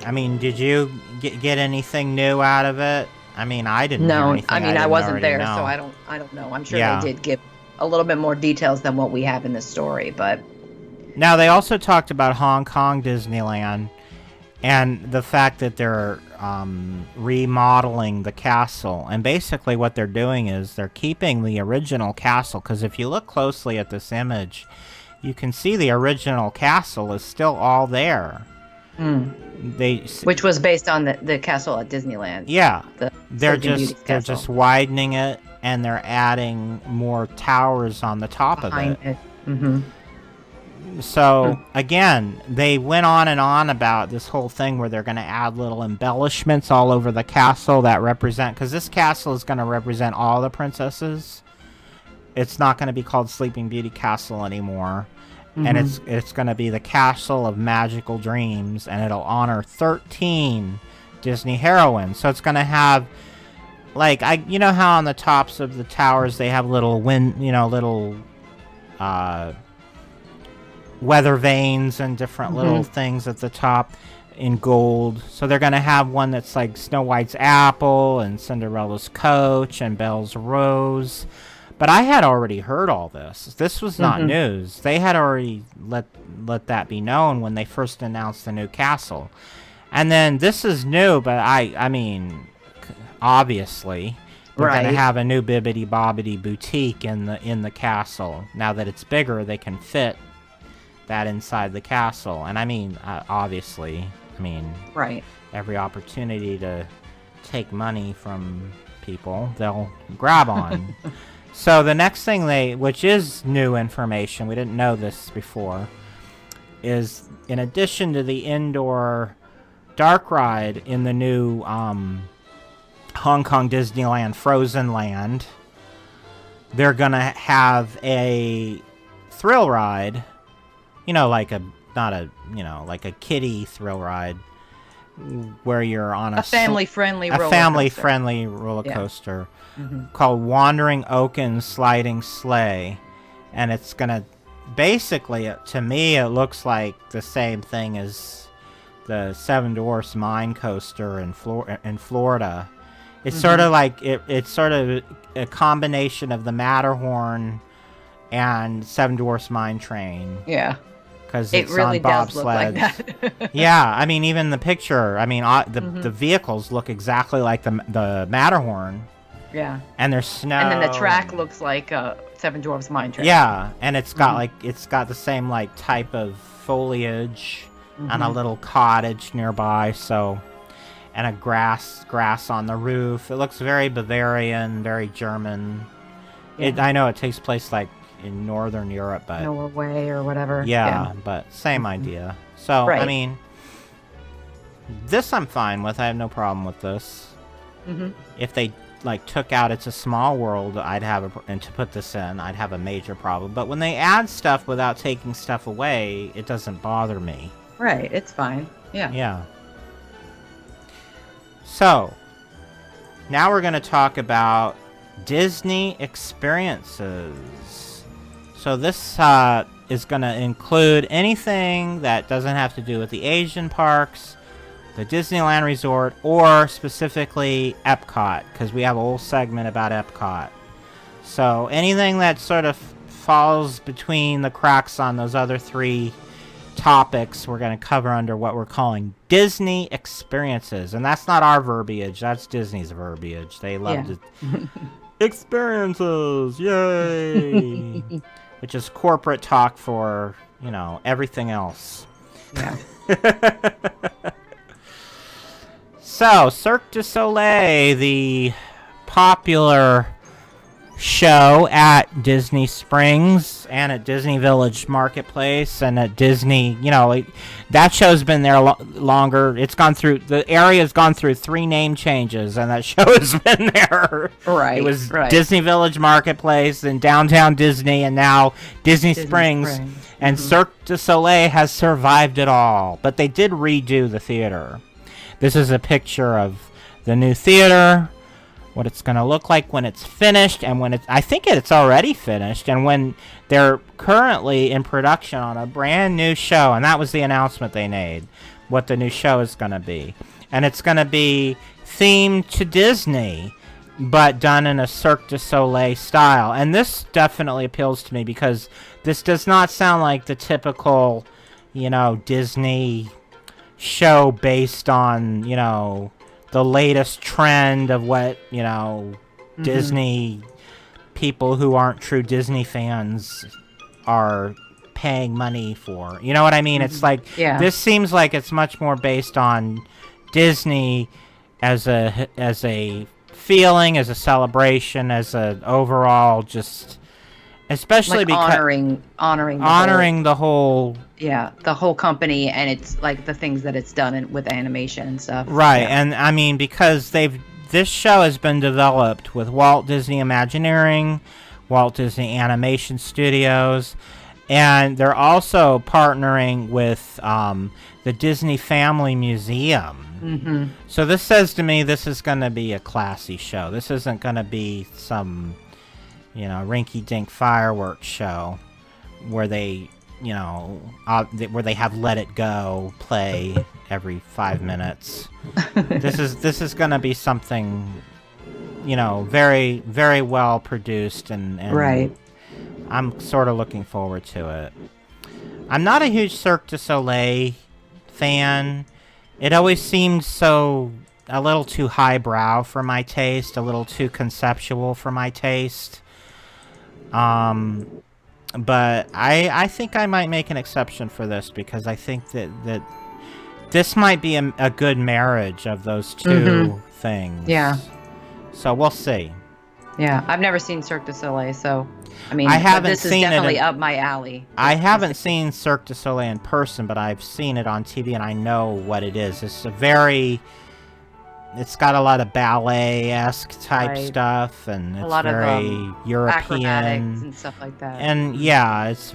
C: I mean, did you get anything new out of it? I mean, I didn't.
D: No,
C: hear anything
D: I mean, I wasn't there,
C: know.
D: so I don't know. I'm sure they did give a little bit more details than what we have in this story, but.
C: Now, they also talked about Hong Kong Disneyland and the fact that they're remodeling the castle. And basically what they're doing is they're keeping the original castle, because if you look closely at this image, you can see the original castle is still all there. Which
D: was based on the castle at Disneyland.
C: Yeah, they're just widening it, and they're adding more towers on the top of it. So again, they went on and on about this whole thing where they're going to add little embellishments all over the castle that represent, because this castle is going to represent all the princesses. It's not going to be called Sleeping Beauty Castle anymore. And it's going to be the Castle of Magical Dreams, and it'll honor 13 Disney heroines. So it's going to have, like, how on the tops of the towers they have little weather vanes and different little things at the top in gold. So they're going to have one that's like Snow White's apple and Cinderella's coach and Belle's rose. But I had already heard all this. This was not news. They had already let that be known when they first announced the new castle. And then this is new, but I mean, obviously, they're going to have a new Bibbidi Bobbidi boutique in the castle. Now that it's bigger, they can fit that inside the castle. And I mean, obviously, every opportunity to take money from people, they'll grab on. So the next thing which is new information, we didn't know this before, is in addition to the indoor dark ride in the new Hong Kong Disneyland Frozen Land, they're going to have a thrill ride, like a kiddie thrill ride, where you're on a
D: family-friendly
C: roller coaster. Called Wandering Oaken Sliding Sleigh, and it's gonna basically, to me, it looks like the same thing as the Seven Dwarfs Mine Coaster in Florida. It's sort of like it's sort of a combination of the Matterhorn and Seven Dwarfs Mine Train.
D: Yeah.
C: Because
D: it really does look like that.
C: Yeah, I mean, even the picture. I mean, the vehicles look exactly like the Matterhorn.
D: Yeah.
C: And there's snow.
D: And then the track looks like Seven Dwarfs Mine Train.
C: Yeah, and it's got it's got the same type of foliage and a little cottage nearby. So, and a grass on the roof. It looks very Bavarian, very German. Yeah. I know it takes place in Northern Europe, but
D: Norway or whatever.
C: yeah, but same idea. So I
D: Right.
C: mean, this I'm fine with. I have no problem with this. If they like took out It's a Small World, and to put this in, I'd have a major problem. But when they add stuff without taking stuff away, it doesn't bother me.
D: Right. It's fine. Yeah.
C: Yeah. So, now we're going to talk about Disney experiences. So this is going to include anything that doesn't have to do with the Asian parks, the Disneyland Resort, or specifically Epcot, because we have a whole segment about Epcot. So anything that sort of falls between the cracks on those other three topics, we're going to cover under what we're calling Disney experiences. And that's not our verbiage, that's Disney's verbiage. They love to... Experiences! Yay! Which is corporate talk for, everything else.
D: Yeah.
C: So, Cirque du Soleil, the popular show at Disney Springs and at Disney Village Marketplace and at Disney, that show's been there longer. The area's gone through 3 name changes, and that show has been there.
D: Right.
C: It was Disney Village Marketplace and Downtown Disney, and now Disney Springs. And Cirque du Soleil has survived it all. But they did redo the theater. This is a picture of the new theater, what it's going to look like when it's finished, and I think it's already finished, and when they're currently in production on a brand new show, and that was the announcement they made, what the new show is going to be. And it's going to be themed to Disney, but done in a Cirque du Soleil style. And this definitely appeals to me, because this does not sound like the typical, Disney show based on, the latest trend of what, Disney people who aren't true Disney fans are paying money for. You know what I mean? It's like, this seems like it's much more based on Disney as a feeling, as a celebration, as an overall just... Especially
D: like
C: because
D: honoring
C: the whole
D: the whole company, and it's like the things that it's done with animation and stuff.
C: Right, and I mean, because this show has been developed with Walt Disney Imagineering, Walt Disney Animation Studios, and they're also partnering with the Disney Family Museum. So this says to me this is going to be a classy show. This isn't going to be some rinky-dink fireworks show where they, where they have Let It Go play every 5 minutes. This is going to be something, very, very well produced, and
D: right.
C: I'm sort of looking forward to it. I'm not a huge Cirque du Soleil fan. It always seemed a little too highbrow for my taste, a little too conceptual for my taste. But I think I might make an exception for this, because I think that this might be a good marriage of those two things.
D: Yeah.
C: So we'll see.
D: Yeah, I've never seen Cirque du Soleil, so I mean, this is
C: seen
D: definitely up my alley.
C: I haven't seen Cirque du Soleil in person, but I've seen it on TV, and I know what it is. It's got a lot of ballet-esque type stuff, and it's very European
D: acrobatics and stuff like that.
C: And it's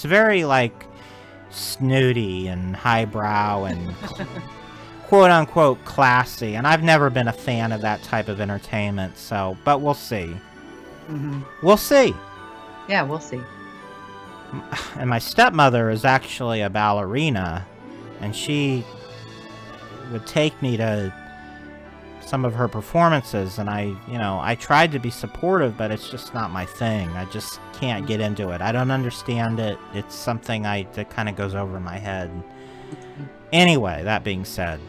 C: very like snooty and highbrow and quote unquote classy. And I've never been a fan of that type of entertainment. So, but we'll see. We'll see.
D: Yeah, we'll see.
C: And my stepmother is actually a ballerina, and she would take me to some of her performances, and I tried to be supportive, but it's just not my thing. I just can't get into it. I don't understand it. It's something that kind of goes over my head. Anyway, that being said,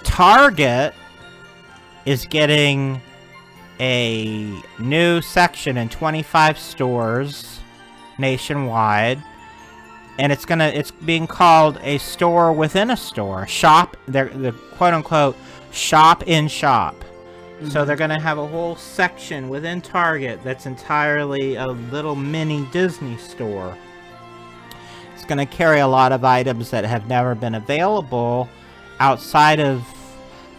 C: Target is getting a new section in 25 stores nationwide. And it's being called a store within a store. The quote-unquote shop in shop. So they're going to have a whole section within Target that's entirely a little mini Disney store. It's going to carry a lot of items that have never been available outside of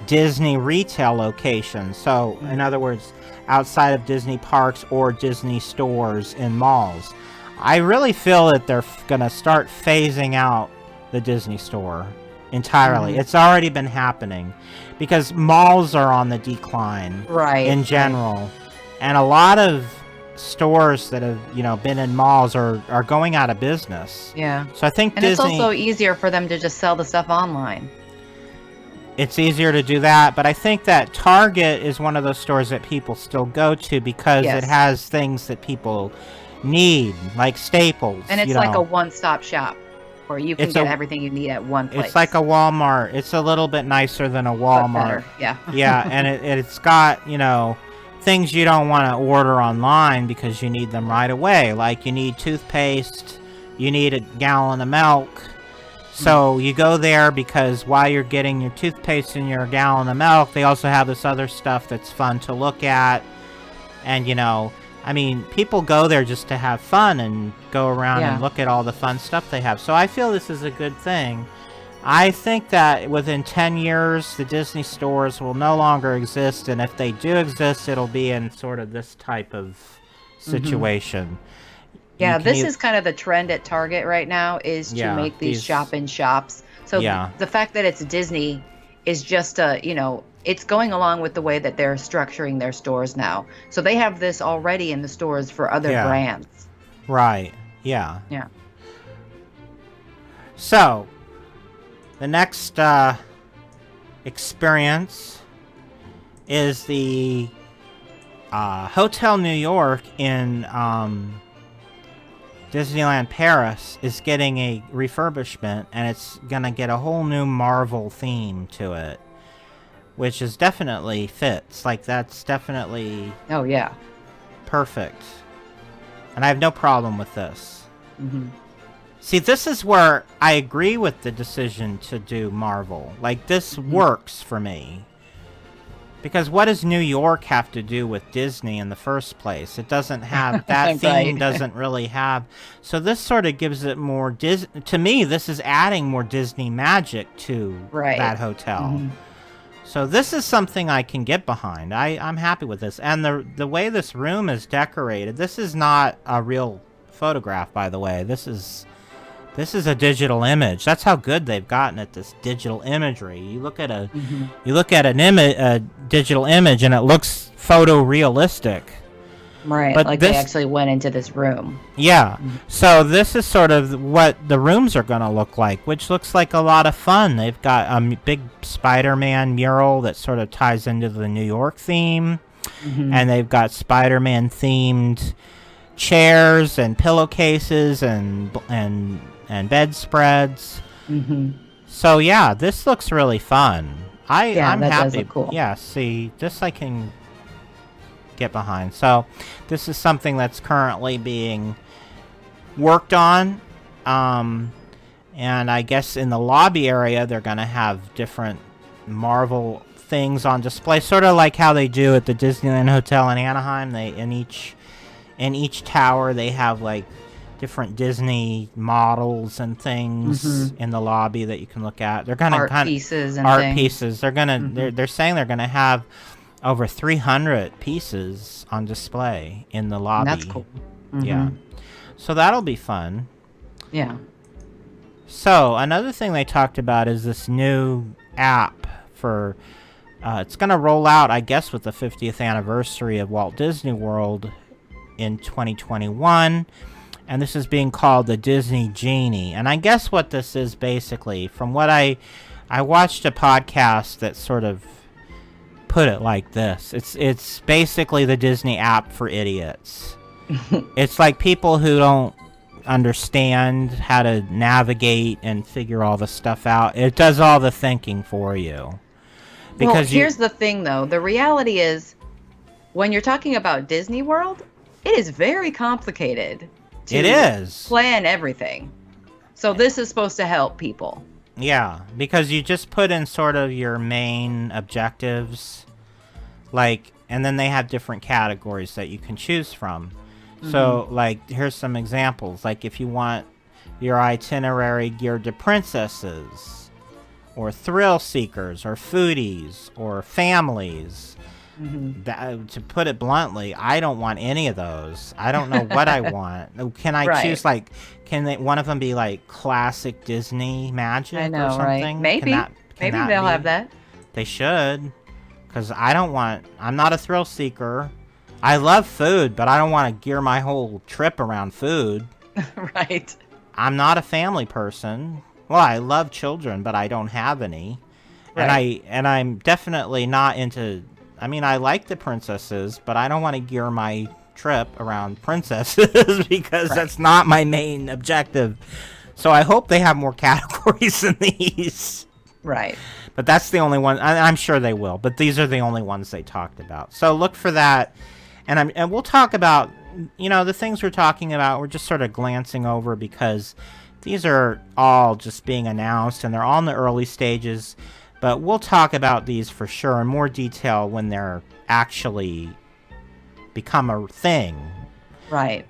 C: Disney retail locations. So, in other words, outside of Disney parks or Disney stores in malls. I really feel that they're going to start phasing out the Disney store entirely. It's already been happening because malls are on the decline in general. And a lot of stores that have, been in malls are going out of business.
D: Yeah.
C: So I think
D: Disney...
C: Disney...
D: it's also easier for them to just sell the stuff online.
C: It's easier to do that, but I think that Target is one of those stores that people still go to because it has things that people need, like staples.
D: And it's like a one-stop shop where you can get everything you need at one place.
C: It's like a Walmart. It's a little bit nicer than a Walmart.
D: Yeah.
C: Yeah, and it's got, things you don't want to order online because you need them right away. Like you need toothpaste, you need a gallon of milk. So you go there because while you're getting your toothpaste and your gallon of milk, they also have this other stuff that's fun to look at. And, people go there just to have fun and go around and look at all the fun stuff they have. So I feel this is a good thing. I think that within 10 years, the Disney stores will no longer exist. And if they do exist, it'll be in sort of this type of situation.
D: Yeah, this is kind of the trend at Target right now is to make these shop-in-shops. So the fact that it's Disney is just it's going along with the way that they're structuring their stores now. So they have this already in the stores for other brands.
C: Right, yeah.
D: Yeah.
C: So, the next experience is the Hotel New York in... Disneyland Paris is getting a refurbishment, and it's gonna get a whole new Marvel theme to it, which is definitely fits. Like, that's definitely perfect, and I have no problem with this. See, this is where I agree with the decision to do Marvel. Like, this works for me. Because what does New York have to do with Disney in the first place? It doesn't have... That theme doesn't really have... So this sort of gives it more... To me, this is adding more Disney magic to that hotel. So this is something I can get behind. I'm happy with this. And the way this room is decorated... This is not a real photograph, by the way. This is a digital image. That's how good they've gotten at this digital imagery. You look at a digital image and it looks photorealistic.
D: Right, but they actually went into this room.
C: Yeah. So this is sort of what the rooms are going to look like, which looks like a lot of fun. They've got a big Spider-Man mural that sort of ties into the New York theme. And they've got Spider-Man themed chairs and pillowcases and bedspreads. So yeah, this looks really fun. I'm happy.
D: Does look cool.
C: Yeah, see, this I can get behind. So this is something that's currently being worked on. And I guess in the lobby area they're gonna have different Marvel things on display, sort of like how they do at the Disneyland Hotel in Anaheim. They in each tower they have like different Disney models and things in the lobby that you can look at. They're gonna
D: art pieces.
C: They're gonna they're saying they're gonna have over 300 pieces on display in the lobby.
D: That's cool.
C: Yeah, so that'll be fun.
D: Yeah.
C: So another thing they talked about is this new app for. It's gonna roll out, I guess, with the 50th anniversary of Walt Disney World in 2021. And this is being called the Disney Genie. And I guess what this is basically, from what I watched a podcast that sort of put it like this. It's basically the Disney app for idiots. It's like people who don't understand how to navigate and figure all the stuff out. It does all the thinking for you.
D: Because here's the thing, though. The reality is, when you're talking about Disney World, it is very complicated.
C: It is.
D: Plan everything. So this is supposed to help people.
C: Yeah, because you just put in sort of your main objectives. Like, and then they have different categories that you can choose from. So, like, here's some examples. Like, if you want your itinerary geared to princesses, or thrill seekers, or foodies, or families. To put it bluntly, I don't want any of those. I don't know what I want. Can I choose, like, one of them be, like, classic Disney magic
D: I know,
C: or something?
D: right? Maybe. Maybe they'll have that.
C: They should. Because I'm not a thrill seeker. I love food, but I don't want to gear my whole trip around food.
D: Right.
C: I'm not a family person. Well, I love children, but I don't have any. Right. And I'm definitely not into... I mean, I like the princesses, but I don't want to gear my trip around princesses because that's not my main objective. So I hope they have more categories than these.
D: Right.
C: But that's the only one. I'm sure they will, but these are the only ones they talked about. So look for that. And we'll talk about, the things we're talking about, we're just sort of glancing over because these are all just being announced and they're all in the early stages. But we'll talk about these for sure in more detail when they're actually become a thing.
D: Right.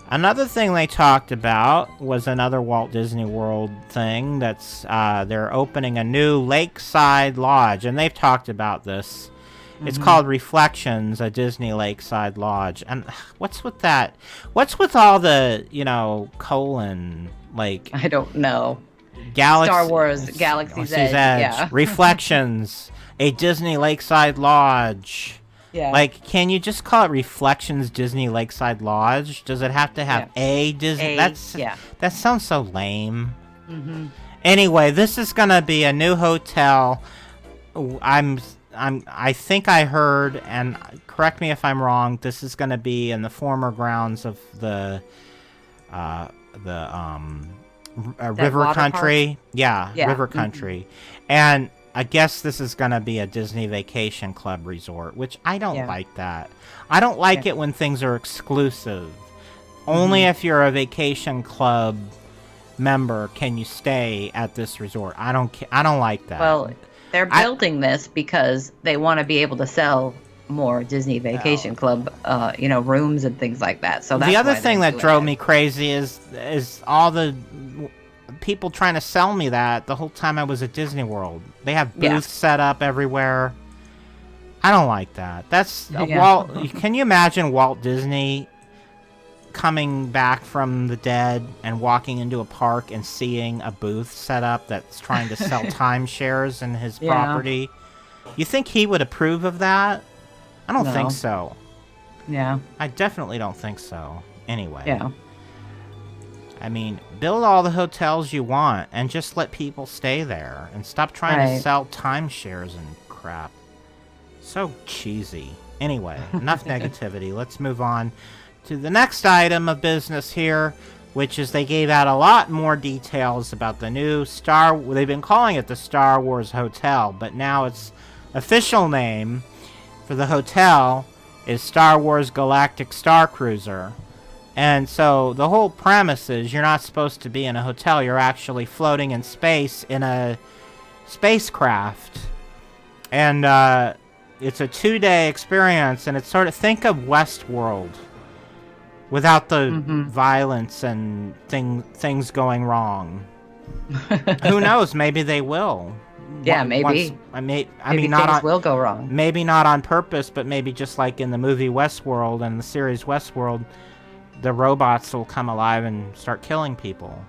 C: Another thing they talked about was another Walt Disney World thing. That's they're opening a new lakeside lodge, and they've talked about this. It's called Reflections, a Disney Lakeside Lodge. And what's with that? What's with all the, colon, like...
D: I don't know.
C: Star
D: Wars, Galaxy's Edge. Yeah.
C: Reflections, a Disney Lakeside Lodge.
D: Yeah.
C: Like, can you just call it Reflections Disney Lakeside Lodge? Does it have to have a Disney? That sounds so lame. Anyway, this is gonna be a new hotel. I think I heard, and correct me if I'm wrong, this is gonna be in the former grounds of the River Country. Yeah, River Country. And I guess this is going to be a Disney Vacation Club resort, which I don't like that. I don't like it when things are exclusive. Only if you're a Vacation Club member can you stay at this resort. I don't like that.
D: Well, they're building this because they want to be able to sell more Disney Vacation Club, rooms and things like that. So that's
C: the other thing that drove me crazy is all the people trying to sell me that the whole time I was at Disney World. They have booths set up everywhere. I don't like that. That's Walt. Can you imagine Walt Disney coming back from the dead and walking into a park and seeing a booth set up that's trying to sell timeshares in his property? You think he would approve of that? I don't think so.
D: Yeah.
C: I definitely don't think so. Anyway.
D: Yeah.
C: I mean, build all the hotels you want and just let people stay there and stop trying to sell timeshares and crap. So cheesy. Anyway, enough negativity. Let's move on to the next item of business here, which is they gave out a lot more details about the new they've been calling it the Star Wars Hotel, but now its official name for the hotel is Star Wars Galactic Star Cruiser. And so the whole premise is you're not supposed to be in a hotel. You're actually floating in space in a spacecraft. And it's a 2-day experience. And it's sort of, think of Westworld without the violence and things going wrong. Who knows? Maybe they will.
D: Yeah, maybe.
C: Maybe
D: things will go wrong.
C: Maybe not on purpose, but maybe just like in the movie Westworld and the series Westworld, the robots will come alive and start killing people.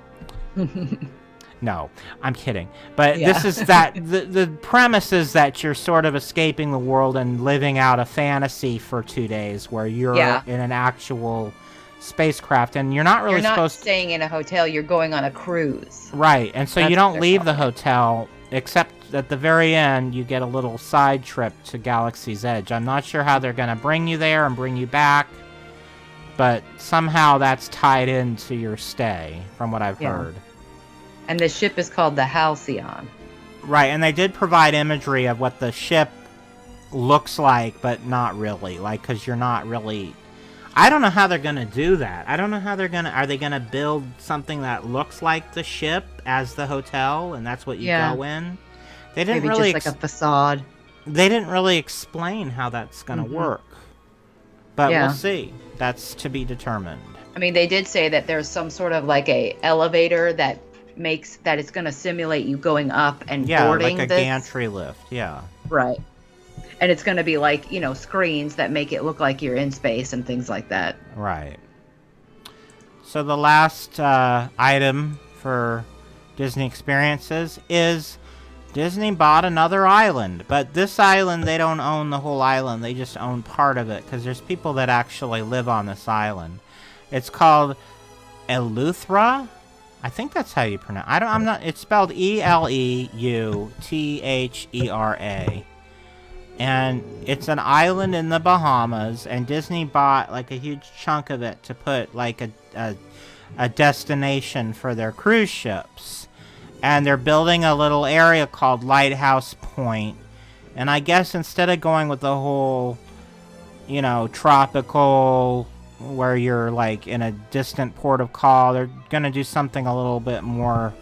C: No, I'm kidding. But this is that the premise is that you're sort of escaping the world and living out a fantasy for 2 days where you're in an actual spacecraft, and you're not really supposed to
D: staying in a hotel. You're going on a cruise.
C: Right, and so you don't leave the hotel, except at the very end you get a little side trip to Galaxy's Edge. I'm not sure how they're going to bring you there and bring you back, but somehow that's tied into your stay, from what I've heard.
D: And the ship is called the Halcyon.
C: Right, and they did provide imagery of what the ship looks like, but not really. Like, because you're not really... I don't know how they're going to do that. I don't know how they're going to... Are they going to build something that looks like the ship as the hotel, and that's what you go in? They didn't
D: Maybe
C: really...
D: just like a facade.
C: they didn't really explain how that's going to work. But we'll see. That's to be determined.
D: I mean, they did say that there's some sort of like a elevator that it's going to simulate you going up and boarding.
C: Yeah, like a gantry lift. Yeah.
D: Right. And it's going to be like, screens that make it look like you're in space and things like that.
C: Right. So the last item for Disney Experiences is Disney bought another island. But this island, they don't own the whole island. They just own part of it because there's people that actually live on this island. It's called Eleuthera. I think that's how you pronounce it. It's spelled Eleuthera. And it's an island in the Bahamas, and Disney bought like a huge chunk of it to put like a destination for their cruise ships. And they're building a little area called Lighthouse Point. And I guess instead of going with the whole, tropical, where you're like in a distant port of call, they're going to do something a little bit more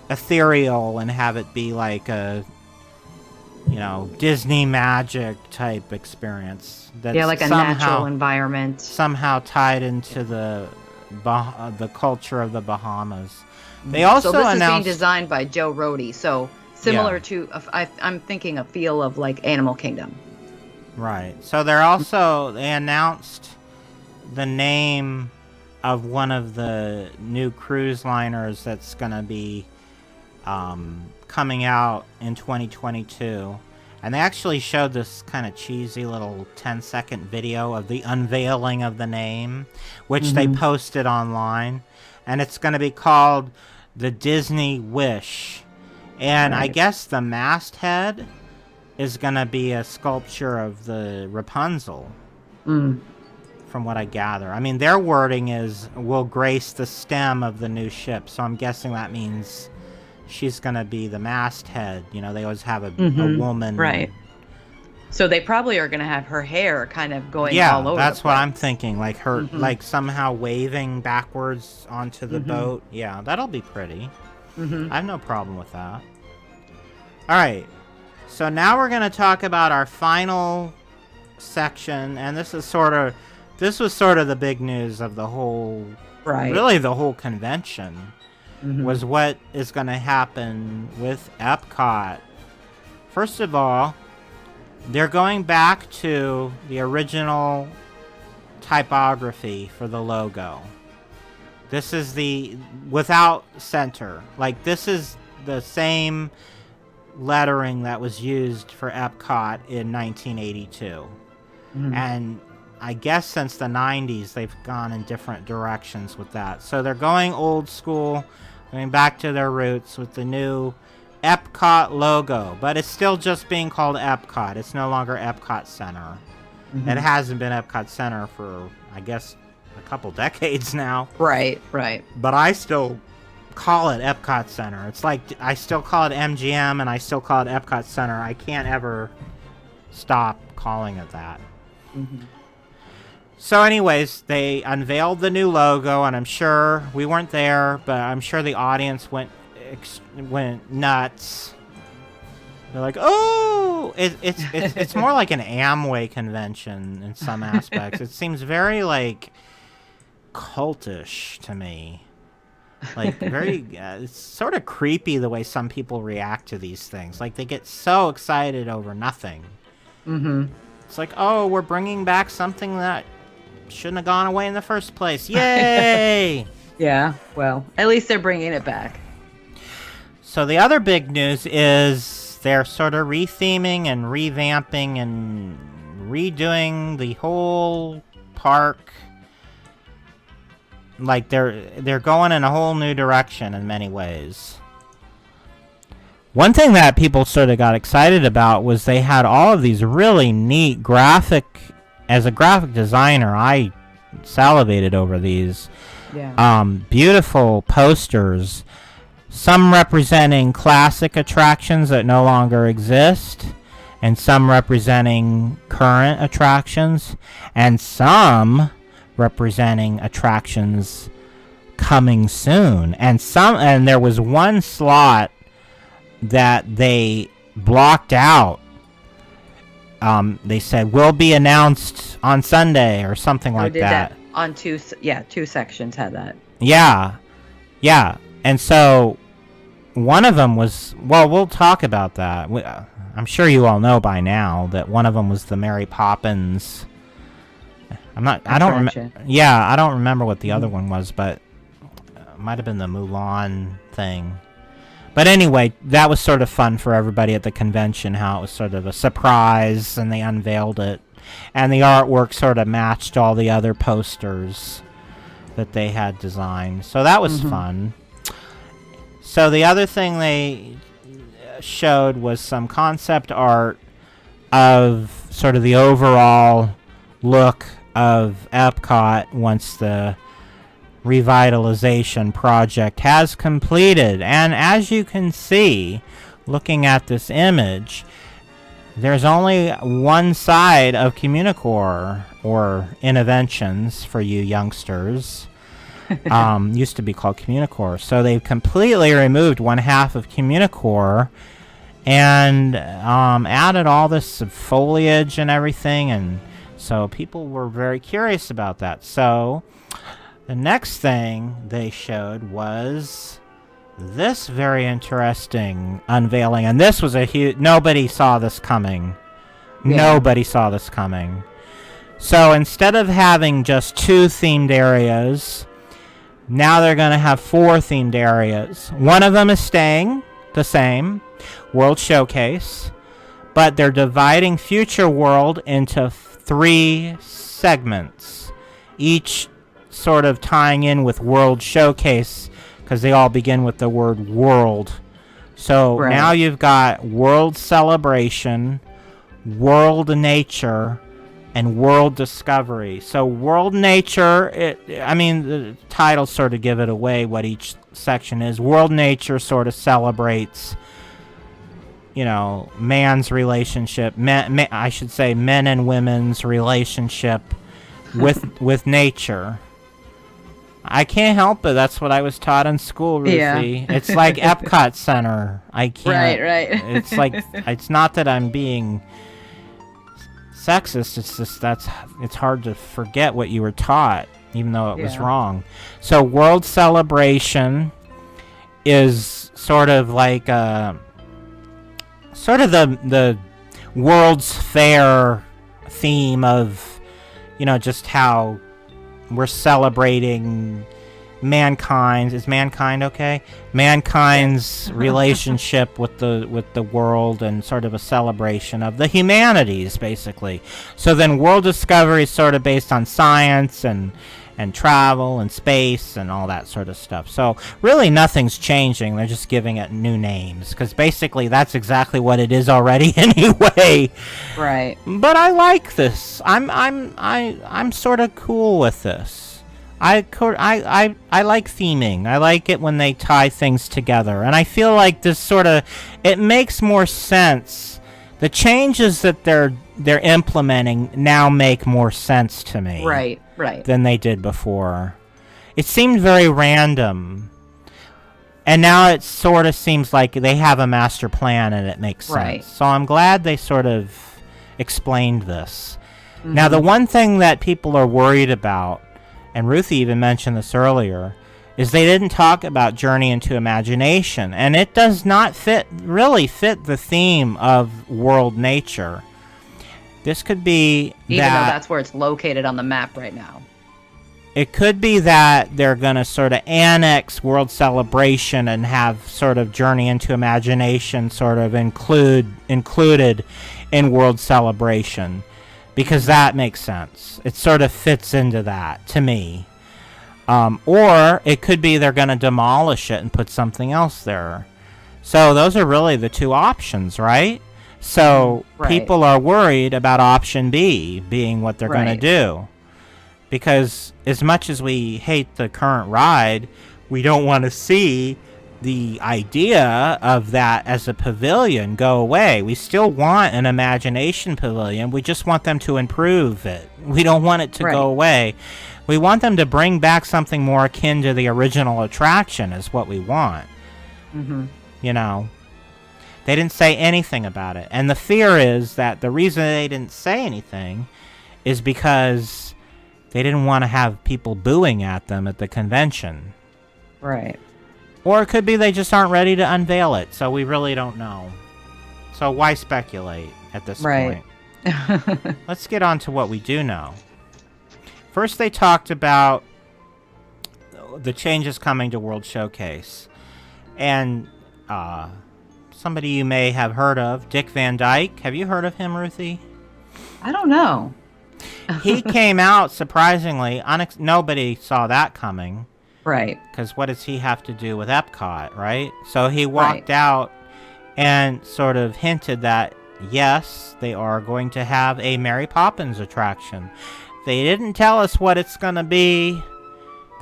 C: ethereal and have it be like a Disney magic type experience. That's
D: like a natural environment.
C: Somehow tied into the culture of the Bahamas. They also
D: announced...
C: is
D: being designed by Joe Rohde, so similar to, I'm thinking a feel of like Animal Kingdom.
C: Right. So they announced the name of one of the new cruise liners that's going to be coming out in 2022, and they actually showed this kind of cheesy little 10-second video of the unveiling of the name, which they posted online, and it's going to be called the Disney Wish. And I guess the masthead is going to be a sculpture of the Rapunzel, from what I gather. I mean, their wording is, will grace the stem of the new ship, so I'm guessing that means she's going to be the masthead. They always have a woman.
D: Right. So they probably are going to have her hair kind of going all over.
C: Yeah, that's what I'm thinking. Like her, like somehow waving backwards onto the boat. Yeah, that'll be pretty. I have no problem with that. All right. So now we're going to talk about our final section. And this was sort of the big news of the whole, really the whole convention. Was what is going to happen with Epcot. First of all, they're going back to the original typography for the logo. This is the without center. Like, this is the same lettering that was used for Epcot in 1982. And I guess since the 90s, they've gone in different directions with that. So they're going old school, going back to their roots with the new Epcot logo. But it's still just being called Epcot. It's no longer Epcot Center. It hasn't been Epcot Center for, I guess, a couple decades now.
D: Right.
C: But I still call it Epcot Center. It's like I still call it MGM and I still call it Epcot Center. I can't ever stop calling it that. So anyways, they unveiled the new logo, and I'm sure we weren't there, but I'm sure the audience went nuts. They're like, "Oh!" It's more like an Amway convention in some aspects. It seems very like cultish to me. Like very, it's sort of creepy the way some people react to these things. Like they get so excited over nothing. It's like, oh, we're bringing back something that shouldn't have gone away in the first place. Yay!
D: Yeah, well, at least they're bringing it back.
C: So the other big news is they're sort of retheming and revamping and redoing the whole park. Like they're going in a whole new direction in many ways. One thing that people sort of got excited about was they had all of these really neat as a graphic designer, I salivated over these.
D: Yeah.
C: Beautiful posters, some representing classic attractions that no longer exist, and some representing current attractions, and some representing attractions coming soon. And there was one slot that they blocked out they said will be announced on Sunday or something like that.
D: On two sections had that.
C: Yeah. And so one of them was, well, we'll talk about that. I'm sure you all know by now that one of them was the Mary Poppins. I don't remember what the other one was, but it might have been the Mulan thing. But anyway, that was sort of fun for everybody at the convention, how it was sort of a surprise and they unveiled it. And the artwork sort of matched all the other posters that they had designed. So that was fun. So the other thing they showed was some concept art of sort of the overall look of Epcot once the revitalization project has completed. And as you can see, looking at this image, there's only one side of Communicore, or Innoventions for you youngsters. Used to be called Communicore. So they've completely removed one half of Communicore and added all this foliage and everything, and so people were very curious about that. So the next thing they showed was this very interesting unveiling, and this was a huge, nobody saw this coming. Nobody saw this coming. So instead of having just 2 themed areas, now they're going to have 4 themed areas. One of them is staying the same, World Showcase, but they're dividing Future World into 3 segments, each sort of tying in with World Showcase, because they all begin with the word world. So now you've got World Celebration, World Nature, and World Discovery. So World Nature, the titles sort of give it away what each section is. World Nature sort of celebrates, man's relationship, men and women's relationship with nature. I can't help it. That's what I was taught in school, Ruthie. Yeah. It's like Epcot Center. I can't.
D: Right.
C: It's like, it's not that I'm being sexist. It's just it's hard to forget what you were taught, even though it was wrong. So World Celebration is sort of like the World's Fair theme of, just how we're celebrating mankind's relationship with the world, and sort of a celebration of the humanities, basically. So then World Discovery is sort of based on science and travel and space and all that sort of stuff. So really nothing's changing. They're just giving it new names, because basically that's exactly what it is already anyway.
D: Right.
C: But I like this. I'm sort of cool with this. I like theming. I like it when they tie things together, and I feel like this it makes more sense. The changes that they're implementing now make more sense to me.
D: Right.
C: Than they did before. It seemed very random, and now it sort of seems like they have a master plan and it makes sense.
D: Right.
C: So I'm glad they sort of explained this. Now, the one thing that people are worried about, and Ruthie even mentioned this earlier, is they didn't talk about Journey into Imagination, and it does not really fit the theme of World Nature. This could be
D: even though that's where it's located on the map right now.
C: It could be that they're going to sort of annex World Celebration and have sort of Journey into Imagination sort of included in World Celebration, because that makes sense. It sort of fits into that, to me. Or it could be they're going to demolish it and put something else there. So those are really the 2 options, right? So people are worried about option B being what they're going to do. Because as much as we hate the current ride, we don't want to see the idea of that as a pavilion go away. We still want an Imagination Pavilion. We just want them to improve it. We don't want it to go away. We want them to bring back something more akin to the original attraction is what we want. They didn't say anything about it. And the fear is that the reason they didn't say anything is because they didn't want to have people booing at them at the convention.
D: Right.
C: Or it could be they just aren't ready to unveil it, so we really don't know. So why speculate at this point? Let's get on to what we do know. First, they talked about the changes coming to World Showcase. And somebody you may have heard of, Dick Van Dyke. Have you heard of him, Ruthie?
D: I don't know.
C: He came out, surprisingly. Nobody saw that coming.
D: Right.
C: Because what does he have to do with Epcot, right? So he walked out and sort of hinted that, yes, they are going to have a Mary Poppins attraction. They didn't tell us what it's going to be.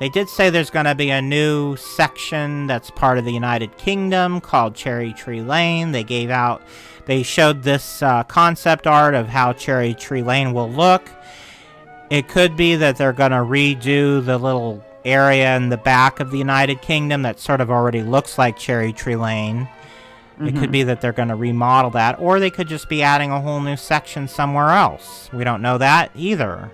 C: They did say there's going to be a new section that's part of the United Kingdom called Cherry Tree Lane. They showed this concept art of how Cherry Tree Lane will look. It could be that they're going to redo the little area in the back of the United Kingdom that sort of already looks like Cherry Tree Lane. It could be that they're going to remodel that, or they could just be adding a whole new section somewhere else. We don't know that either.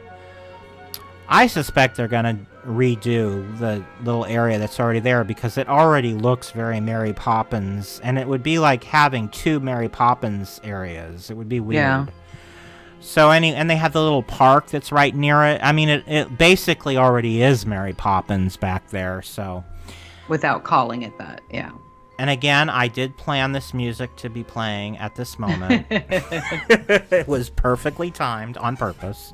C: I suspect they're going to redo the little area that's already there because it already looks very Mary Poppins, and it would be like having two Mary Poppins areas. It would be weird. Yeah. So and they have the little park that's right near it. I mean, it basically already is Mary Poppins back there. So,
D: without calling it that, yeah.
C: And again, I did plan this music to be playing at this moment. It was perfectly timed on purpose.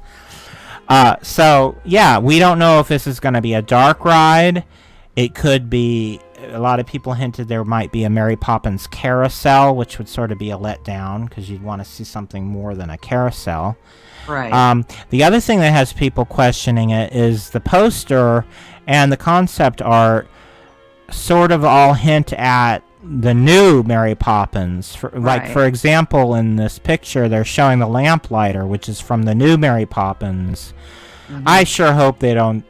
C: So, yeah, we don't know if this is going to be a dark ride. It could be, a lot of people hinted there might be a Mary Poppins carousel, which would sort of be a letdown because you'd want to see something more than a carousel.
D: Right.
C: The other thing that has people questioning it is the poster and the concept art sort of all hint at the new Mary Poppins. For example, in this picture, they're showing the lamplighter, which is from the new Mary Poppins. I sure hope they don't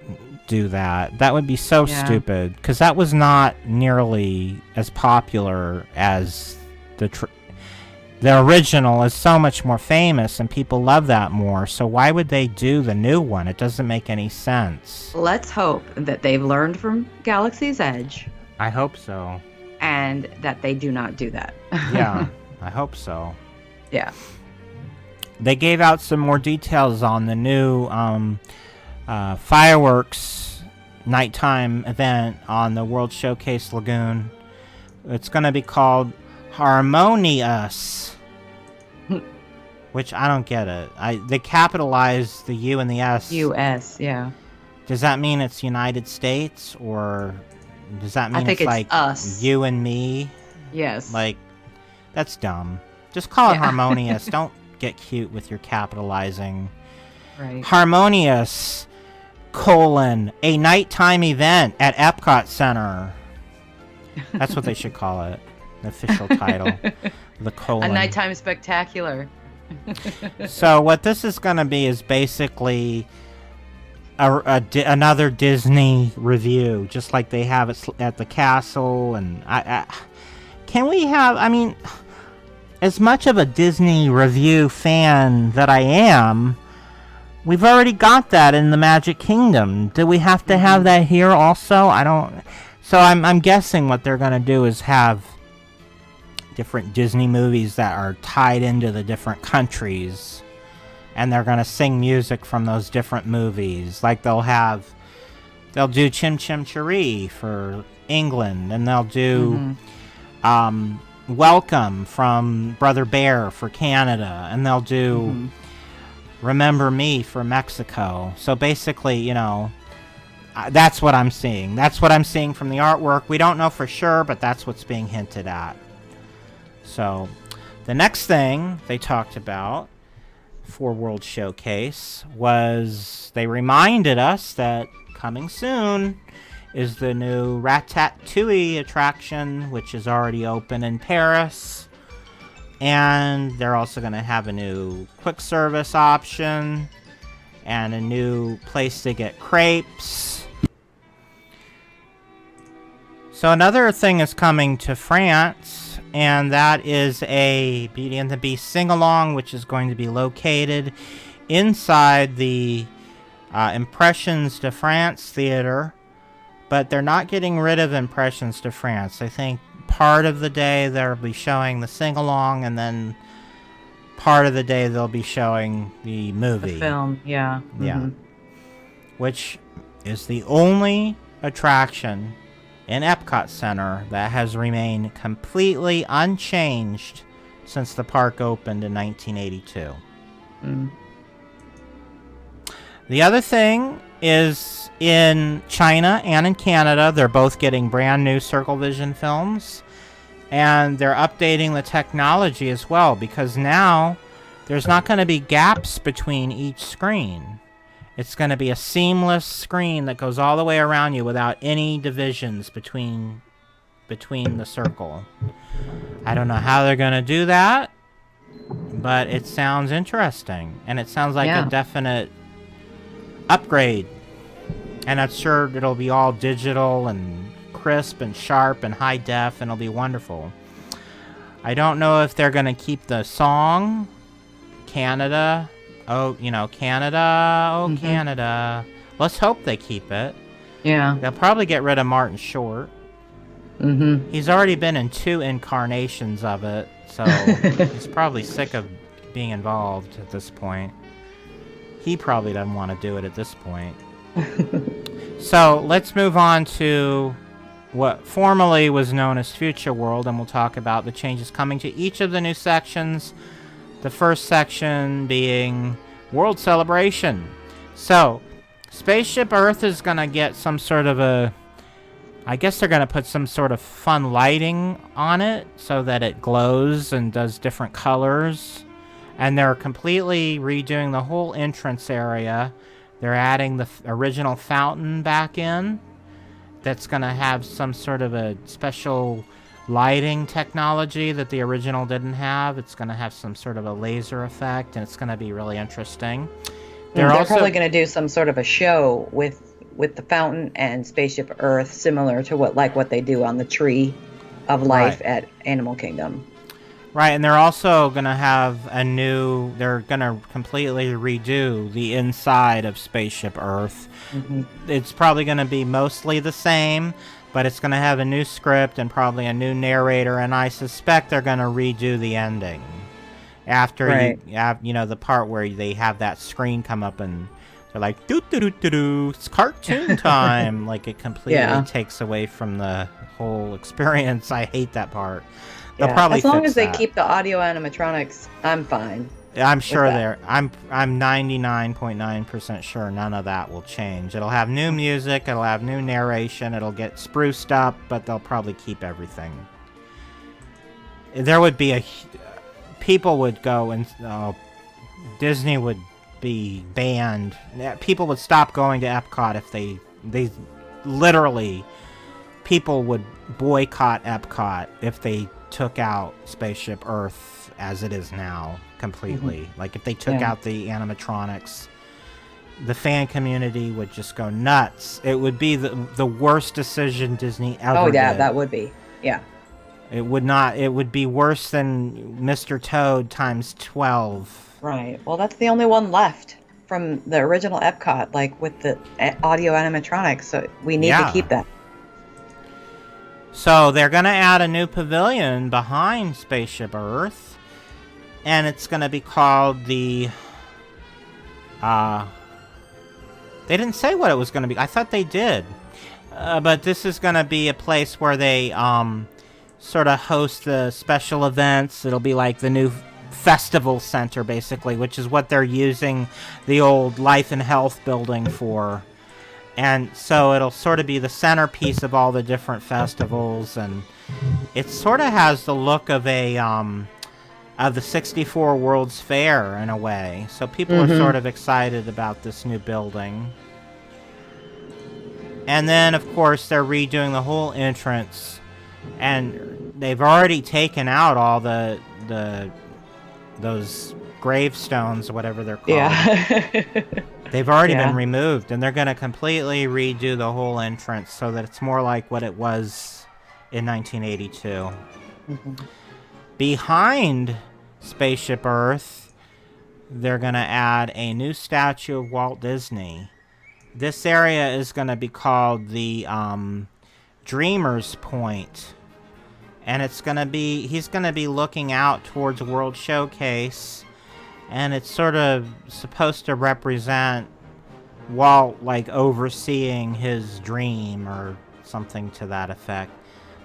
C: do that. That would be so stupid, because that was not nearly as popular as the original is so much more famous, and people love that more. So why would they do the new one? It doesn't make any sense.
D: Let's hope that they've learned from Galaxy's Edge.
C: I hope so.
D: And that they do not do that.
C: Yeah, I hope so.
D: Yeah.
C: They gave out some more details on the new fireworks nighttime event on the World Showcase Lagoon. It's going to be called Harmonious, which I don't get it. They capitalized the U and the S.
D: U.S., yeah.
C: Does that mean it's United States, or does that mean it's like
D: us?
C: You and me?
D: Yes.
C: Like, that's dumb. Just call it Harmonious. Don't get cute with your capitalizing.
D: Right.
C: Harmonious, a nighttime event at Epcot Center. That's what they should call it. The official title. The colon.
D: A nighttime spectacular.
C: So what this is going to be is basically another Disney review, just like they have at the castle. And can we have, I mean, as much of a Disney review fan that I am, we've already got that in the Magic Kingdom. Do we have to have that here also? I don't. So I'm guessing what they're going to do is have different Disney movies that are tied into the different countries, and they're going to sing music from those different movies. Like they'll do Chim Chim Cheree for England, and they'll do Welcome from Brother Bear for Canada, and they'll do Remember Me for Mexico. So basically, you know, that's what I'm seeing. That's what I'm seeing from the artwork. We don't know for sure, but that's what's being hinted at. So the next thing they talked about for World Showcase was they reminded us that coming soon is the new Ratatouille attraction, which is already open in Paris. And they're also going to have a new quick service option and a new place to get crepes. So another thing is coming to France, and that is a Beauty and the Beast sing-along, which is going to be located inside the Impressions de France Theater, but they're not getting rid of Impressions de France. I think part of the day they'll be showing the sing-along, and then part of the day they'll be showing the movie.
D: The film, yeah.
C: Yeah. Which is the only attraction in Epcot Center that has remained completely unchanged since the park opened in 1982. The other thing is in China and in Canada, they're both getting brand new Circle Vision films, and they're updating the technology as well, because now there's not going to be gaps between each screen. It's going to be a seamless screen that goes all the way around you without any divisions between the circle. I don't know how they're going to do that, but it sounds interesting, and it sounds like a definite upgrade. And I'm sure it'll be all digital and crisp and sharp and high def, and it'll be wonderful. I don't know if they're going to keep the song, Canada. Canada. Let's hope they keep it.
D: Yeah.
C: They'll probably get rid of Martin Short. He's already been in 2 incarnations of it, so he's probably sick of being involved at this point. He probably doesn't want to do it at this point. So let's move on to what formerly was known as Future World, and we'll talk about the changes coming to each of the new sections. The first section being World Celebration. So, Spaceship Earth is going to get some sort of I guess they're going to put some sort of fun lighting on it so that it glows and does different colors. And they're completely redoing the whole entrance area. They're adding the original fountain back in. That's going to have some sort of a special lighting technology that the original didn't have. It's going to have some sort of a laser effect, and it's going to be really interesting.
D: They're probably going to do some sort of a show with the fountain and Spaceship Earth, similar to what they do on the Tree of Life at Animal Kingdom.
C: Right, and they're also going to have they're going to completely redo the inside of Spaceship Earth. It's probably going to be mostly the same, but it's going to have a new script and probably a new narrator, and I suspect they're going to redo the ending. After the part where they have that screen come up and they're like, doo-doo-doo-doo-doo, it's cartoon time. Like, it completely takes away from the whole experience. I hate that part. They'll probably
D: as long
C: fix
D: as they
C: that.
D: keep the audio animatronics, I'm fine.
C: I'm sure I'm 99.9% sure none of that will change. It'll have new music, it'll have new narration, it'll get spruced up, but they'll probably keep everything. There would be people would go and Disney would be banned. People would stop going to Epcot if they literally, people would boycott Epcot if they took out Spaceship Earth as it is now completely. Like, if they took out the animatronics, the fan community would just go nuts. It would be the worst decision Disney ever did.
D: That would be. Yeah.
C: It would be worse than Mr. Toad times 12.
D: Right. Well, that's the only one left from the original Epcot, like with the audio animatronics, so we need to keep that.
C: So they're going to add a new pavilion behind Spaceship Earth, and it's going to be called the... they didn't say what it was going to be. I thought they did. But this is going to be a place where they sort of host the special events. It'll be like the new festival center, basically, which is what they're using the old Life and Health building for. And so it'll sort of be the centerpiece of all the different festivals, and it sort of has the look of the 64 World's Fair in a way. So people are sort of excited about this new building. And then, of course, they're redoing the whole entrance, and they've already taken out all those gravestones, whatever they're called. Yeah. They've already been removed, and they're going to completely redo the whole entrance so that it's more like what it was in 1982. Behind Spaceship Earth, they're going to add a new statue of Walt Disney. This area is going to be called the Dreamer's Point. And he's going to be looking out towards World Showcase. And it's sort of supposed to represent Walt, like, overseeing his dream or something to that effect.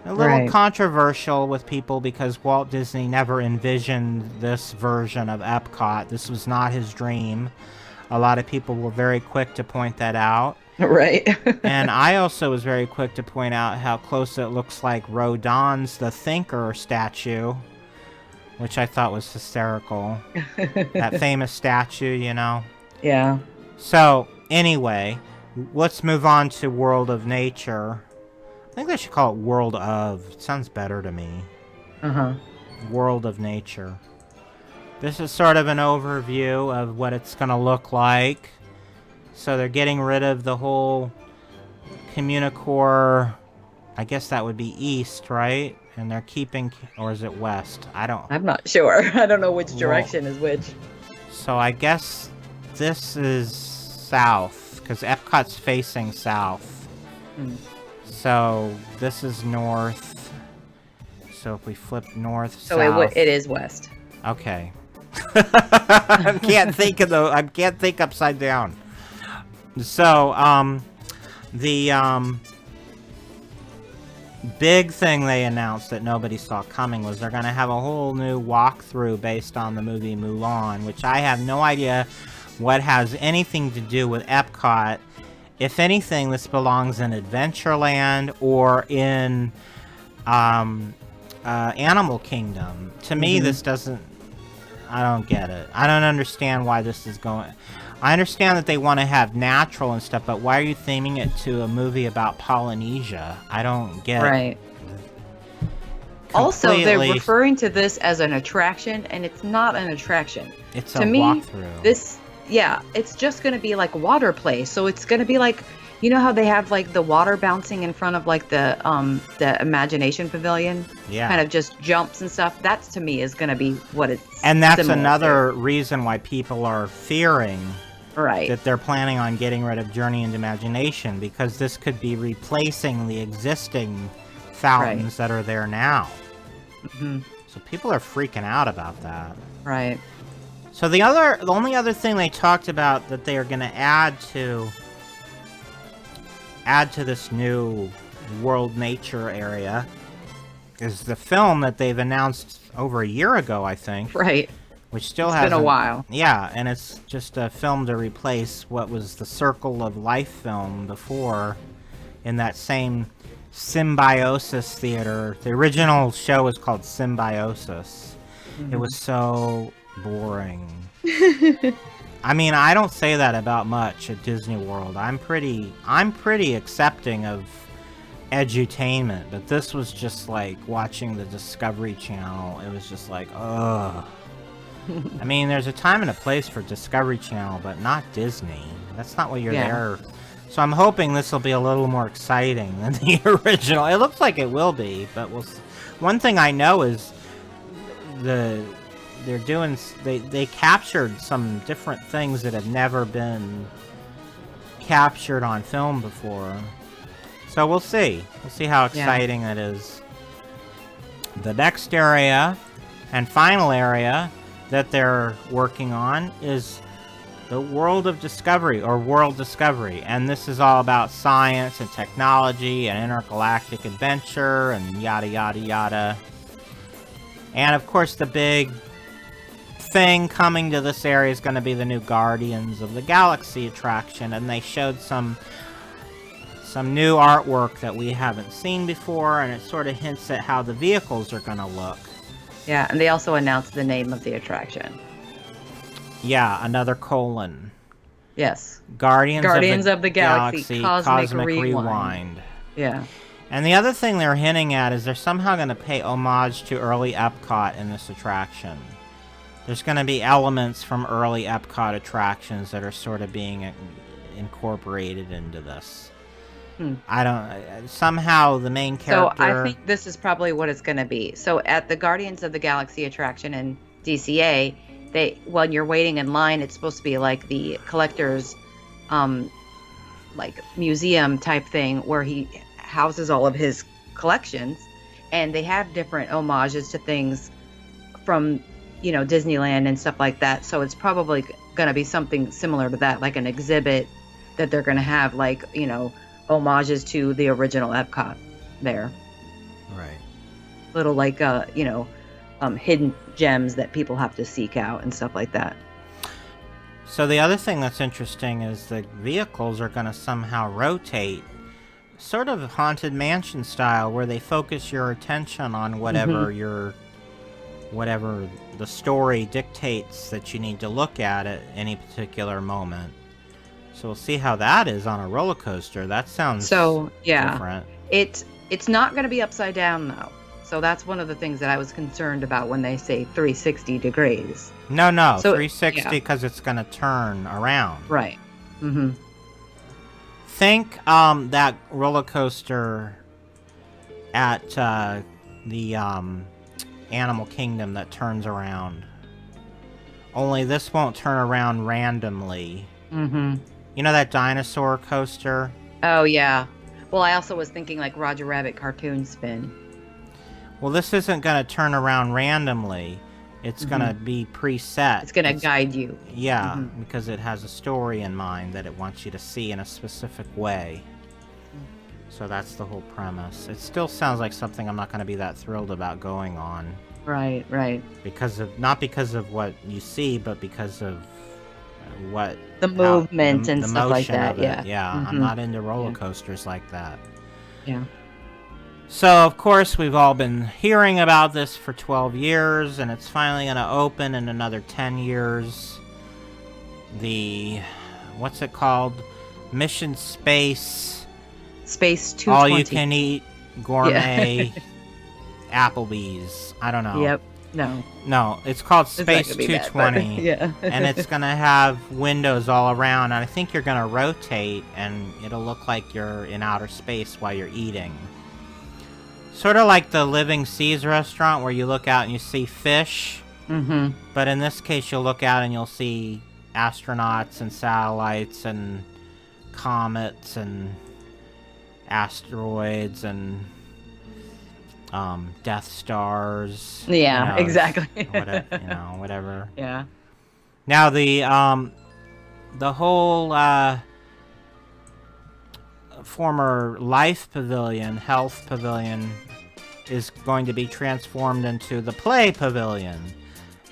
C: A little controversial with people because Walt Disney never envisioned this version of Epcot. This was not his dream. A lot of people were very quick to point that out.
D: Right.
C: And I also was very quick to point out how close it looks like Rodin's The Thinker statue, which I thought was hysterical. That famous statue, you know?
D: Yeah.
C: So, anyway, let's move on to World of Nature. I think they should call it World of. It sounds better to me.
D: Uh-huh.
C: World of Nature. This is sort of an overview of what it's going to look like. So they're getting rid of the whole Communicore. I guess that would be east, right? And they're keeping, or is it west?
D: I'm not sure. I don't know which direction is which.
C: So I guess this is south, because Epcot's facing south.
D: Mm.
C: So this is north. So if we flip north,
D: so
C: south.
D: it is west.
C: Okay. I can't think upside down. So the big thing they announced that nobody saw coming was they're going to have a whole new walkthrough based on the movie Mulan, which I have no idea what has anything to do with Epcot. If anything, this belongs in Adventureland or in Animal Kingdom. To me, this doesn't... I don't get it. I don't understand why this is going... I understand that they want to have natural and stuff, but why are you theming it to a movie about Polynesia? I don't get
D: right. Also, they're referring to this as an attraction, and it's not an attraction.
C: It's
D: to
C: a
D: me,
C: walkthrough.
D: It's just going to be like water play. So it's going to be like, you know how they have like the water bouncing in front of like the Imagination Pavilion?
C: Yeah.
D: Kind of just jumps and stuff. That's to me is going to be what it's
C: And that's another reason why people are fearing that they're planning on getting rid of Journey into Imagination, because this could be replacing the existing fountains that are there now.
D: Mm-hmm.
C: So people are freaking out about that.
D: Right.
C: So the only other thing they talked about that they are going to add to this new World Nature area is the film that they've announced over a year ago, I think.
D: Right.
C: Which still
D: hasn't... It's been a while.
C: Yeah, and it's just a film to replace what was the Circle of Life film before in that same Symbiosis theater. The original show was called Symbiosis. Mm-hmm. It was so boring. I mean, I don't say that about much at Disney World. I'm pretty accepting of edutainment, but this was just like watching the Discovery Channel. It was just like, ugh. I mean, there's a time and a place for Discovery Channel, but not Disney. That's not what you're there. So I'm hoping this will be a little more exciting than the original. It looks like it will be, but we'll. One thing I know is they captured some different things that have never been captured on film before. So we'll see. We'll see how exciting it is. The next area and final area that they're working on is the World of Discovery, or World Discovery. And this is all about science and technology and intergalactic adventure and yada yada yada. And of course the big thing coming to this area is going to be the new Guardians of the Galaxy attraction, and they showed some new artwork that we haven't seen before, and it sort of hints at how the vehicles are going to look.
D: Yeah, and they also announced the name of the attraction.
C: Yeah, another colon.
D: Yes.
C: Guardians of the Galaxy Cosmic Rewind.
D: Yeah.
C: And the other thing they're hinting at is they're somehow going to pay homage to early Epcot in this attraction. There's going to be elements from early Epcot attractions that are sort of being incorporated into this. I don't. Somehow the main
D: So
C: character.
D: I think this is probably what it's going to be. So at the Guardians of the Galaxy attraction in DCA, when you're waiting in line, it's supposed to be like the collector's, like museum type thing where he houses all of his collections, and they have different homages to things from, Disneyland and stuff like that. So it's probably going to be something similar to that, like an exhibit that they're going to have, like, homages to the original Epcot there.
C: Right.
D: Little like hidden gems that people have to seek out and stuff like that.
C: So the other thing that's interesting is the vehicles are going to somehow rotate, sort of Haunted Mansion style, where they focus your attention on whatever whatever the story dictates that you need to look at any particular moment. So we'll see how that is on a roller coaster. That sounds different.
D: It's not going to be upside down though. So that's one of the things that I was concerned about when they say 360 degrees.
C: No, so 360 because it's going to turn around.
D: Right. Mm-hmm.
C: Think that roller coaster at the Animal Kingdom that turns around. Only this won't turn around randomly.
D: Mm-hmm.
C: You know that dinosaur coaster?
D: Oh, yeah. Well, I also was thinking like Roger Rabbit cartoon spin.
C: Well, this isn't going to turn around randomly. It's going to be preset.
D: It's going to guide you.
C: Yeah, because it has a story in mind that it wants you to see in a specific way. So that's the whole premise. It still sounds like something I'm not going to be that thrilled about going on.
D: Right.
C: Not because of what you see, but because of what
D: the movement and
C: the
D: stuff like that.
C: Yeah. I'm not into roller coasters like that.
D: Yeah.
C: So, of course, we've all been hearing about this for 12 years, and it's finally going to open in another 10 years. What's it called? Mission Space
D: 220.
C: All-you-can-eat gourmet Applebee's. I don't know.
D: Yep.
C: No, it's called Space 220.
D: Yeah.
C: And it's going to have windows all around, and I think you're going to rotate, and it'll look like you're in outer space while you're eating. Sort of like the Living Seas restaurant where you look out and you see fish.
D: Mm-hmm.
C: But in this case, you'll look out and you'll see astronauts and satellites and comets and asteroids and Death Stars.
D: Yeah, exactly.
C: Whatever.
D: Yeah.
C: Now the whole former Life Pavilion, Health Pavilion, is going to be transformed into the Play Pavilion.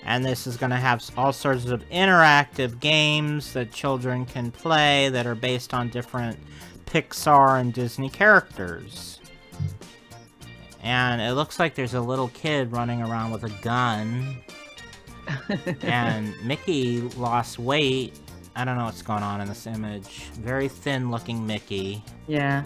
C: And this is going to have all sorts of interactive games that children can play that are based on different Pixar and Disney characters. And it looks like there's a little kid running around with a gun. And Mickey lost weight. I don't know what's going on in this image. Very thin looking Mickey.
D: Yeah.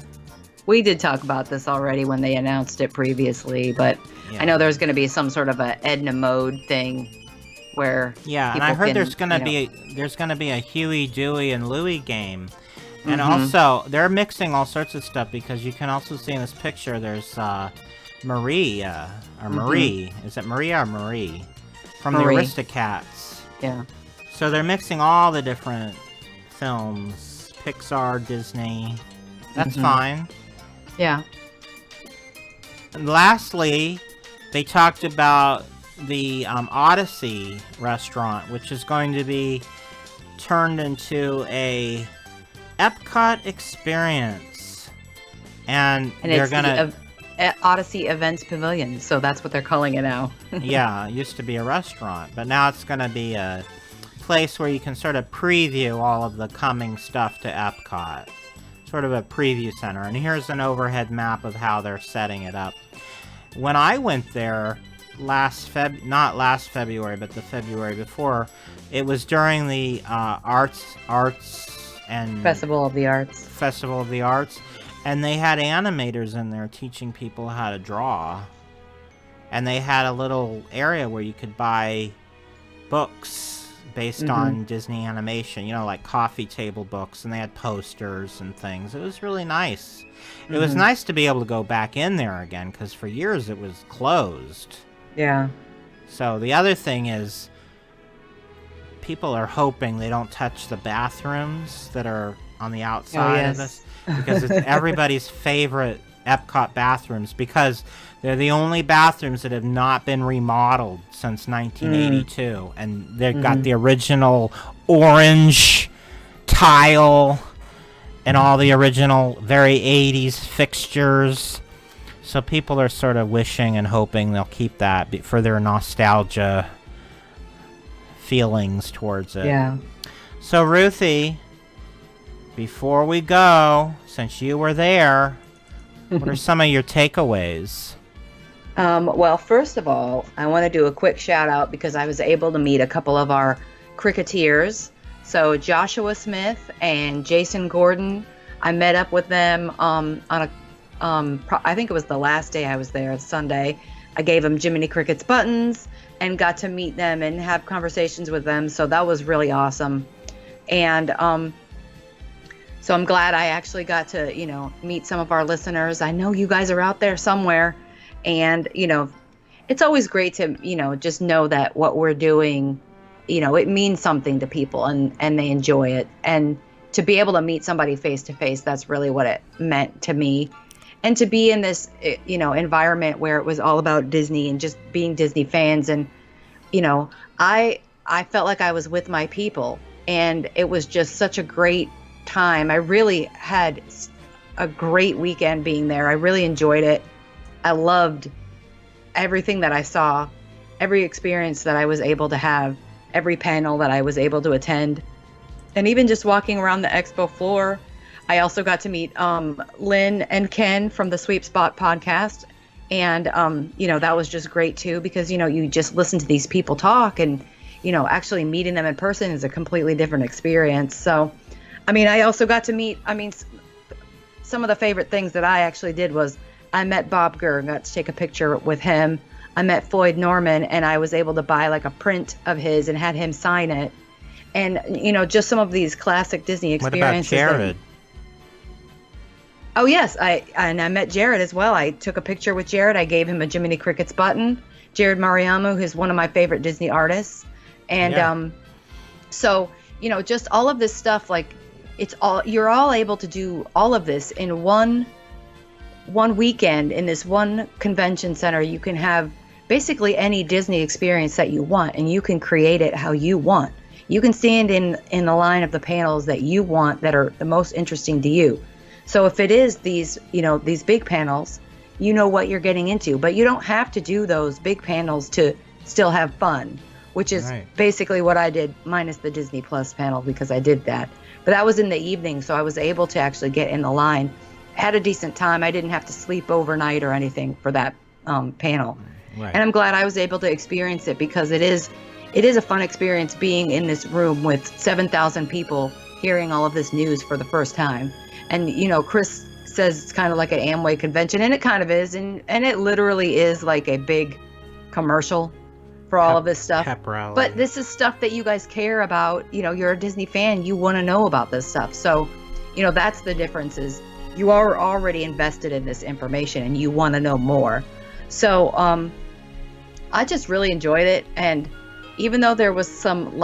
D: We did talk about this already when they announced it previously, but I know there's going to be some sort of a Edna mode thing where
C: and I heard there's going to be a Huey, Dewey, and Louie game. And also, they're mixing all sorts of stuff because you can also see in this picture there's Marie, or Marie. Is it Maria or Marie? From
D: Marie.
C: the Aristocats.
D: Yeah.
C: So they're mixing all the different films, Pixar, Disney. That's fine.
D: Yeah.
C: And lastly, they talked about the Odyssey restaurant, which is going to be turned into a Epcot experience. And they're going to...
D: Odyssey Events Pavilion, so that's what they're calling it now.
C: Yeah, it used to be a restaurant, but now it's going to be a place where you can sort of preview all of the coming stuff to Epcot. Sort of a preview center. And here's an overhead map of how they're setting it up. When I went there not last February, but the February before, it was during the Arts and...
D: Festival of the Arts.
C: And they had animators in there teaching people how to draw. And they had a little area where you could buy books, based on Disney animation, like coffee table books, and they had posters and things. It was really nice. It was nice to be able to go back in there again, because for years it was closed.
D: Yeah.
C: So the other thing is, people are hoping they don't touch the bathrooms that are on the outside of this, because it's everybody's favorite Epcot bathrooms, because they're the only bathrooms that have not been remodeled since 1982, and they've got the original orange tile and all the original very 80s fixtures. So people are sort of wishing and hoping they'll keep that for their nostalgia feelings towards it.
D: Yeah.
C: So Ruthie, before we go, since you were there, what are some of your takeaways?
D: Well, first of all, I want to do a quick shout out because I was able to meet a couple of our cricketeers. So Joshua Smith and Jason Gordon, I met up with them I think it was the last day I was there, Sunday. I gave them Jiminy Crickets buttons and got to meet them and have conversations with them. So that was really awesome. And so I'm glad I actually got to, meet some of our listeners. I know you guys are out there somewhere. And, it's always great to, just know that what we're doing, it means something to people and they enjoy it. And to be able to meet somebody face to face, that's really what it meant to me. And to be in this, environment where it was all about Disney and just being Disney fans. And, I felt like I was with my people, and it was just such a great time. I really had a great weekend being there. I really enjoyed it. I loved everything that I saw, every experience that I was able to have, every panel that I was able to attend, and even just walking around the expo floor. I also got to meet Lynn and Ken from the Sweep Spot podcast. And, that was just great, too, because, you just listen to these people talk, and, actually meeting them in person is a completely different experience. So, I also got to meet, some of the favorite things that I actually did was I met Bob Gurr and got to take a picture with him. I met Floyd Norman, and I was able to buy like a print of his and had him sign it. And, just some of these classic Disney experiences.
C: What about Jared?
D: Oh, yes. I met Jared as well. I took a picture with Jared. I gave him a Jiminy Crickets button. Jared Mariamu, who's one of my favorite Disney artists. And so, just all of this stuff, like you're all able to do all of this in one weekend in this one convention center. You can have basically any Disney experience that you want, and you can create it how you want. You can stand in the line of the panels that you want that are the most interesting to you. So if it is these big panels, you know what you're getting into, but you don't have to do those big panels to still have fun, which is basically what I did, minus the Disney Plus panel, because I did that. But that was in the evening, so I was able to actually get in the line. Had a decent time. I didn't have to sleep overnight or anything for that panel. Right. And I'm glad I was able to experience it, because it is a fun experience being in this room with 7,000 people hearing all of this news for the first time. And, Chris says it's kind of like an Amway convention, and it kind of is. And it literally is like a big commercial for all of this stuff. Pep rally. But this is stuff that you guys care about. You're a Disney fan. You want to know about this stuff. So, that's the difference, is you are already invested in this information and you want to know more. So I just really enjoyed it. And even though there was some,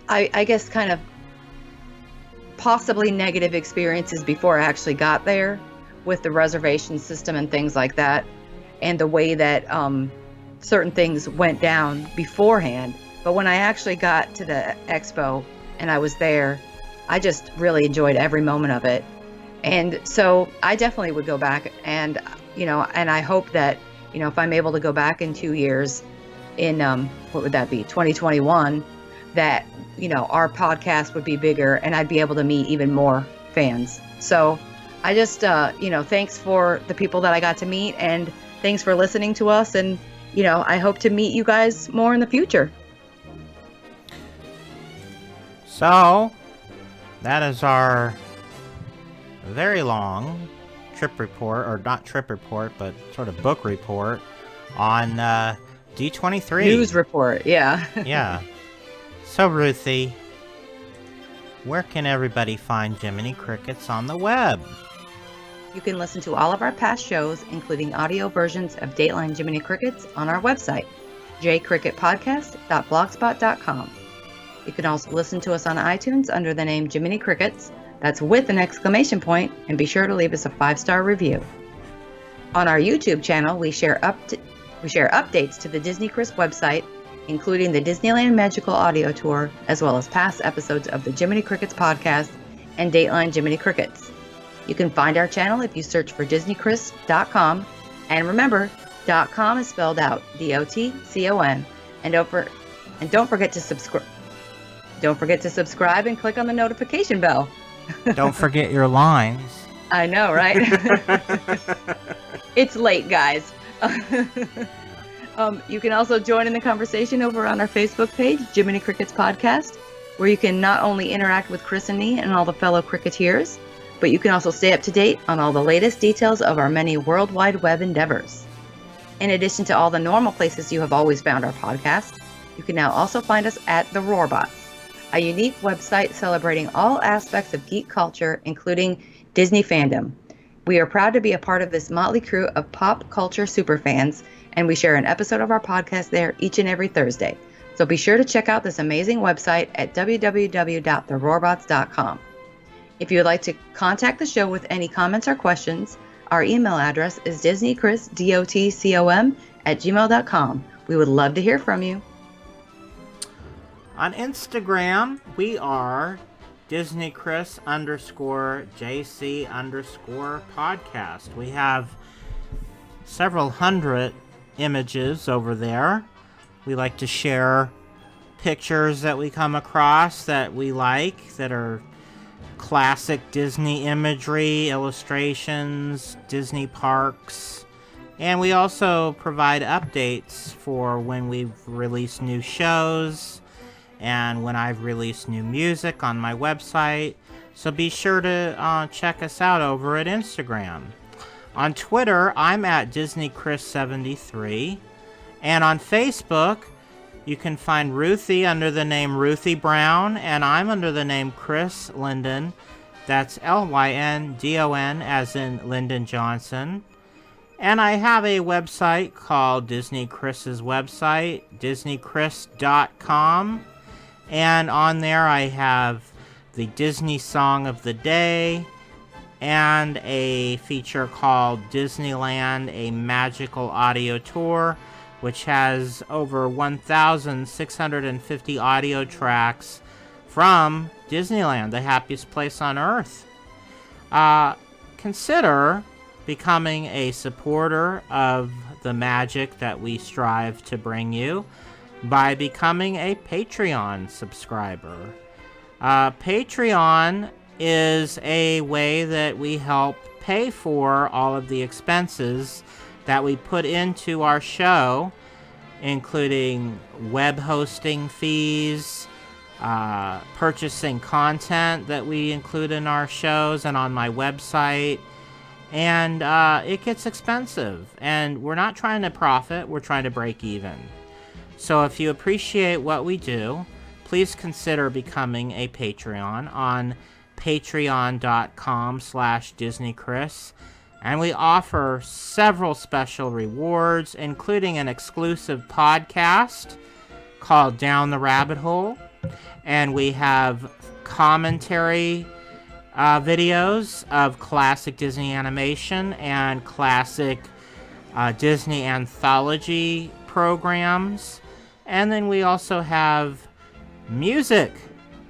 D: I guess kind of possibly negative experiences before I actually got there with the reservation system and things like that, and the way that certain things went down beforehand. But when I actually got to the expo and I was there, I just really enjoyed every moment of it. And so I definitely would go back, and and I hope that if I'm able to go back in 2 years, in what would that be, 2021, that our podcast would be bigger and I'd be able to meet even more fans. So I just thanks for the people that I got to meet, and thanks for listening to us, and I hope to meet you guys more in the future.
C: So that is our very long trip report, or not trip report, but sort of book report on D23.
D: News report, yeah.
C: Yeah. So, Ruthie, where can everybody find Jiminy Crickets on the web?
D: You can listen to all of our past shows, including audio versions of Dateline Jiminy Crickets, on our website, jcricketpodcast.blogspot.com. You can also listen to us on iTunes under the name Jiminy Crickets. That's with an exclamation point, and be sure to leave us a 5-star review. On our YouTube channel, we share updates to the Disney Chris website, including the Disneyland Magical Audio Tour, as well as past episodes of the Jiminy Crickets podcast and Dateline Jiminy Crickets. You can find our channel if you search for DisneyChris.com, and remember, .com is spelled out DOTCOM, and don't forget to subscribe. Don't forget to subscribe and click on the notification bell.
C: Don't forget your lines.
D: I know, right? It's late, guys. You can also join in the conversation over on our Facebook page, Jiminy Crickets Podcast, where you can not only interact with Chris and me and all the fellow Cricketeers, but you can also stay up to date on all the latest details of our many World Wide Web endeavors. In addition to all the normal places you have always found our podcast, you can now also find us at The Roarbots, a unique website celebrating all aspects of geek culture, including Disney fandom. We are proud to be a part of this motley crew of pop culture superfans, and we share an episode of our podcast there each and every Thursday. So be sure to check out this amazing website at www.theroarbots.com. If you would like to contact the show with any comments or questions, our email address is disneychris.dotcom@gmail.com. We would love to hear from you.
C: On Instagram, we are DisneyChris_JC_podcast. We have several hundred images over there. We like to share pictures that we come across that we like, that are classic Disney imagery, illustrations, Disney parks. And we also provide updates for when we've released new shows and when I've released new music on my website. So be sure to check us out over at Instagram. On Twitter, I'm at DisneyChris73. And on Facebook, you can find Ruthie under the name Ruthie Brown, and I'm under the name Chris Linden. That's Lyndon, as in Lyndon Johnson. And I have a website called Disney Chris's website, DisneyChris.com. And on there I have the Disney Song of the Day and a feature called Disneyland, a Magical Audio Tour, which has over 1,650 audio tracks from Disneyland, the happiest place on earth. Consider becoming a supporter of the magic that we strive to bring you by becoming a Patreon subscriber. Patreon is a way that we help pay for all of the expenses that we put into our show, including web hosting fees, purchasing content that we include in our shows and on my website. And it gets expensive. And we're not trying to profit, we're trying to break even. So if you appreciate what we do, please consider becoming a Patreon on patreon.com/DisneyChris. And we offer several special rewards, including an exclusive podcast called Down the Rabbit Hole. And we have commentary videos of classic Disney animation and classic Disney anthology programs. And then we also have music.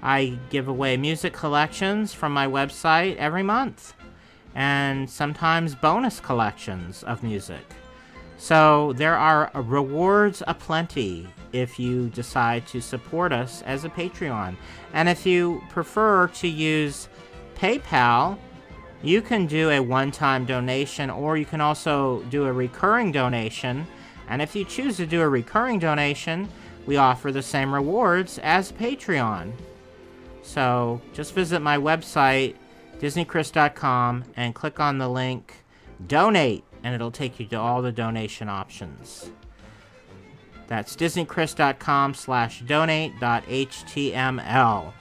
C: I give away music collections from my website every month, and sometimes bonus collections of music. So there are rewards aplenty if you decide to support us as a Patreon. And if you prefer to use PayPal, you can do a one-time donation, or you can also do a recurring donation. And if you choose to do a recurring donation, we offer the same rewards as Patreon. So just visit my website, DisneyChris.com, and click on the link Donate, and it'll take you to all the donation options. That's disneychris.com/donate.html.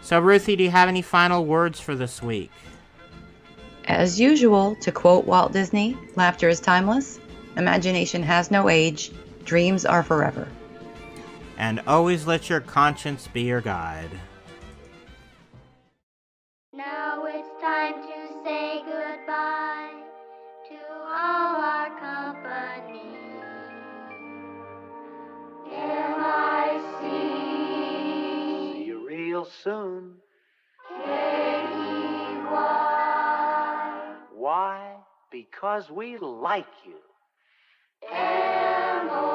C: So, Ruthie, do you have any final words for this week?
D: As usual, to quote Walt Disney, laughter is timeless, imagination has no age, dreams are forever.
C: And always let your conscience be your guide.
A: Now it's time to say goodbye to all our company. M-I-C.
B: See you real soon.
A: K-E-Y.
B: Why? Because we like you.
A: M-O